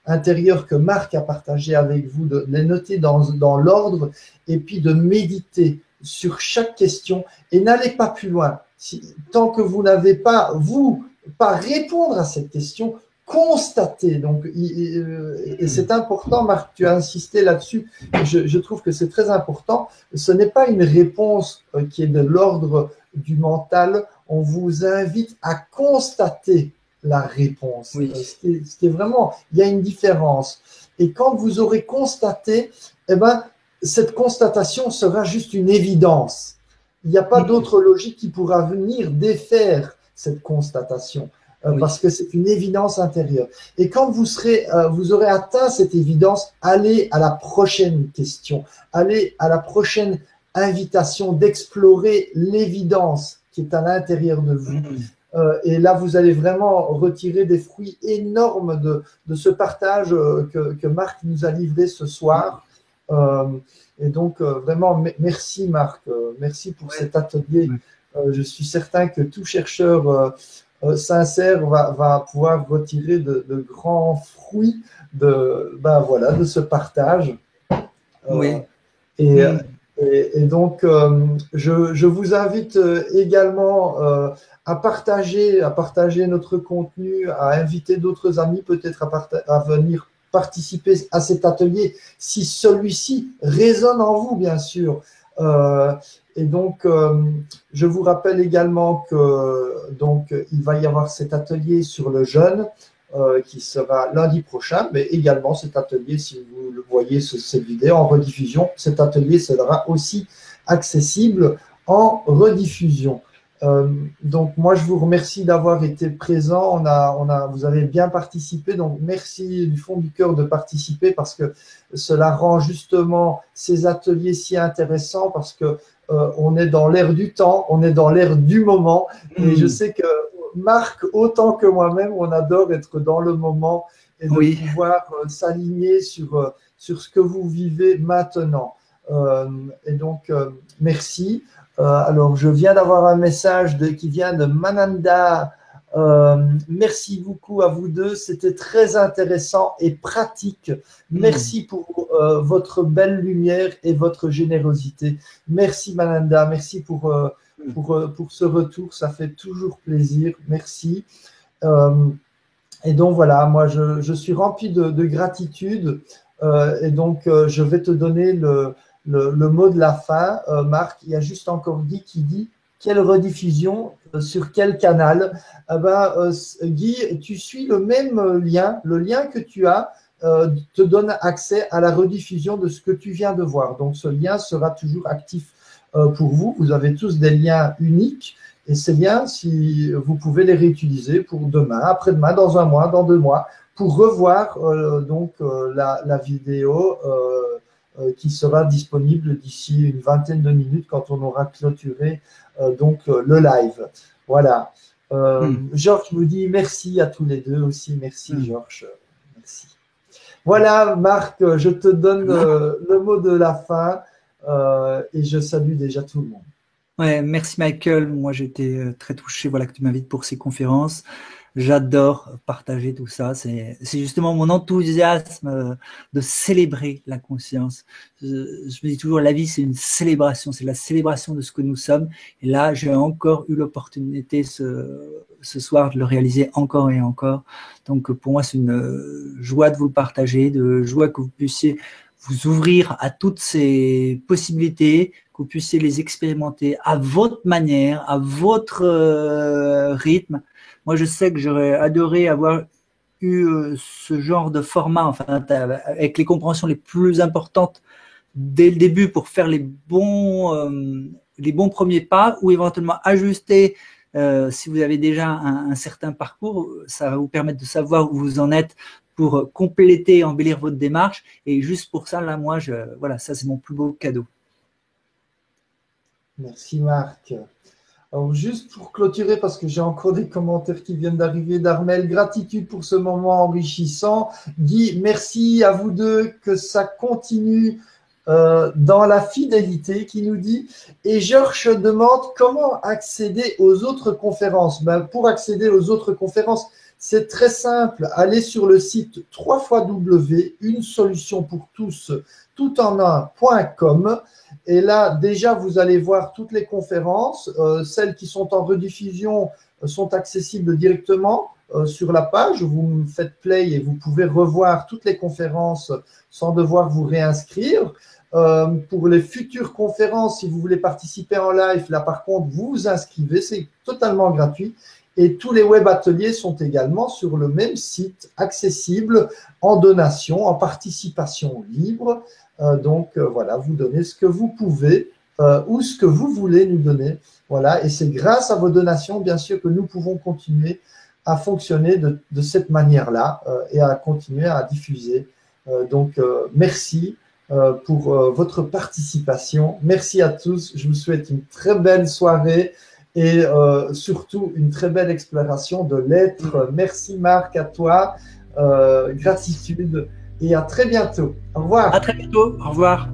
intérieurs que Marc a partagés avec vous, de les noter dans l'ordre et puis de méditer sur chaque question et n'allez pas plus loin. Tant que vous n'avez pas, pas répondre à cette question, constater. Donc, et c'est important, Marc, tu as insisté là-dessus. Je trouve que c'est très important. Ce n'est pas une réponse qui est de l'ordre du mental. On vous invite à constater la réponse.
Oui.
Ce qui est vraiment, il y a une différence. Et quand vous aurez constaté, eh ben, cette constatation sera juste une évidence. Il n'y a pas d'autre logique qui pourra venir défaire cette constatation. Parce que c'est une évidence intérieure. Et quand vous aurez atteint cette évidence, allez à la prochaine question, allez à la prochaine invitation d'explorer l'évidence qui est à l'intérieur de vous. Et là, vous allez vraiment retirer des fruits énormes de ce partage que Marc nous a livré ce soir. Et donc, vraiment, merci Marc, merci pour cet atelier. Je suis certain que tout chercheur sincère va pouvoir retirer de grands fruits de ce partage. Et donc, je vous invite également à partager notre contenu, à inviter d'autres amis peut-être à venir participer à cet atelier si celui-ci résonne en vous, bien sûr. Et donc, je vous rappelle également il va y avoir cet atelier sur le jeûne qui sera lundi prochain, mais également cet atelier, si vous le voyez cette vidéo en rediffusion, cet atelier sera aussi accessible en rediffusion. Donc moi je vous remercie d'avoir été présent, vous avez bien participé, donc merci du fond du cœur de participer parce que cela rend justement ces ateliers si intéressants parce que on est dans l'air du temps, on est dans l'air du moment et je sais que Marc, autant que moi-même, on adore être dans le moment et de pouvoir s'aligner sur ce que vous vivez maintenant. Et donc, merci. Alors, je viens d'avoir un message qui vient de Mananda. Merci beaucoup à vous deux. C'était très intéressant et pratique. Merci pour votre belle lumière et votre générosité. Merci Mananda. Merci pour ce retour. Ça fait toujours plaisir. Merci. Et donc, voilà, moi, je suis rempli de gratitude. Et donc, je vais te donner le mot de la fin. Marc, il y a juste encore Guy qui dit quelle rediffusion, sur quel canal. Guy, tu suis le même lien. Le lien que tu as te donne accès à la rediffusion de ce que tu viens de voir. Donc, ce lien sera toujours actif pour vous. Vous avez tous des liens uniques. Et ces liens, si vous pouvez les réutiliser pour demain, après-demain, dans un mois, dans 2 mois, pour revoir la vidéo qui sera disponible d'ici une vingtaine de minutes quand on aura clôturé le live. Voilà. Georges vous dit merci à tous les deux aussi. Merci Georges. Merci. Voilà Marc, je te donne le mot de la fin et je salue déjà tout le monde.
Ouais, merci Michael. Moi, j'étais très touché, voilà, que tu m'invites pour ces conférences. J'adore partager tout ça. C'est justement mon enthousiasme de célébrer la conscience. Je me dis toujours, la vie, c'est une célébration. C'est la célébration de ce que nous sommes. Et là, j'ai encore eu l'opportunité ce soir de le réaliser encore et encore. Donc, pour moi, c'est une joie de vous le partager, de joie que vous puissiez vous ouvrir à toutes ces possibilités, que vous puissiez les expérimenter à votre manière, à votre rythme. Moi, je sais que j'aurais adoré avoir eu ce genre de format, enfin, avec les compréhensions les plus importantes dès le début pour faire les bons premiers pas ou éventuellement ajuster si vous avez déjà un certain parcours. Ça va vous permettre de savoir où vous en êtes pour compléter, embellir votre démarche. Et juste pour ça, là, moi, voilà, ça, c'est mon plus beau cadeau.
Merci Marc. Alors, juste pour clôturer, parce que j'ai encore des commentaires qui viennent d'arriver d'Armel, gratitude pour ce moment enrichissant. Guy, merci à vous deux, que ça continue dans la fidélité, qui nous dit. Et Georges demande comment accéder aux autres conférences. Ben, pour accéder aux autres conférences, c'est très simple. Allez sur le site www.unesolutionpourtous, tout en un.com. Et là, déjà, vous allez voir toutes les conférences. Celles qui sont en rediffusion sont accessibles directement sur la page. Vous faites play et vous pouvez revoir toutes les conférences sans devoir vous réinscrire. Pour les futures conférences, si vous voulez participer en live, là par contre, vous vous inscrivez, c'est totalement gratuit. Et tous les web ateliers sont également sur le même site, accessibles en donation, en participation libre. Voilà, vous donnez ce que vous pouvez ou ce que vous voulez nous donner. Voilà, et c'est grâce à vos donations, bien sûr, que nous pouvons continuer à fonctionner de cette manière-là et à continuer à diffuser. Merci pour votre participation. Merci à tous. Je vous souhaite une très belle soirée et surtout une très belle exploration de l'être. Merci Marc, à toi. Gratitude et à très bientôt. Au revoir.
À très bientôt. Au revoir.